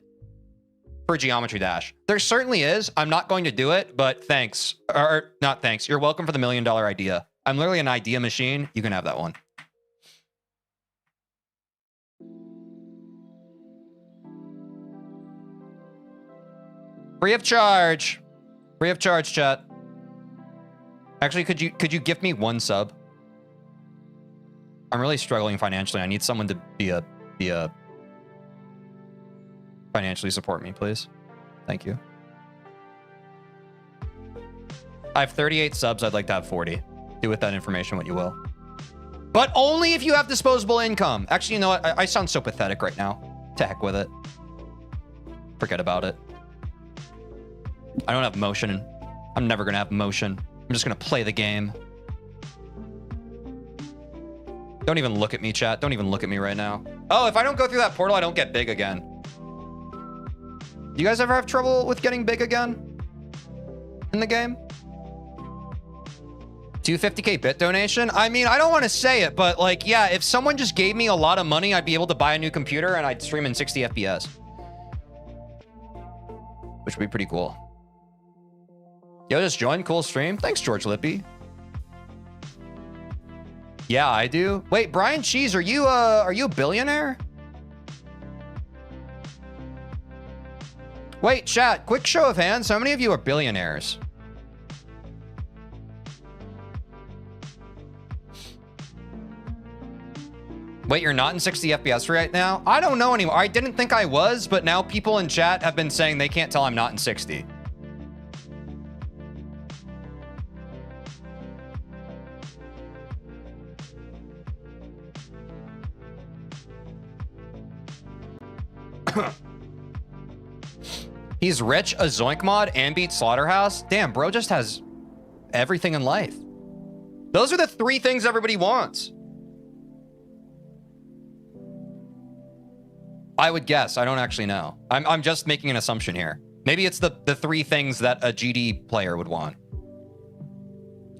for Geometry Dash. There certainly is. I'm not going to do it, but thanks. Or not thanks. You're welcome for the $1 million idea. I'm literally an idea machine. You can have that one. Free of charge. Free of charge, chat. Actually, could you gift me 1 sub? I'm really struggling financially. I need someone to be a financially support me, please. Thank you. I have 38 subs. I'd like to have 40. Do with that information what you will. But only if you have disposable income. Actually, you know what? I sound so pathetic right now. To heck with it. Forget about it. I don't have motion. I'm never going to have motion. I'm just going to play the game. Don't even look at me, chat. Don't even look at me right now. Oh, if I don't go through that portal, I don't get big again. You guys ever have trouble with getting big again in the game? 250K bit donation? I mean, I don't want to say it, but like, yeah, if someone just gave me a lot of money, I'd be able to buy a new computer and I'd stream in 60 FPS. Which would be pretty cool. Yo, just join. Cool stream. Thanks, George Lippy. Yeah, I do. Wait, Brian Cheese, are you a billionaire? Wait, chat, quick show of hands. How many of you are billionaires? Wait, you're not in 60 FPS right now? I don't know anymore. I didn't think I was, but now people in chat have been saying they can't tell I'm not in 60. He's rich, a Zoink mod, and beats Slaughterhouse. Damn, bro just has everything in life. Those are the 3 things everybody wants. I would guess. I don't actually know. I'm just making an assumption here. Maybe it's the 3 things that a GD player would want.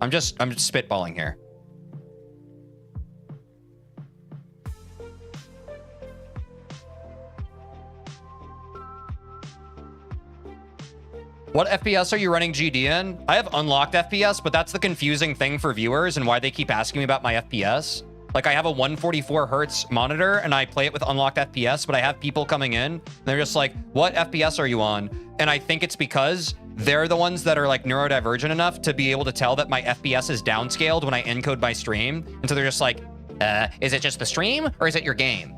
I'm just spitballing here. What FPS are you running GD in? I have unlocked FPS, but that's the confusing thing for viewers and why they keep asking me about my FPS. Like, I have a 144 hertz monitor and I play it with unlocked FPS, but I have people coming in and they're just like, what FPS are you on? And I think it's because they're the ones that are like neurodivergent enough to be able to tell that my FPS is downscaled when I encode my stream. And so they're just like, is it just the stream or is it your game?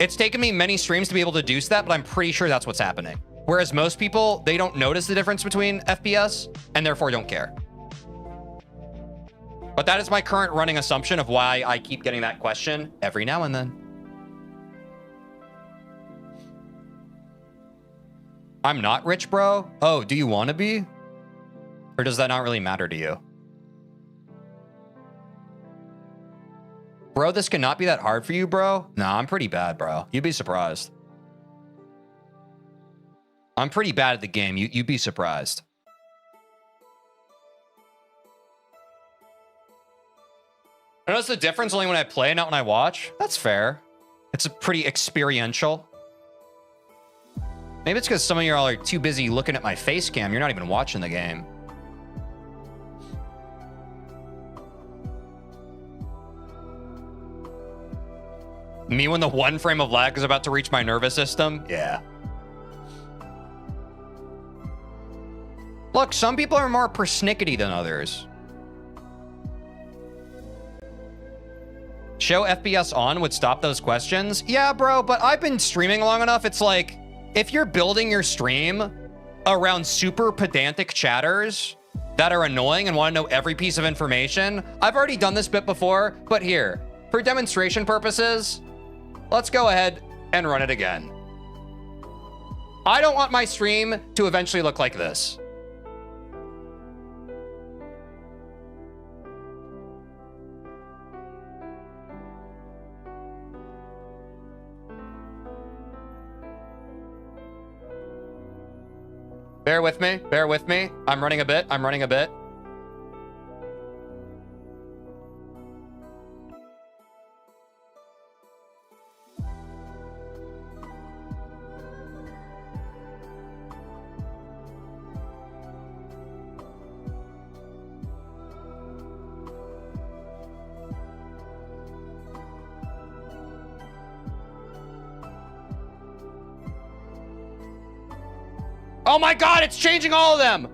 It's taken me many streams to be able to deduce that, but I'm pretty sure that's what's happening. Whereas most people, they don't notice the difference between FPS and therefore don't care. But that is my current running assumption of why I keep getting that question every now and then. I'm not rich, bro. Oh, do you want to be? Or does that not really matter to you? Bro, this cannot be that hard for you, bro. Nah, I'm pretty bad, bro. You'd be surprised. I'm pretty bad at the game. You'd be surprised. I notice the difference only when I play, not when I watch. That's fair. It's a pretty experiential. Maybe it's because some of y'all are too busy looking at my face cam. You're not even watching the game. Me when the 1 frame of lag is about to reach my nervous system? Yeah. Look, some people are more persnickety than others. Show FPS on would stop those questions? Yeah, bro, but I've been streaming long enough. It's like, if you're building your stream around super pedantic chatters that are annoying and want to know every piece of information, I've already done this bit before, but here, for demonstration purposes, let's go ahead and run it again. I don't want my stream to eventually look like this. Bear with me. Bear with me. I'm running a bit. I'm running a bit. Oh my God, it's changing all of them.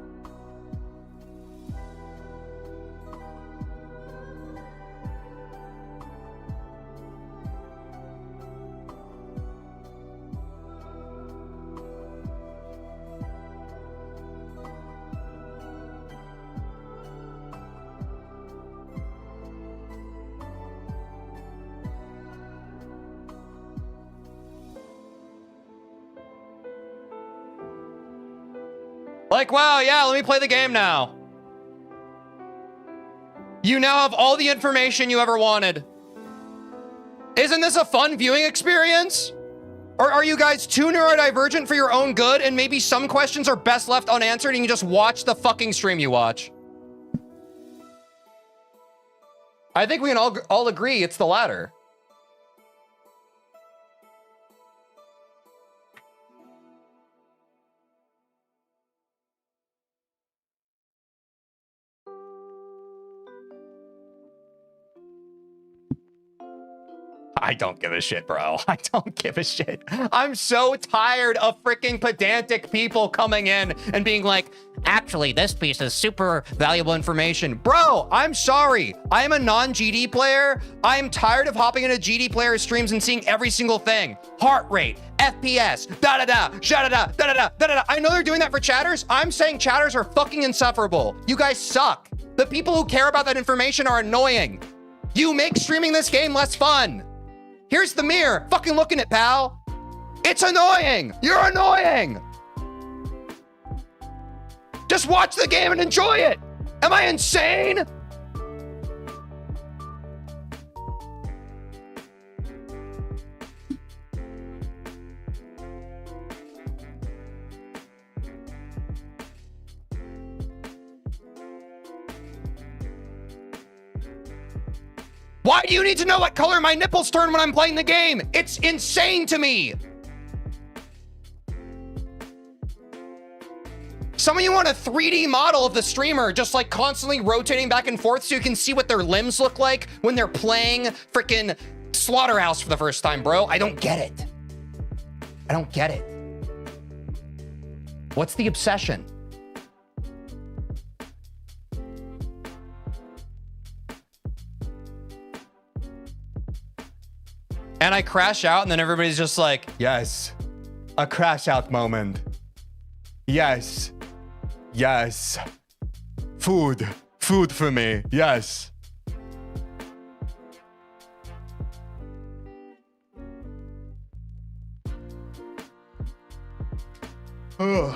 Like, wow, yeah, let me play the game now. You now have all the information you ever wanted. Isn't this a fun viewing experience? Or are you guys too neurodivergent for your own good and maybe some questions are best left unanswered and you just watch the fucking stream you watch? I think we can all agree it's the latter. I don't give a shit, bro. I don't give a shit. I'm so tired of freaking pedantic people coming in and being like, actually, this piece is super valuable information. Bro, I'm sorry. I'm a non-GD player. I'm tired of hopping into GD player streams and seeing every single thing. Heart rate, FPS, da-da-da, sha-da-da, da-da-da, da-da-da. I know they're doing that for chatters. I'm saying chatters are fucking insufferable. You guys suck. The people who care about that information are annoying. You make streaming this game less fun. Here's the mirror. Fucking look in it, pal. It's annoying. You're annoying. Just watch the game and enjoy it. Am I insane? Why do you need to know what color my nipples turn when I'm playing the game? It's insane to me. Some of you want a 3D model of the streamer, just like constantly rotating back and forth so you can see what their limbs look like when they're playing freaking Slaughterhouse for the first time, bro. I don't get it. I don't get it. What's the obsession? And I crash out and then everybody's just like, yes, a crash out moment. Yes, yes, food for me, yes. Ugh.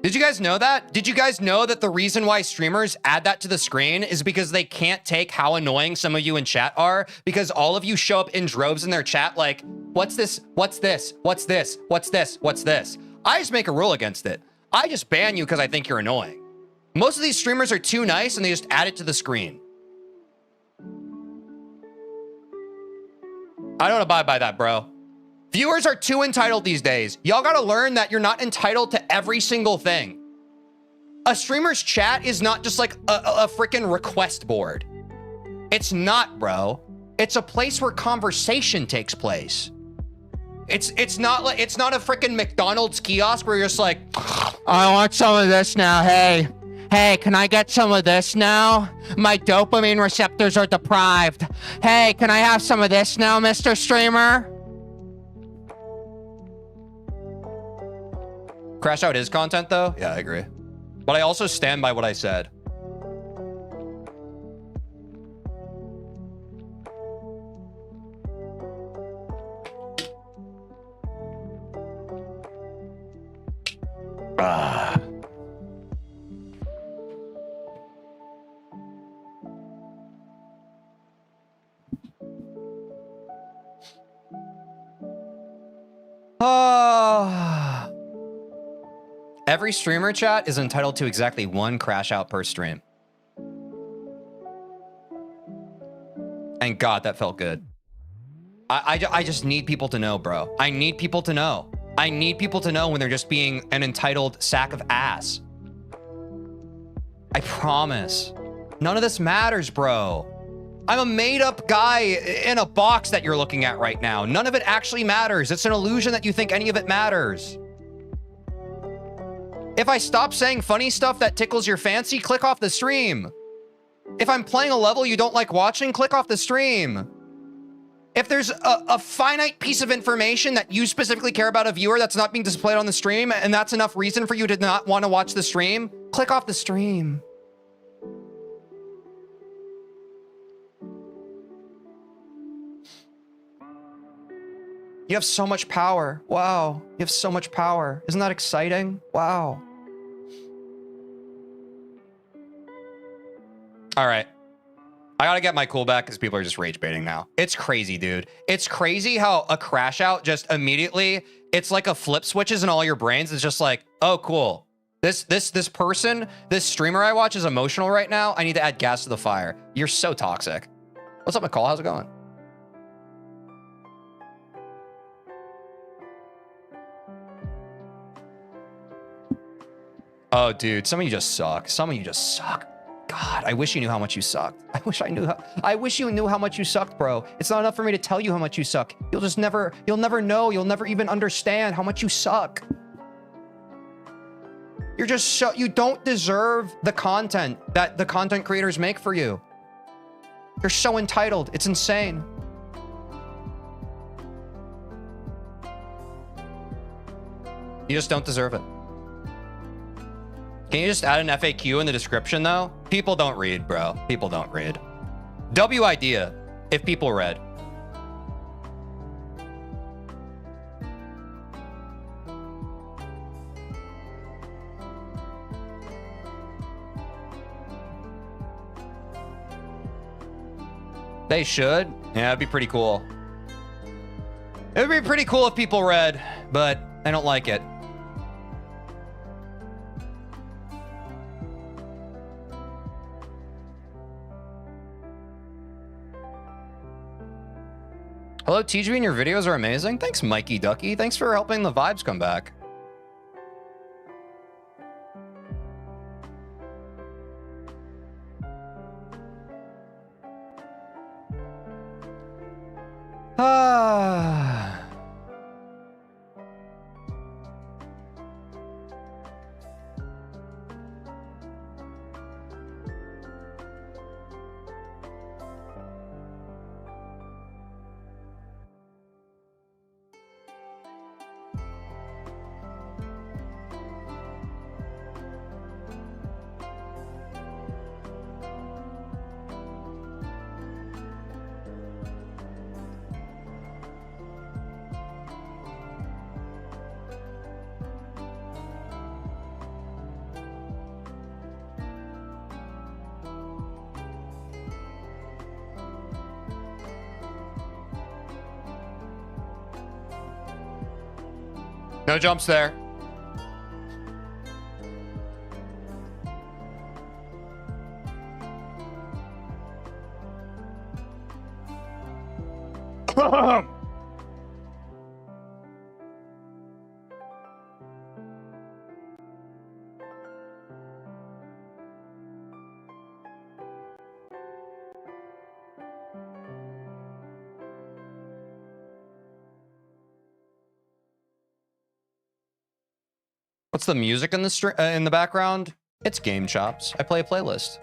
Did you guys know that? Did you guys know that the reason why streamers add that to the screen is because they can't take how annoying some of you in chat are, because all of you show up in droves in their chat like, what's this? What's this? What's this? What's this? What's this? I just make a rule against it. I just ban you because I think you're annoying. Most of these streamers are too nice and they just add it to the screen. I don't abide by that, bro. Viewers are too entitled these days. Y'all gotta learn that you're not entitled to every single thing. A streamer's chat is not just like a freaking request board. It's not, bro. It's a place where conversation takes place. It's not a freaking McDonald's kiosk where you're just like, I want some of this now. Hey, can I get some of this now? My dopamine receptors are deprived. Hey, can I have some of this now, Mr. Streamer? Crash out is content, though? Yeah, I agree. But I also stand by what I said. Every streamer chat is entitled to exactly one crash out per stream. And God, that felt good. I just need people to know, bro. I need people to know. I need people to know when they're just being an entitled sack of ass. I promise. None of this matters, bro. I'm a made-up guy in a box that you're looking at right now. None of it actually matters. It's an illusion that you think any of it matters. If I stop saying funny stuff that tickles your fancy, click off the stream. If I'm playing a level you don't like watching, click off the stream. If there's a finite piece of information that you specifically care about a viewer that's not being displayed on the stream, and that's enough reason for you to not want to watch the stream, click off the stream. You have so much power. Wow. You have so much power. Isn't that exciting? Wow. All right. I gotta get my cool back because people are just rage baiting now. It's crazy, dude. It's crazy how a crash out just immediately, it's like a flip switches in all your brains. It's just like, oh, cool. This person, this streamer I watch is emotional right now. I need to add gas to the fire. You're so toxic. What's up, McCall? How's it going? Oh, dude, some of you just suck. Some of you just suck. God, I wish you knew how much you sucked. I wish you knew how much you sucked, bro. It's not enough for me to tell you how much you suck. You'll never know. You'll never even understand how much you suck. You're just so, you don't deserve the content that the content creators make for you. You're so entitled. It's insane. You just don't deserve it. Can you just add an FAQ in the description, though? People don't read, bro. People don't read. W idea, if people read. They should. Yeah, it'd be pretty cool. It would be pretty cool if people read, but I don't like it. Hello, TeejVeen, your videos are amazing. Thanks, Mikey Ducky. Thanks for helping the vibes come back. No jumps there. What's the music in the in the background? It's Game Chops. I play a playlist.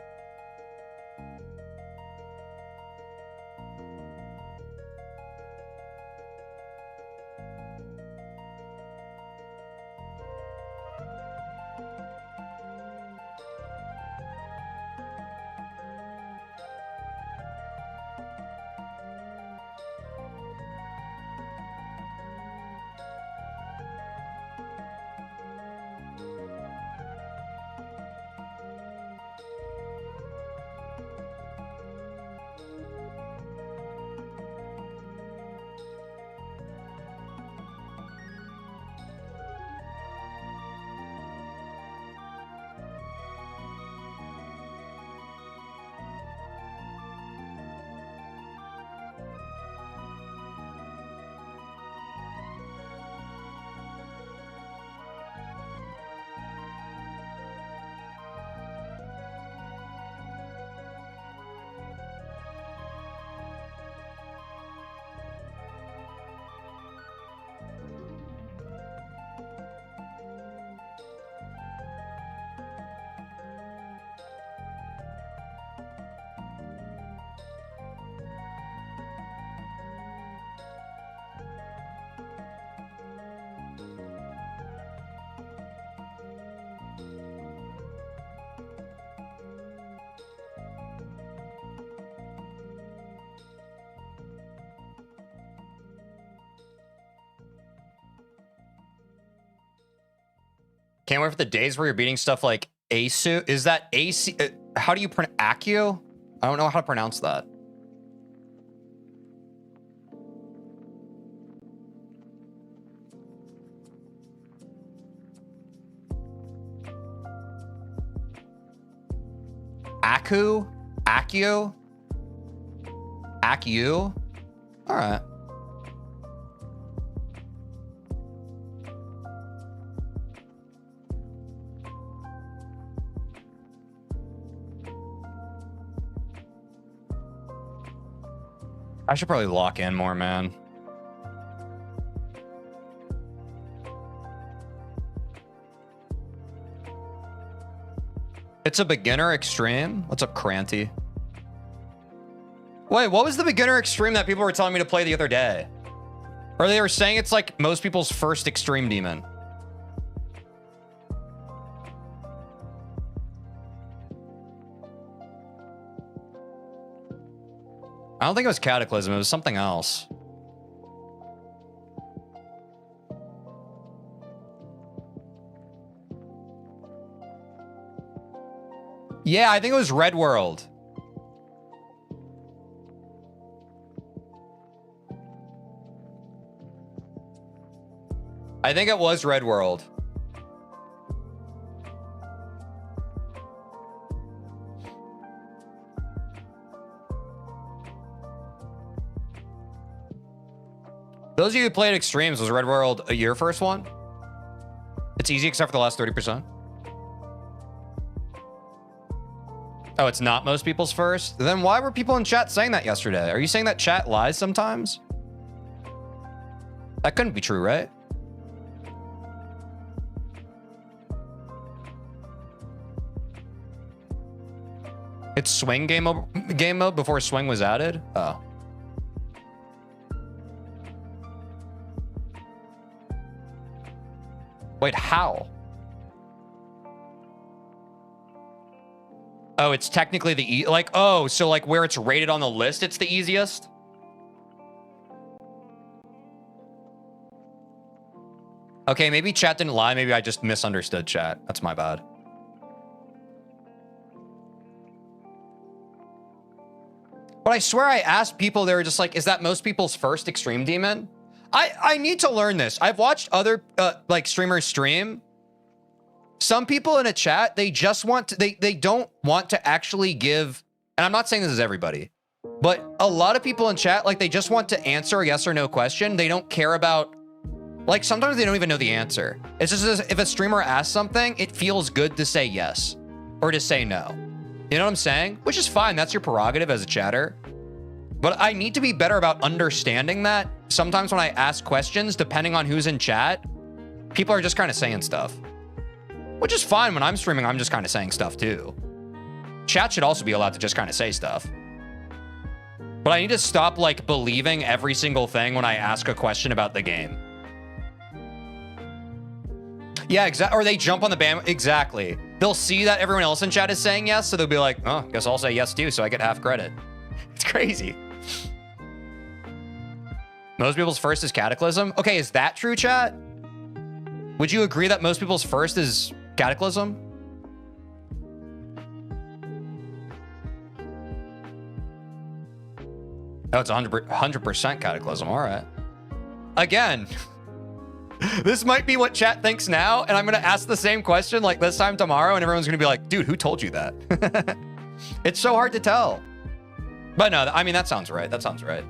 Can't wait for the days where you're beating stuff like Asu. Is that AC? How do you pronounce Accio? I don't know how to pronounce that. Aku? Accio? Accio? All right. I should probably lock in more, man. It's a beginner extreme. What's up, Cranty? Wait, what was the beginner extreme that people were telling me to play the other day? Or they were saying it's like most people's first extreme demon. I don't think it was Cataclysm. It was something else. Yeah, I think it was Red World. I think it was Red World. Those of you who played Extremes, was Red World your first one? It's easy except for the last 30%. Oh, it's not most people's first? Then why were people in chat saying that yesterday? Are you saying that chat lies sometimes? That couldn't be true, right? It's swing game mode before swing was added? Oh. Wait, how? Oh, it's technically the oh, so like where it's rated on the list, it's the easiest? Okay, maybe chat didn't lie. Maybe I just misunderstood chat. That's my bad. But I swear I asked people, they were just like, is that most people's first extreme demon? I need to learn this. I've watched other like streamers stream. Some people in a chat, they just want to, they don't want to actually give, and I'm not saying this is everybody, but a lot of people in chat, like they just want to answer a yes or no question. They don't care about, like sometimes they don't even know the answer. It's just as if a streamer asks something, it feels good to say yes or to say no. You know what I'm saying? Which is fine. That's your prerogative as a chatter. But I need to be better about understanding that sometimes when I ask questions, depending on who's in chat, people are just kind of saying stuff. Which is fine. When I'm streaming, I'm just kind of saying stuff too. Chat should also be allowed to just kind of say stuff. But I need to stop like believing every single thing when I ask a question about the game. Yeah, exactly. Or they jump on the bandwagon. Exactly. They'll see that everyone else in chat is saying yes, so they'll be like, oh, guess I'll say yes too, so I get half credit. It's crazy. Most people's first is Cataclysm. Okay, is that true, chat? Would you agree that most people's first is Cataclysm? Oh, it's 100% Cataclysm. All right. Again, this might be what chat thinks now, and I'm going to ask the same question like this time tomorrow, and everyone's going to be like, dude, who told you that? It's so hard to tell. But no, I mean, that sounds right. That sounds right.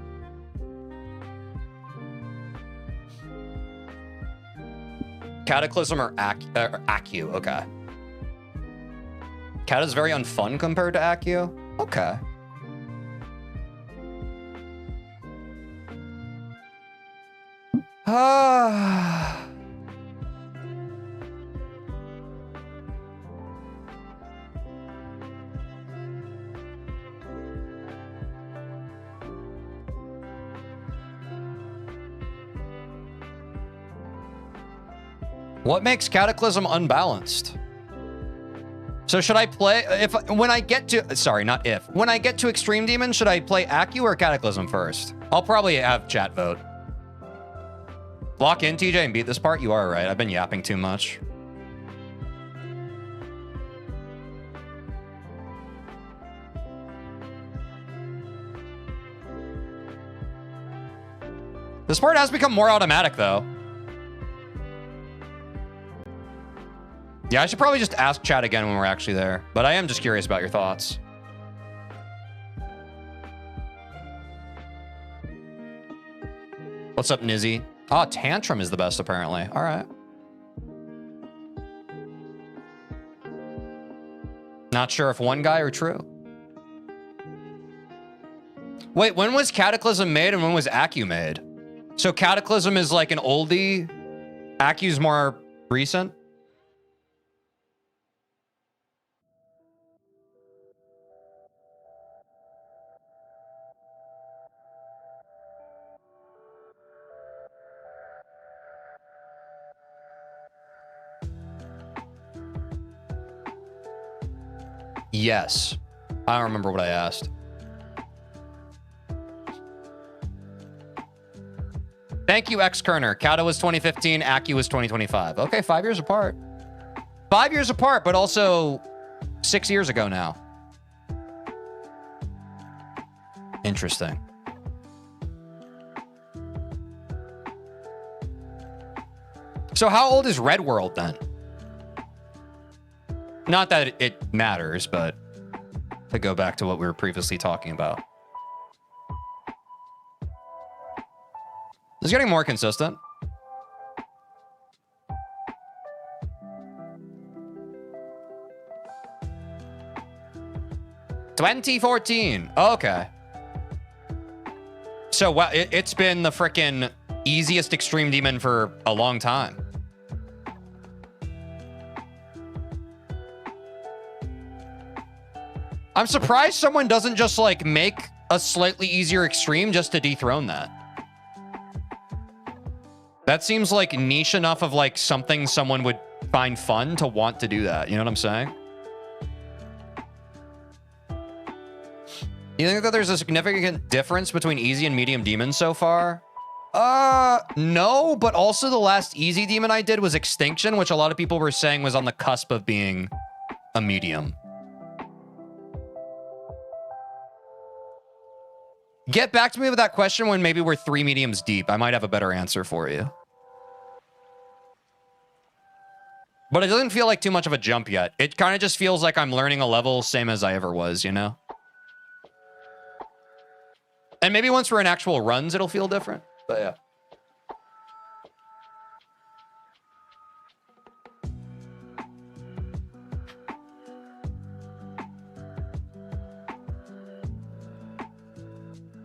Cataclysm or Accu. Okay. Cat is very unfun compared to Accu. Okay. What makes Cataclysm unbalanced? So should I play, when I get to Extreme Demon, should I play Accu or Cataclysm first? I'll probably have chat vote. Lock in, TJ, and beat this part? You are right. I've been yapping too much. This part has become more automatic, though. Yeah, I should probably just ask chat again when we're actually there. But I am just curious about your thoughts. What's up, Nizzy? Oh, Tantrum is the best, apparently. All right. Not sure if one guy or true. Wait, when was Cataclysm made and when was Accu made? So Cataclysm is like an oldie. Accu's more recent. Yes. I don't remember what I asked. Thank you, X Kerner. Kata was 2015, Accu was 2025. Okay, 5 years apart. 5 years apart, but also 6 years ago now. Interesting. So how old is Red World then? Not that it matters, but to go back to what we were previously talking about. It's getting more consistent. $2014. Okay. So well, it's been the frickin' easiest Extreme Demon for a long time. I'm surprised someone doesn't just like make a slightly easier Extreme just to dethrone that. That seems like niche enough of like something someone would find fun to want to do that. You know what I'm saying? You think that there's a significant difference between easy and medium demons so far? No, but also the last easy demon I did was Extinction, which a lot of people were saying was on the cusp of being a medium. Get back to me with that question when maybe we're 3 mediums deep. I might have a better answer for you. But it doesn't feel like too much of a jump yet. It kind of just feels like I'm learning a level same as I ever was, you know? And maybe once we're in actual runs, it'll feel different. But yeah.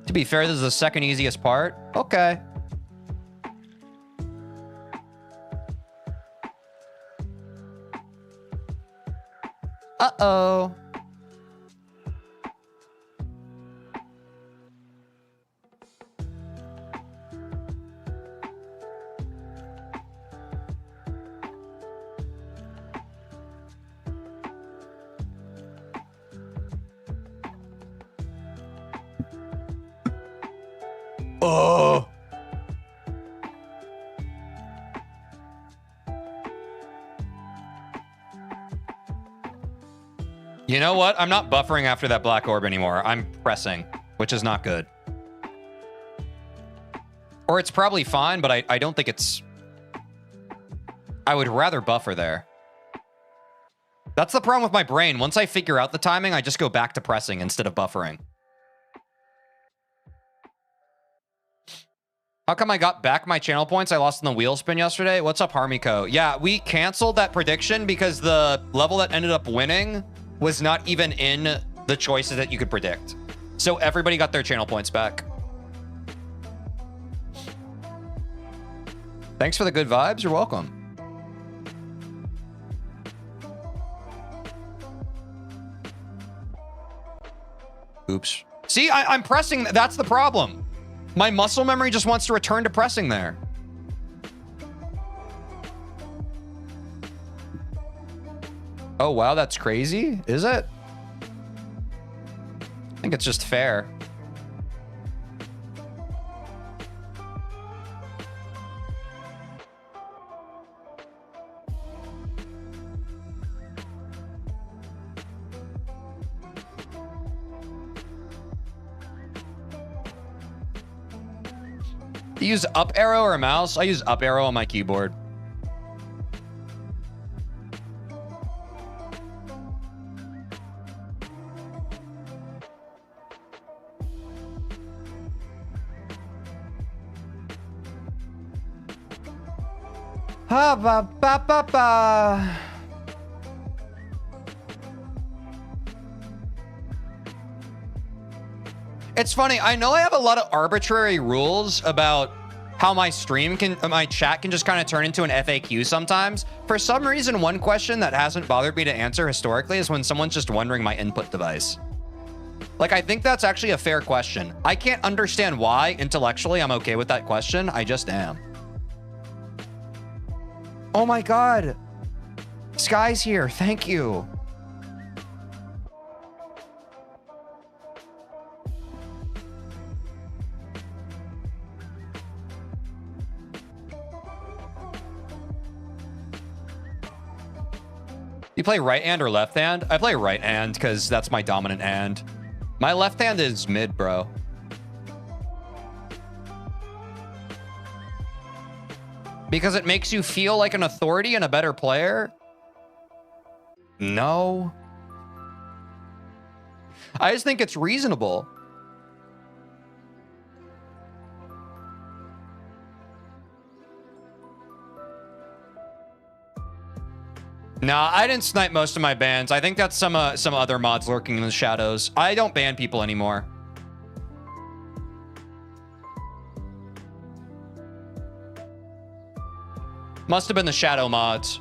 To be fair, this is the second easiest part. Okay. Uh-oh. Oh. You know what? I'm not buffering after that black orb anymore. I'm pressing, which is not good. Or it's probably fine, but I don't think it's... I would rather buffer there. That's the problem with my brain. Once I figure out the timing, I just go back to pressing instead of buffering. How come I got back my channel points I lost in the wheel spin yesterday? What's up, Harmiko? Yeah, we canceled that prediction because the level that ended up winning was not even in the choices that you could predict. So everybody got their channel points back. Thanks for the good vibes. You're welcome. Oops. See, I'm pressing. That's the problem. My muscle memory just wants to return to pressing there. Oh, wow, that's crazy. Is it? I think it's just fair. You use up arrow or a mouse? I use up arrow on my keyboard. Ha ba ba ba ba. It's funny. I know I have a lot of arbitrary rules about how my my chat can just kind of turn into an FAQ sometimes. For some reason, one question that hasn't bothered me to answer historically is when someone's just wondering my input device. Like, I think that's actually a fair question. I can't understand why intellectually I'm okay with that question. I just am. Oh my God. Sky's here. Thank you. You play right hand or left hand? I play right hand because that's my dominant hand. My left hand is mid, bro. Because it makes you feel like an authority and a better player? No. I just think it's reasonable. Nah, I didn't snipe most of my bans. I think that's some other mods lurking in the shadows. I don't ban people anymore. Must have been the shadow mods.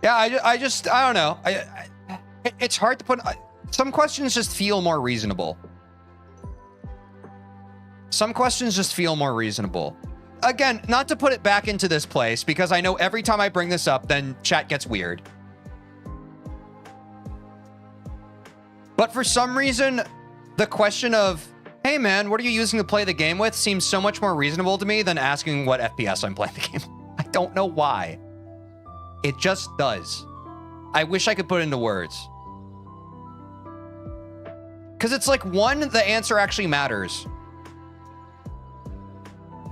Yeah, I don't know. It's hard to put... Some questions just feel more reasonable. Some questions just feel more reasonable. Again, not to put it back into this place, because I know every time I bring this up, then chat gets weird. But for some reason, the question of, hey man, what are you using to play the game with seems so much more reasonable to me than asking what FPS I'm playing the game. I don't know why. It just does. I wish I could put it into words. Because it's like, one, the answer actually matters.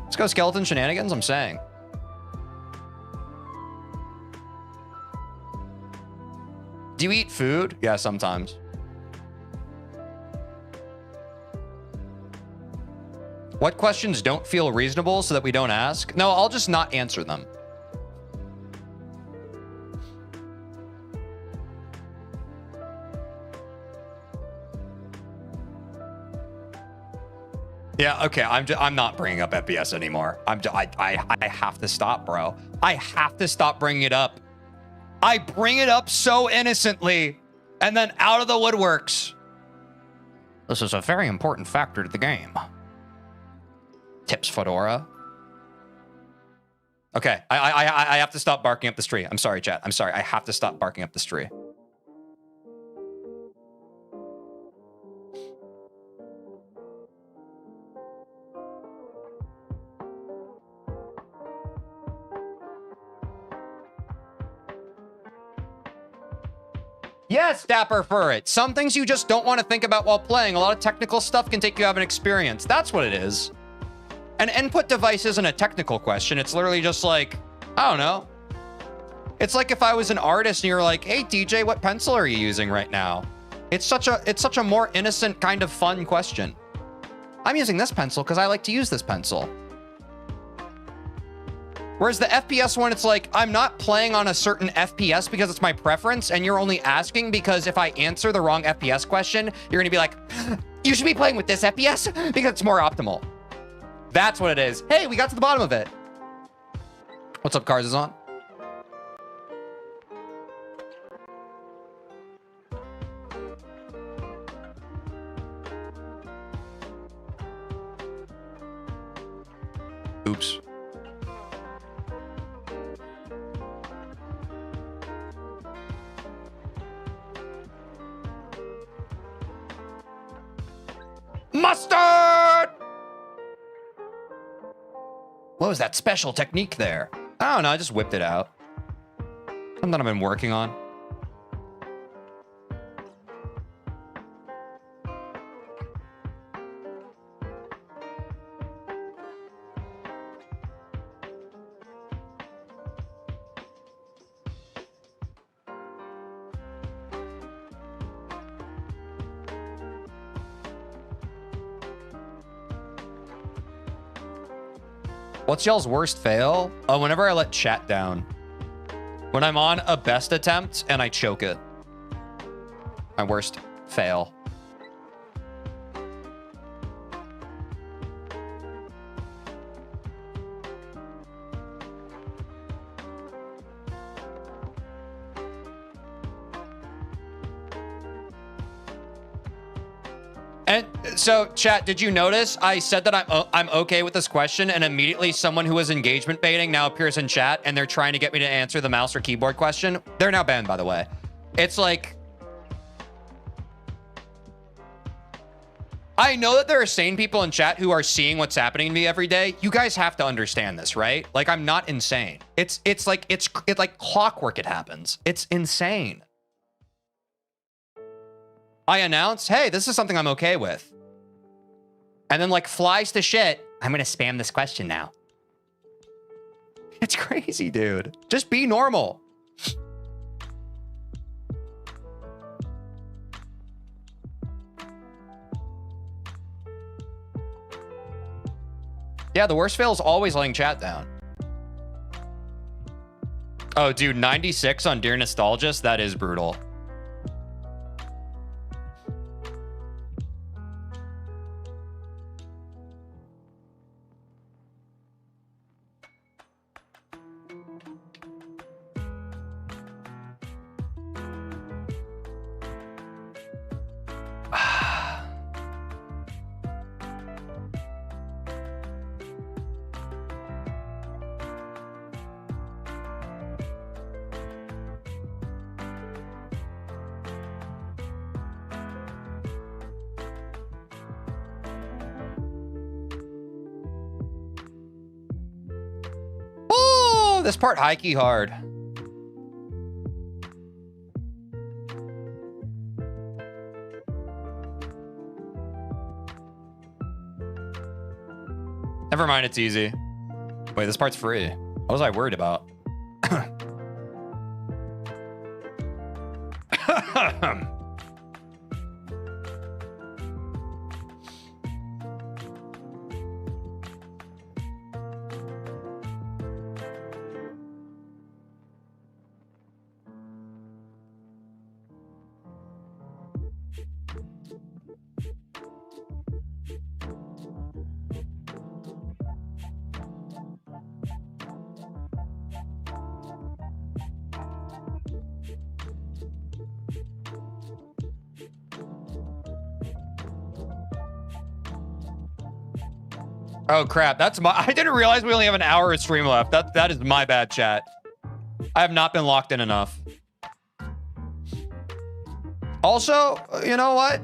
Let's go skeleton shenanigans, I'm saying. Do you eat food? Yeah, sometimes. What questions don't feel reasonable so that we don't ask? No, I'll just not answer them. Yeah, okay, I'm not bringing up FPS anymore. I have to stop, bro. I have to stop bringing it up. I bring it up so innocently, and then out of the woodworks. This is a very important factor to the game. Tips Fedora. Okay, I have to stop barking up this tree. I'm sorry, chat. I'm sorry. I have to stop barking up this tree. Yes, Dapper Furret. Some things you just don't want to think about while playing. A lot of technical stuff can take you out of an experience. That's what it is. An input device isn't a technical question. It's literally just like, I don't know. It's like if I was an artist and you're like, hey, DJ, what pencil are you using right now? It's such a more innocent kind of fun question. I'm using this pencil because I like to use this pencil. Whereas the FPS one, it's like, I'm not playing on a certain FPS because it's my preference, and you're only asking because if I answer the wrong FPS question, you're gonna be like, you should be playing with this FPS because it's more optimal. That's what it is. Hey, we got to the bottom of it. What's up, Cars is on? Oops. Mustard! What was that special technique there? I don't know, I just whipped it out. Something I've been working on. What's y'all's worst fail? Oh, whenever I let chat down. When I'm on a best attempt and I choke it. My worst fail. And so, chat, did you notice I said that I'm okay with this question, and immediately someone who was engagement baiting now appears in chat, and they're trying to get me to answer the mouse or keyboard question? They're now banned, by the way. It's like, I know that there are sane people in chat who are seeing what's happening to me every day. You guys have to understand this, right? Like, I'm not insane. It's like clockwork. It happens. It's insane. I announce, hey, this is something I'm okay with. And then like flies to shit, I'm gonna spam this question now. It's crazy, dude. Just be normal. Yeah, the worst fail is always letting chat down. Oh, dude, 96 on Dear Nostalgist, that is brutal. this part high key hard. Never mind, it's easy. Wait, this part's free. What was I worried about? Oh crap, that's my, I didn't realize we only have an hour of stream left. That is my bad, chat. I have not been locked in enough. Also, you know what?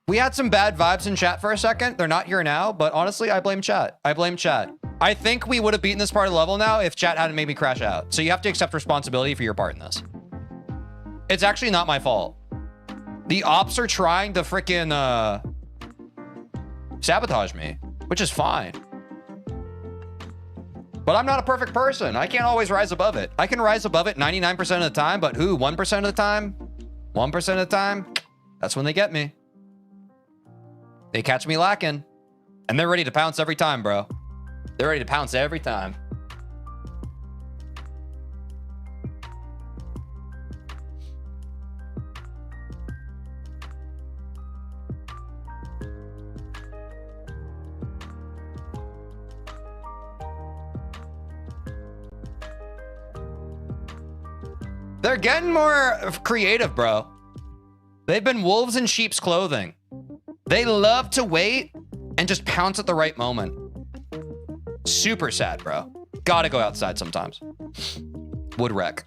We had some bad vibes in chat for a second. They're not here now, but honestly, I blame chat. I blame chat. I think we would have beaten this part of the level now if chat hadn't made me crash out. So you have to accept responsibility for your part in this. It's actually not my fault. The ops are trying to freaking, sabotage me, which is fine. But I'm not a perfect person. I can't always rise above it. I can rise above it 99% of the time, but who? 1% of the time? 1% of the time? That's when they get me. They catch me lacking. And they're ready to pounce every time, bro. They're ready to pounce every time. They're getting more creative, bro. They've been wolves in sheep's clothing. They love to wait and just pounce at the right moment. Super sad, bro. Gotta go outside sometimes. Would wreck.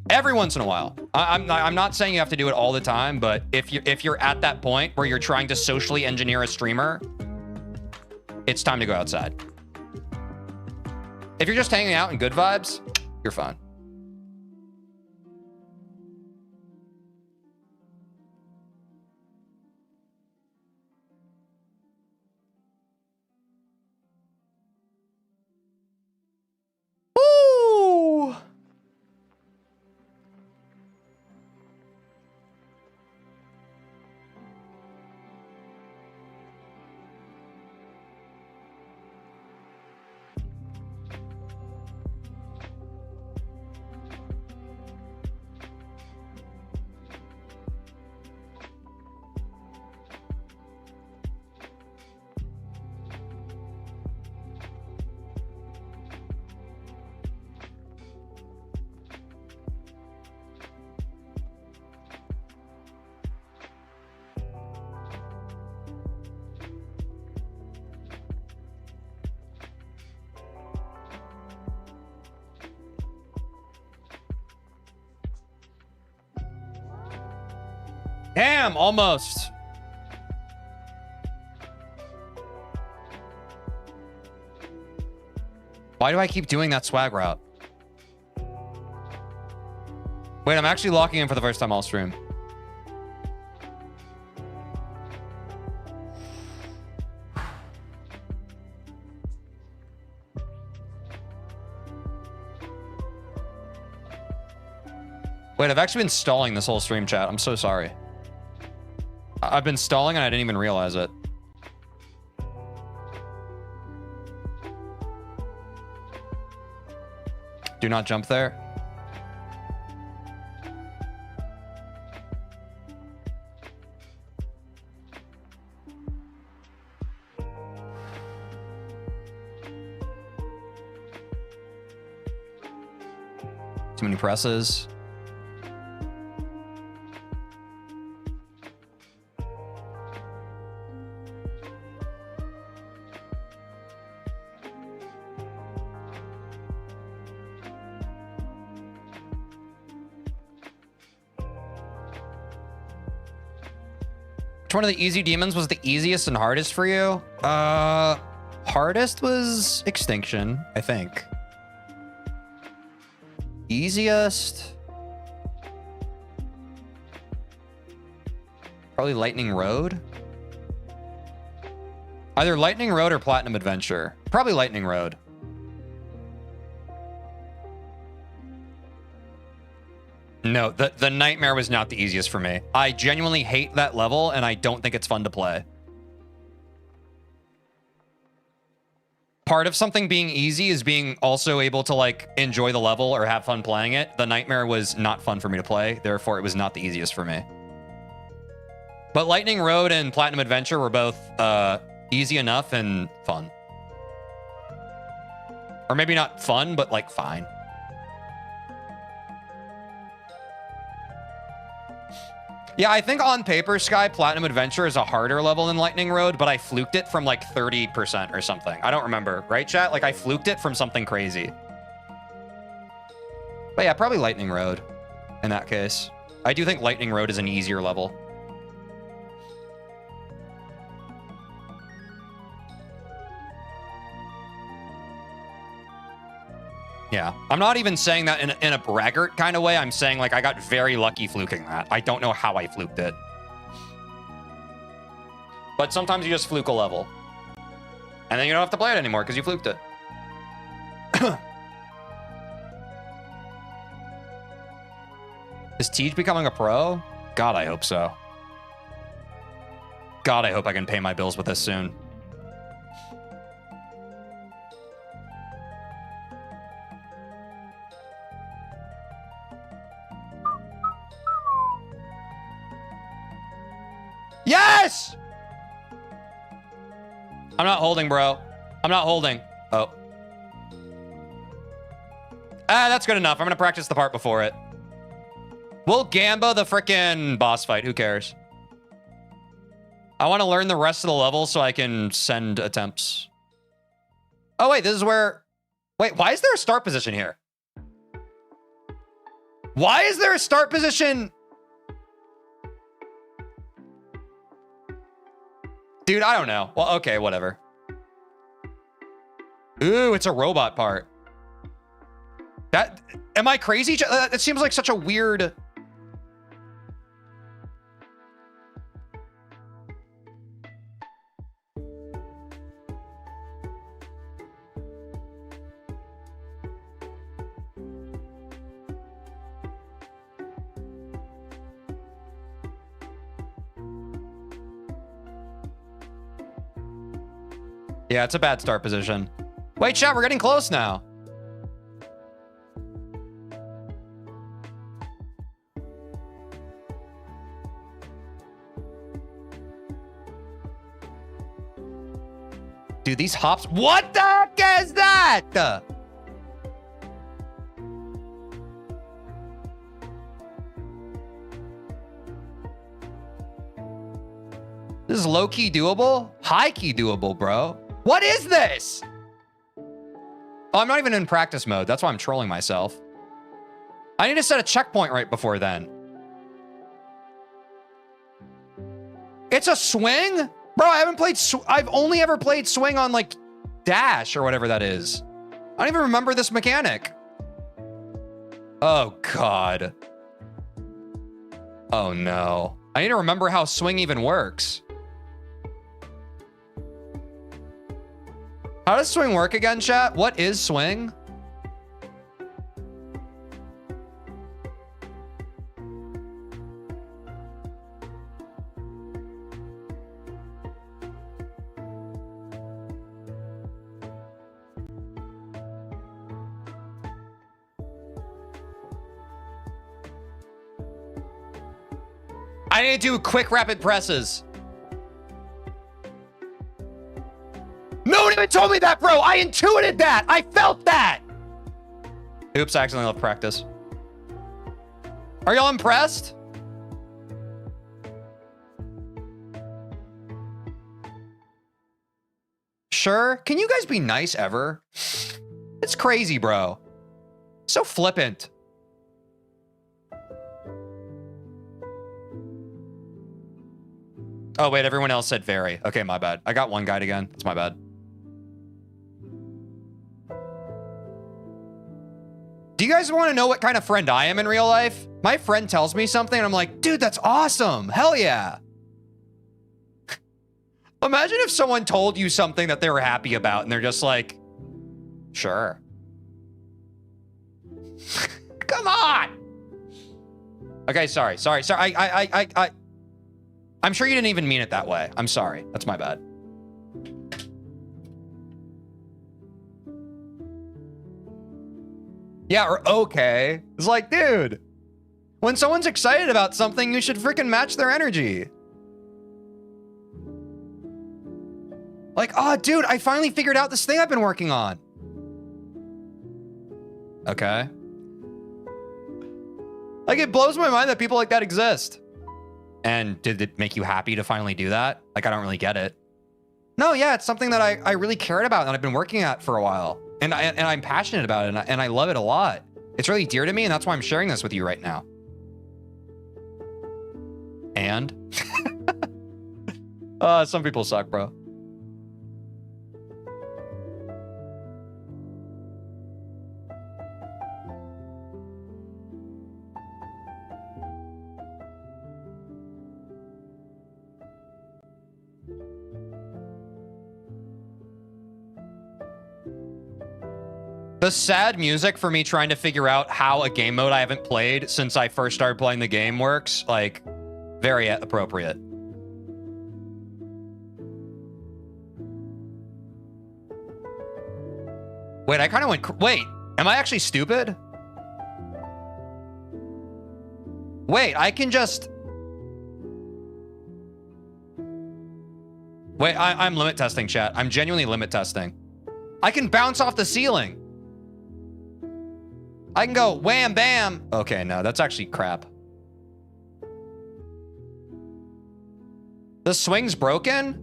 Every once in a while. I'm not saying you have to do it all the time, but if you're at that point where you're trying to socially engineer a streamer, it's time to go outside. If you're just hanging out in good vibes, you're fine. Damn, almost. Why do I keep doing that swag route? Wait, I'm actually locking in for the first time all stream. Wait, I've actually been stalling this whole stream, chat. I'm so sorry. I've been stalling and I didn't even realize it. Do not jump there. Too many presses. One of the easy demons was the easiest and hardest for you? Hardest was Extinction, I think. Easiest... probably Lightning Road. Either Lightning Road or Platinum Adventure. Probably Lightning Road. No, the Nightmare was not the easiest for me. I genuinely hate that level, and I don't think it's fun to play. Part of something being easy is being also able to, like, enjoy the level or have fun playing it. The Nightmare was not fun for me to play, therefore it was not the easiest for me. But Lightning Road and Platinum Adventure were both easy enough and fun. Or maybe not fun, but, like, fine. Yeah, I think on paper, Sky, Platinum Adventure is a harder level than Lightning Road, but I fluked it from like 30% or something. I don't remember, right, chat? Like, I fluked it from something crazy. But yeah, probably Lightning Road in that case. I do think Lightning Road is an easier level. Yeah, I'm not even saying that in a braggart kind of way. I'm saying, like, I got very lucky fluking that. I don't know how I fluked it. But sometimes you just fluke a level. And then you don't have to play it anymore because you fluked it. Is Teej becoming a pro? God, I hope so. God, I hope I can pay my bills with this soon. Yes! I'm not holding, bro. I'm not holding. Oh. Ah, that's good enough. I'm gonna practice the part before it. We'll Gamba the frickin' boss fight. Who cares? I want to learn the rest of the level so I can send attempts. Oh, wait, this is where... Wait, why is there a start position here? Why is there a start position... Dude, I don't know. Well, okay, whatever. Ooh, it's a robot part. That... Am I crazy? It seems like such a weird... Yeah, it's a bad start position. Wait, chat, we're getting close now. Dude, these hops... What the heck is that? This is low-key doable? High-key doable, bro. What is this? Oh, I'm not even in practice mode. That's why I'm trolling myself. I need to set a checkpoint right before then. It's a swing? Bro, I haven't played... I've only ever played swing on, like, dash or whatever that is. I don't even remember this mechanic. Oh, God. Oh, no. I need to remember how swing even works. How does swing work again, chat? What is swing? I need to do quick rapid presses. No one even told me that, bro. I intuited that. I felt that. Oops, I accidentally left practice. Are y'all impressed? Sure. Can you guys be nice ever? It's crazy, bro. So flippant. Oh, wait, everyone else said very. Okay, my bad. I got one guide again. That's my bad. Do you guys want to know what kind of friend I am in real life? My friend tells me something and I'm like, dude, that's awesome. Hell yeah. Imagine if someone told you something that they were happy about and they're just like, sure. Come on. Okay, sorry. I'm sure you didn't even mean it that way. I'm sorry. That's my bad. Yeah, or okay. It's like, dude, when someone's excited about something, you should freaking match their energy. Like, oh, dude, I finally figured out this thing I've been working on. Okay. Like, it blows my mind that people like that exist. And did it make you happy to finally do that? Like, I don't really get it. No, yeah, it's something that I really cared about and I've been working at for a while. And I'm passionate about it and I love it a lot. It's really dear to me and that's why I'm sharing this with you right now. And? Some people suck, bro. The sad music for me trying to figure out how a game mode I haven't played since I first started playing the game works, like, very appropriate. Wait, I kind of went... Wait, am I actually stupid? Wait, I can just... Wait, I'm limit testing, chat. I'm genuinely limit testing. I can bounce off the ceiling. I can go wham, bam. Okay, no, that's actually crap. The swing's broken?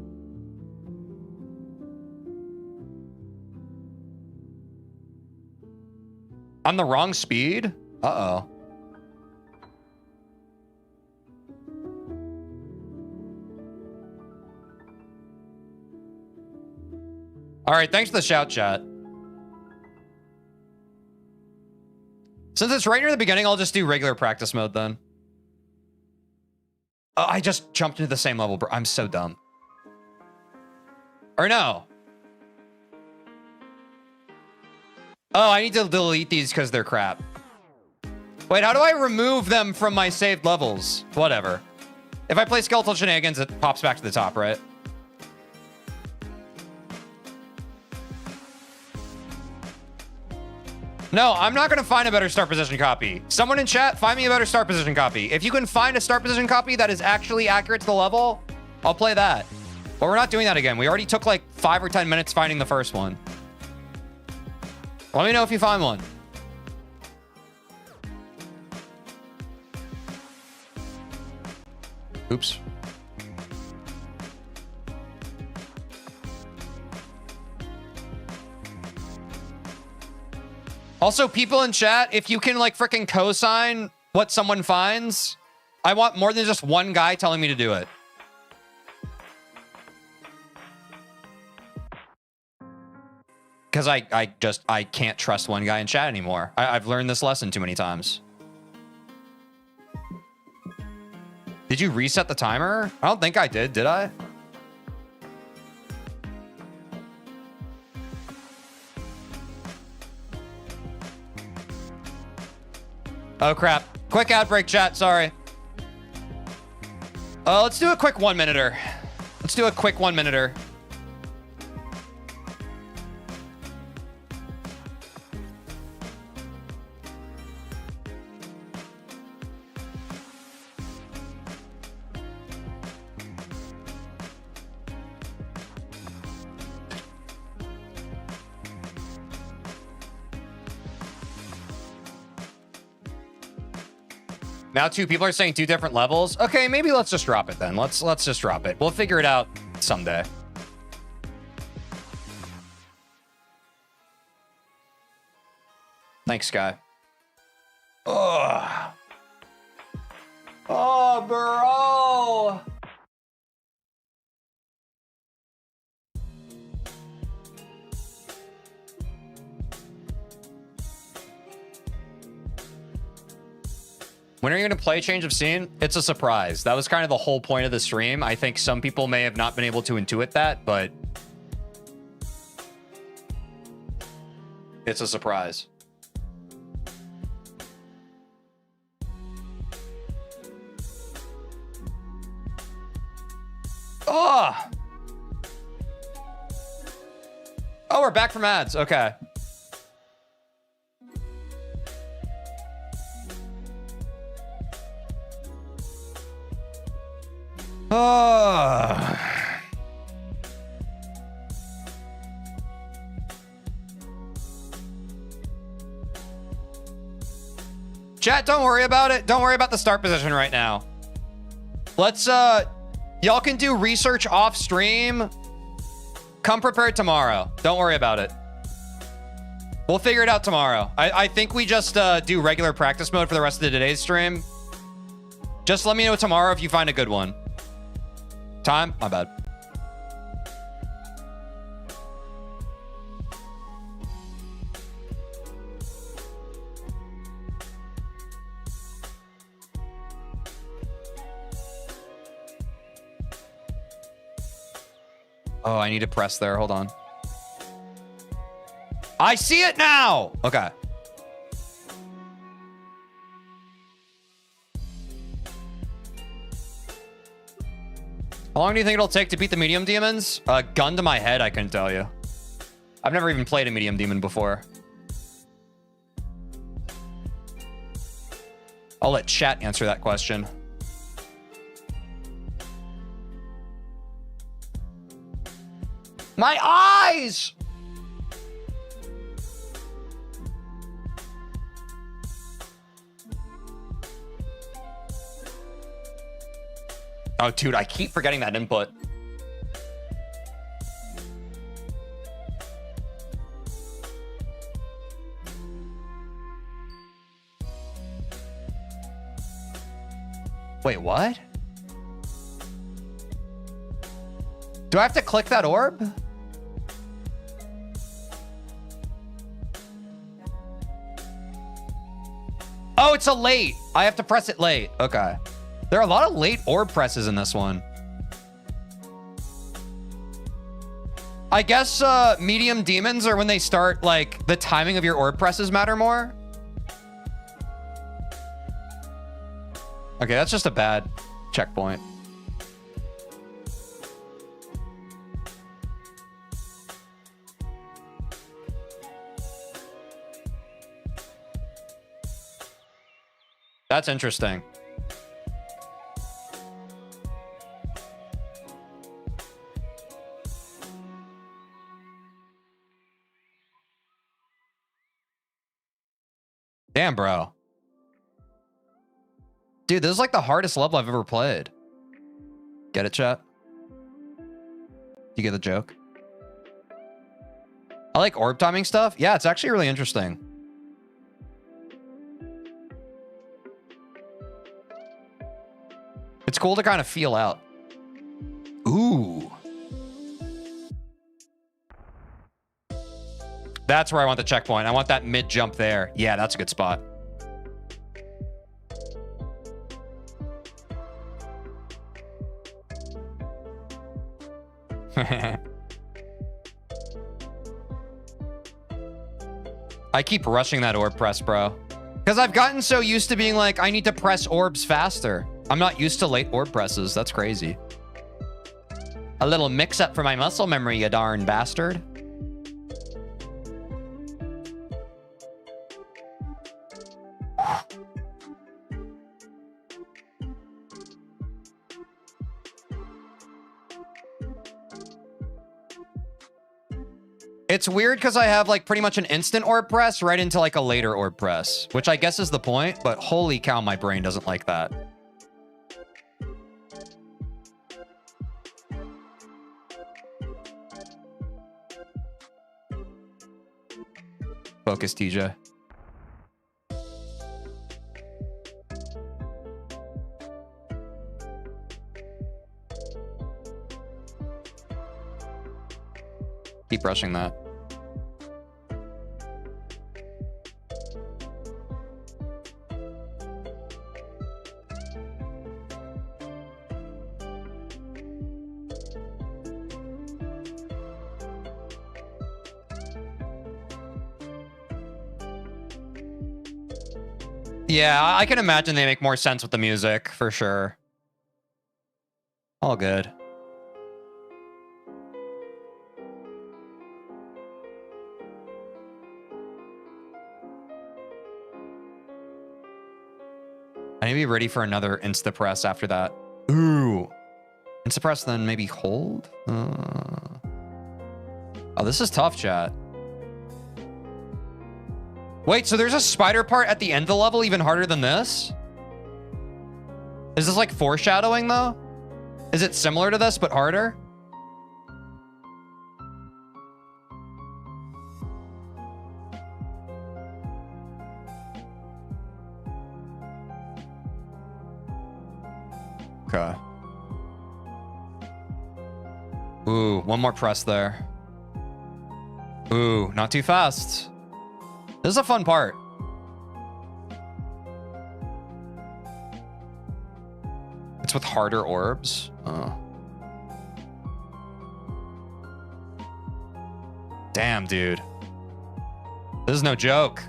I'm the wrong speed? Uh-oh. All right, thanks for the shout, chat. Since it's right near the beginning, I'll just do regular practice mode then. Oh, I just jumped into the same level, bro. I'm so dumb. Or no. Oh, I need to delete these because they're crap. Wait, how do I remove them from my saved levels? Whatever. If I play Skeletal Shenanigans, it pops back to the top, right? No, I'm not going to find a better start position copy. Someone in chat, find me a better start position copy. If you can find a start position copy that is actually accurate to the level, I'll play that. But we're not doing that again. We already took like 5 or 10 minutes finding the first one. Let me know if you find one. Oops. Also, people in chat, if you can like freaking co-sign what someone finds, I want more than just one guy telling me to do it. Because I can't trust one guy in chat anymore. I've learned this lesson too many times. Did you reset the timer? I don't think I did I? Oh, crap. Quick ad break, chat. Sorry. Let's do a quick 1-minuter. Let's do a quick 1-minuter. Now 2 people are saying 2 different levels. Okay, maybe let's just drop it then. Let's just drop it. We'll figure it out someday. Thanks, Sky. Ugh. Oh, bro. When are you going to play Change of Scene? It's a surprise. That was kind of the whole point of the stream. I think some people may have not been able to intuit that, but it's a surprise. Oh! Oh, we're back from ads. Okay. Oh. Chat, don't worry about it. Don't worry about the start position right now. Let's, y'all can do research off stream. Come prepared tomorrow. Don't worry about it. We'll figure it out tomorrow. I think we just do regular practice mode for the rest of today's stream. Just let me know tomorrow if you find a good one. Time? My bad. Oh, I need to press there. Hold on. I see it now. Okay. How long do you think it'll take to beat the medium demons? Gun to my head, I couldn't tell you. I've never even played a medium demon before. I'll let chat answer that question. My eyes! Oh, dude, I keep forgetting that input. Wait, what? Do I have to click that orb? Oh, it's a late. I have to press it late. Okay. There are a lot of late orb presses in this one. I guess medium demons are when they start, like, the timing of your orb presses matter more. Okay, that's just a bad checkpoint. That's interesting. Damn, bro. Dude, this is like the hardest level I've ever played. Get it, chat? You get the joke? I like orb timing stuff. Yeah, it's actually really interesting. It's cool to kind of feel out. Ooh. That's where I want the checkpoint. I want that mid jump there. Yeah, that's a good spot. I keep rushing that orb press, bro. Because I've gotten so used to being like, I need to press orbs faster. I'm not used to late orb presses. That's crazy. A little mix-up for my muscle memory, you darn bastard. It's weird because I have like pretty much an instant orb press right into like a later orb press, which I guess is the point, but holy cow, my brain doesn't like that. Focus, TJ. Keep rushing that. Yeah, I can imagine they make more sense with the music, for sure. All good. I need to be ready for another insta-press after that. Ooh. Insta-press, then maybe hold? Oh, this is tough, chat. Wait, so there's a spider part at the end of the level even harder than this? Is this like foreshadowing, though? Is it similar to this, but harder? Okay. Ooh, one more press there. Ooh, not too fast. This is a fun part. It's with harder orbs. Oh. Damn, dude. This is no joke.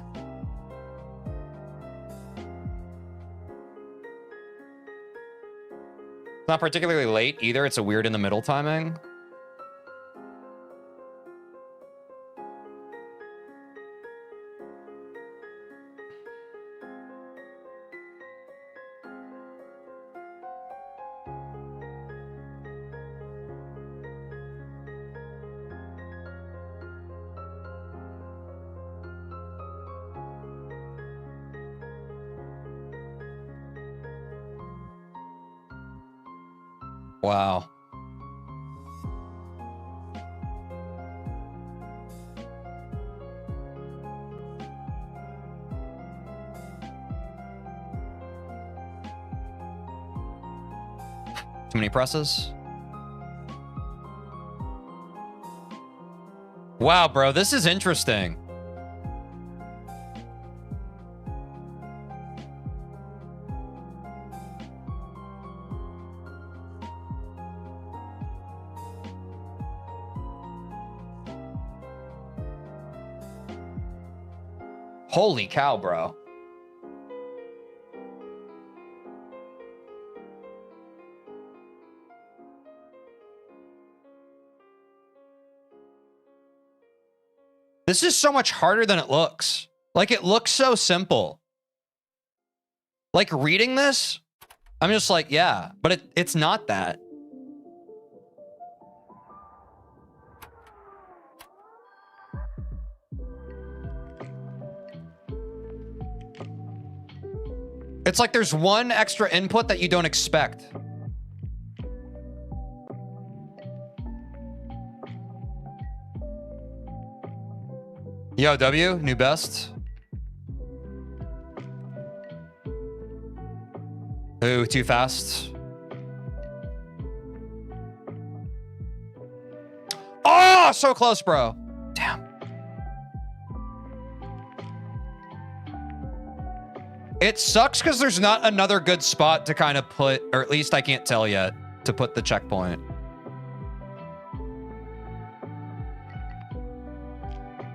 It's not particularly late either. It's a weird in the middle timing. Wow. Too many presses? Wow, bro, this is interesting. Holy cow, bro. This is so much harder than it looks. Like, it looks so simple. Like, reading this, I'm just like, yeah, but it's not that. It's like there's one extra input that you don't expect. Yo, W, new best. Ooh, too fast. Oh, so close, bro. Damn. It sucks because there's not another good spot to kind of put, or at least I can't tell yet, to put the checkpoint.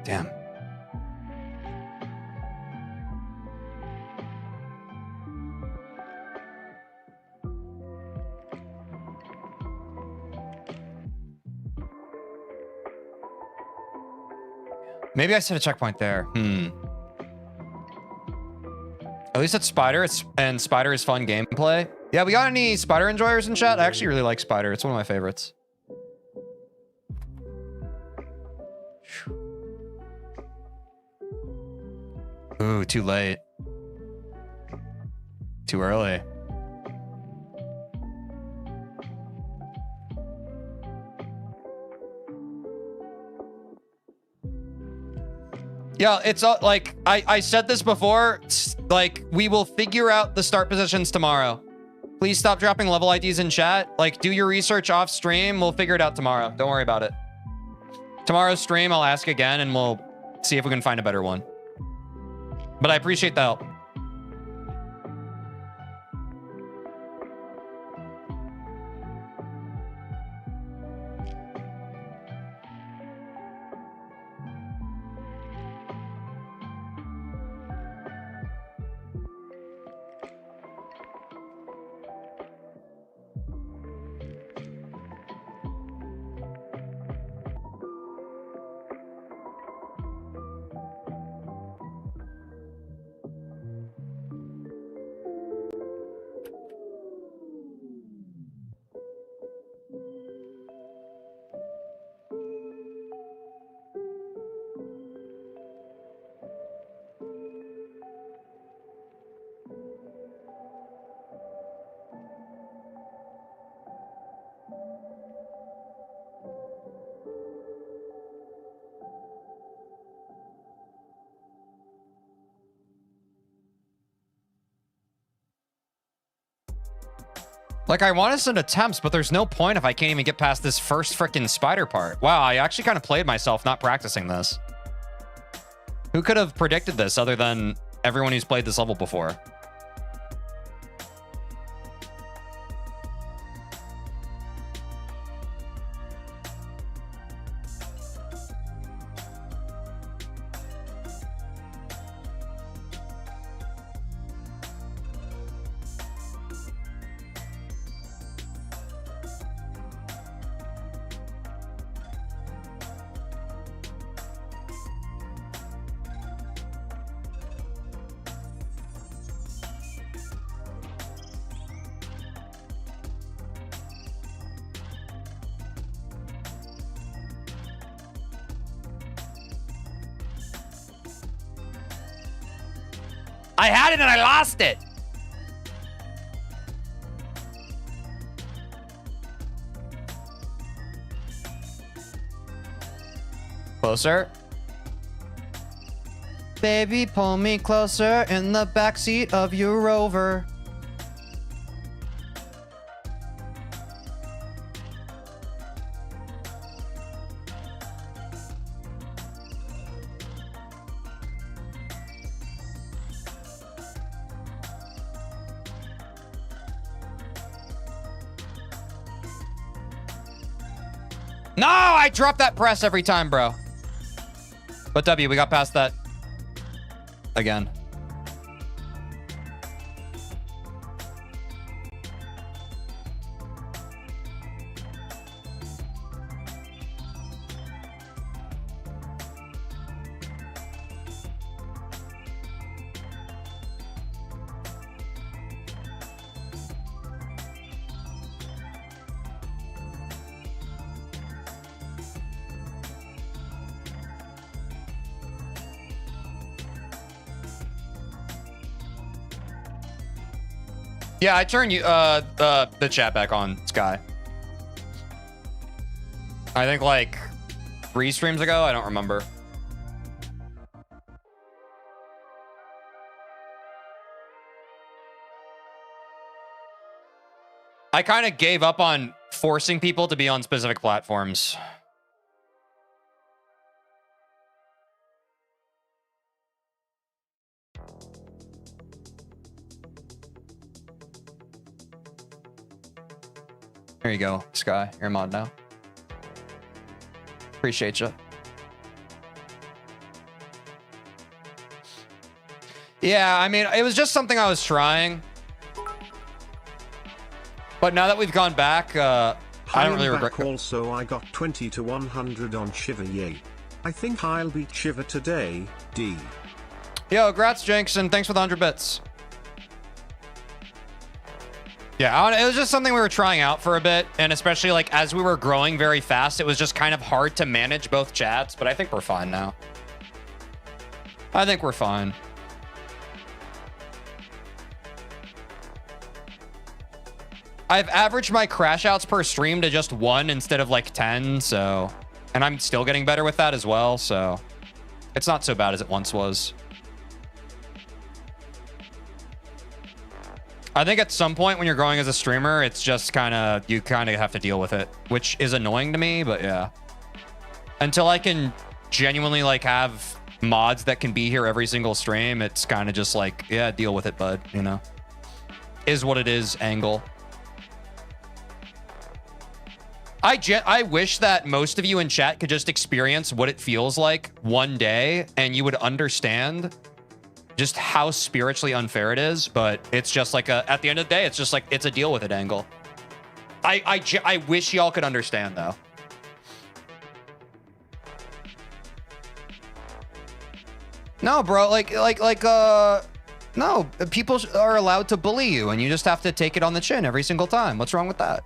Damn. Maybe I set a checkpoint there. At least it's Spider, and Spider is fun gameplay. Yeah, we got any Spider enjoyers in chat? I actually really like Spider. It's one of my favorites. Ooh, too late. Too early. Yeah, it's like I said this before. Like, we will figure out the start positions tomorrow. Please stop dropping level IDs in chat. Like, do your research off stream. We'll figure it out tomorrow. Don't worry about it. Tomorrow's stream, I'll ask again and we'll see if we can find a better one. But I appreciate the help. Like, I want to send attempts, but there's no point if I can't even get past this first frickin' spider part. Wow, I actually kind of played myself not practicing this. Who could have predicted this other than everyone who's played this level before? I had it and I lost it. Closer. Baby, pull me closer in the backseat of your Rover. No, I drop that press every time, bro. But W, we got past that again. Yeah, I turned you the chat back on, Sky. I think like 3 streams ago. I don't remember. I kind of gave up on forcing people to be on specific platforms. There you go, Sky. You're a mod now. Appreciate you. Yeah, I mean, it was just something I was trying. But now that we've gone back, I don't really regret. Also, I got 20 to 100 on Shiva, yay. I think I'll beat Shiva today, D. Yo, grats, Jinx, and thanks for the 100 bits. Yeah, it was just something we were trying out for a bit, and especially like as we were growing very fast, it was just kind of hard to manage both chats, but I think we're fine now. I think we're fine. I've averaged my crash outs per stream to just 1 instead of like 10, so... And I'm still getting better with that as well, so... It's not so bad as it once was. I think at some point when you're growing as a streamer, it's just kind of... You kind of have to deal with it, which is annoying to me, but yeah. Until I can genuinely like have mods that can be here every single stream, it's kind of just like, yeah, deal with it, bud, you know? Is what it is, angle. I wish that most of you in chat could just experience what it feels like one day and you would understand just how spiritually unfair it is, but it's just like at the end of the day, it's just like, it's a deal with it angle. I wish y'all could understand though. No, bro, no, people are allowed to bully you and you just have to take it on the chin every single time. What's wrong with that?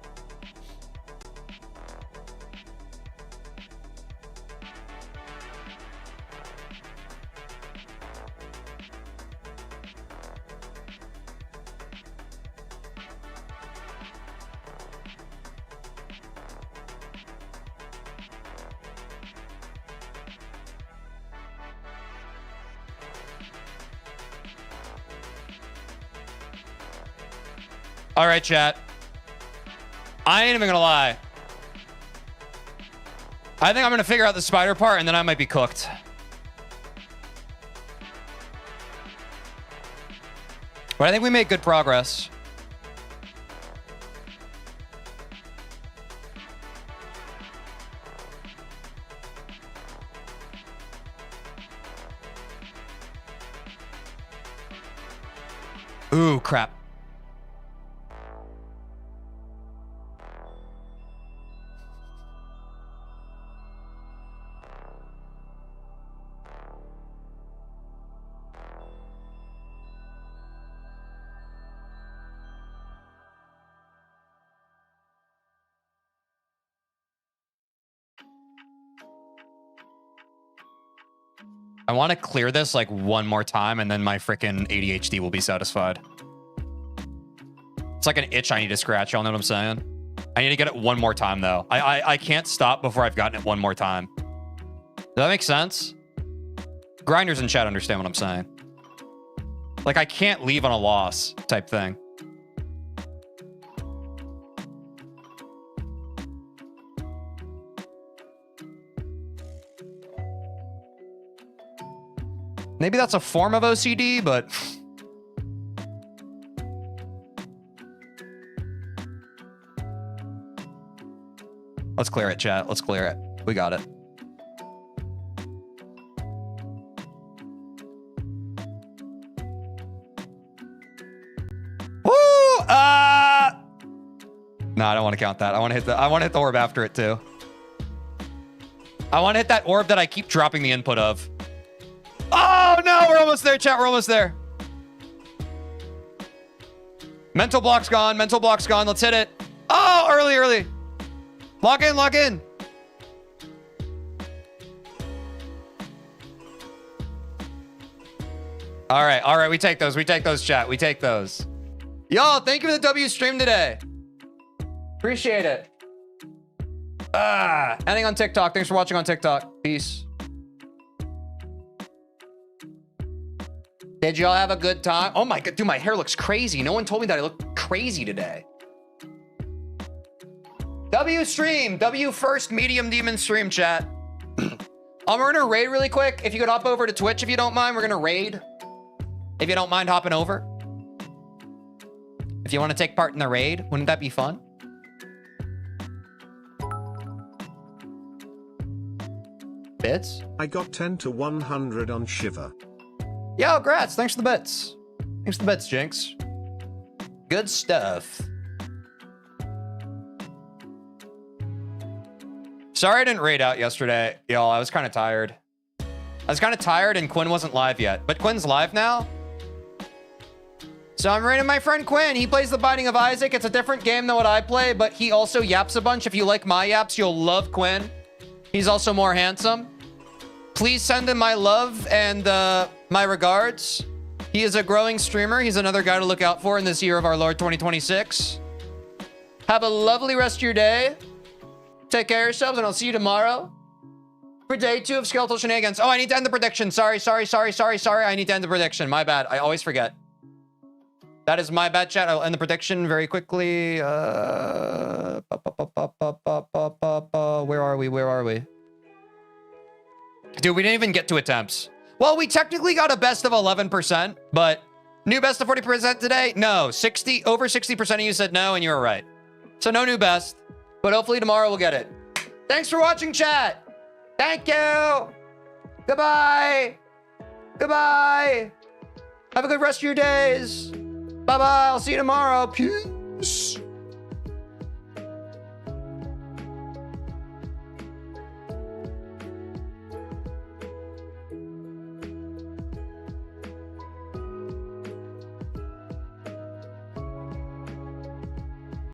All right, chat. I ain't even gonna lie. I think I'm gonna figure out the spider part and then I might be cooked. But I think we made good progress. Ooh, crap. I want to clear this like one more time and then my freaking ADHD will be satisfied. It's like an itch I need to scratch. Y'all know what I'm saying? I need to get it one more time though. I can't stop before I've gotten it one more time. Does that make sense? Grinders in chat understand what I'm saying. Like I can't leave on a loss type thing. Maybe that's a form of OCD, but let's clear it, chat. Let's clear it. We got it. Woo! No, I don't want to count that. I want to hit the orb after it too. I want to hit that orb that I keep dropping the input of. Oh no, we're almost there, chat. We're almost there. Mental block's gone. Mental block's gone. Let's hit it. Oh, early. Log in, log in. All right. We take those, chat. We take those. Y'all, thank you for the W stream today. Appreciate it. Ending on TikTok. Thanks for watching on TikTok. Peace. Did y'all have a good time? Oh my god, dude, my hair looks crazy. No one told me that I looked crazy today. W stream, W first medium demon stream, chat. We're gonna raid really quick. If you could hop over to Twitch if you don't mind, we're gonna raid. If you don't mind hopping over. If you want to take part in the raid, wouldn't that be fun? Bits? I got 10 to 100 on Shiver. Yo, grats. Thanks for the bits. Thanks for the bits, Jinx. Good stuff. Sorry I didn't raid out yesterday, y'all. I was kind of tired. And Quinn wasn't live yet. But Quinn's live now. So I'm raiding my friend Quinn. He plays The Binding of Isaac. It's a different game than what I play, but he also yaps a bunch. If you like my yaps, you'll love Quinn. He's also more handsome. Please send him my love and my regards. He is a growing streamer. He's another guy to look out for in this year of our Lord 2026. Have a lovely rest of your day. Take care of yourselves, and I'll see you tomorrow for day 2 of Skeletal Shenanigans. Oh, I need to end the prediction. Sorry. I need to end the prediction. My bad. I always forget. That is my bad, chat. I'll end the prediction very quickly. Where are we? Dude, we didn't even get to attempts. Well, we technically got a best of 11%, but new best of 40% today? No, over 60% of you said no, and you were right. So no new best, but hopefully tomorrow we'll get it. Thanks for watching, chat. Thank you. Goodbye. Have a good rest of your days. Bye-bye. I'll see you tomorrow. Peace.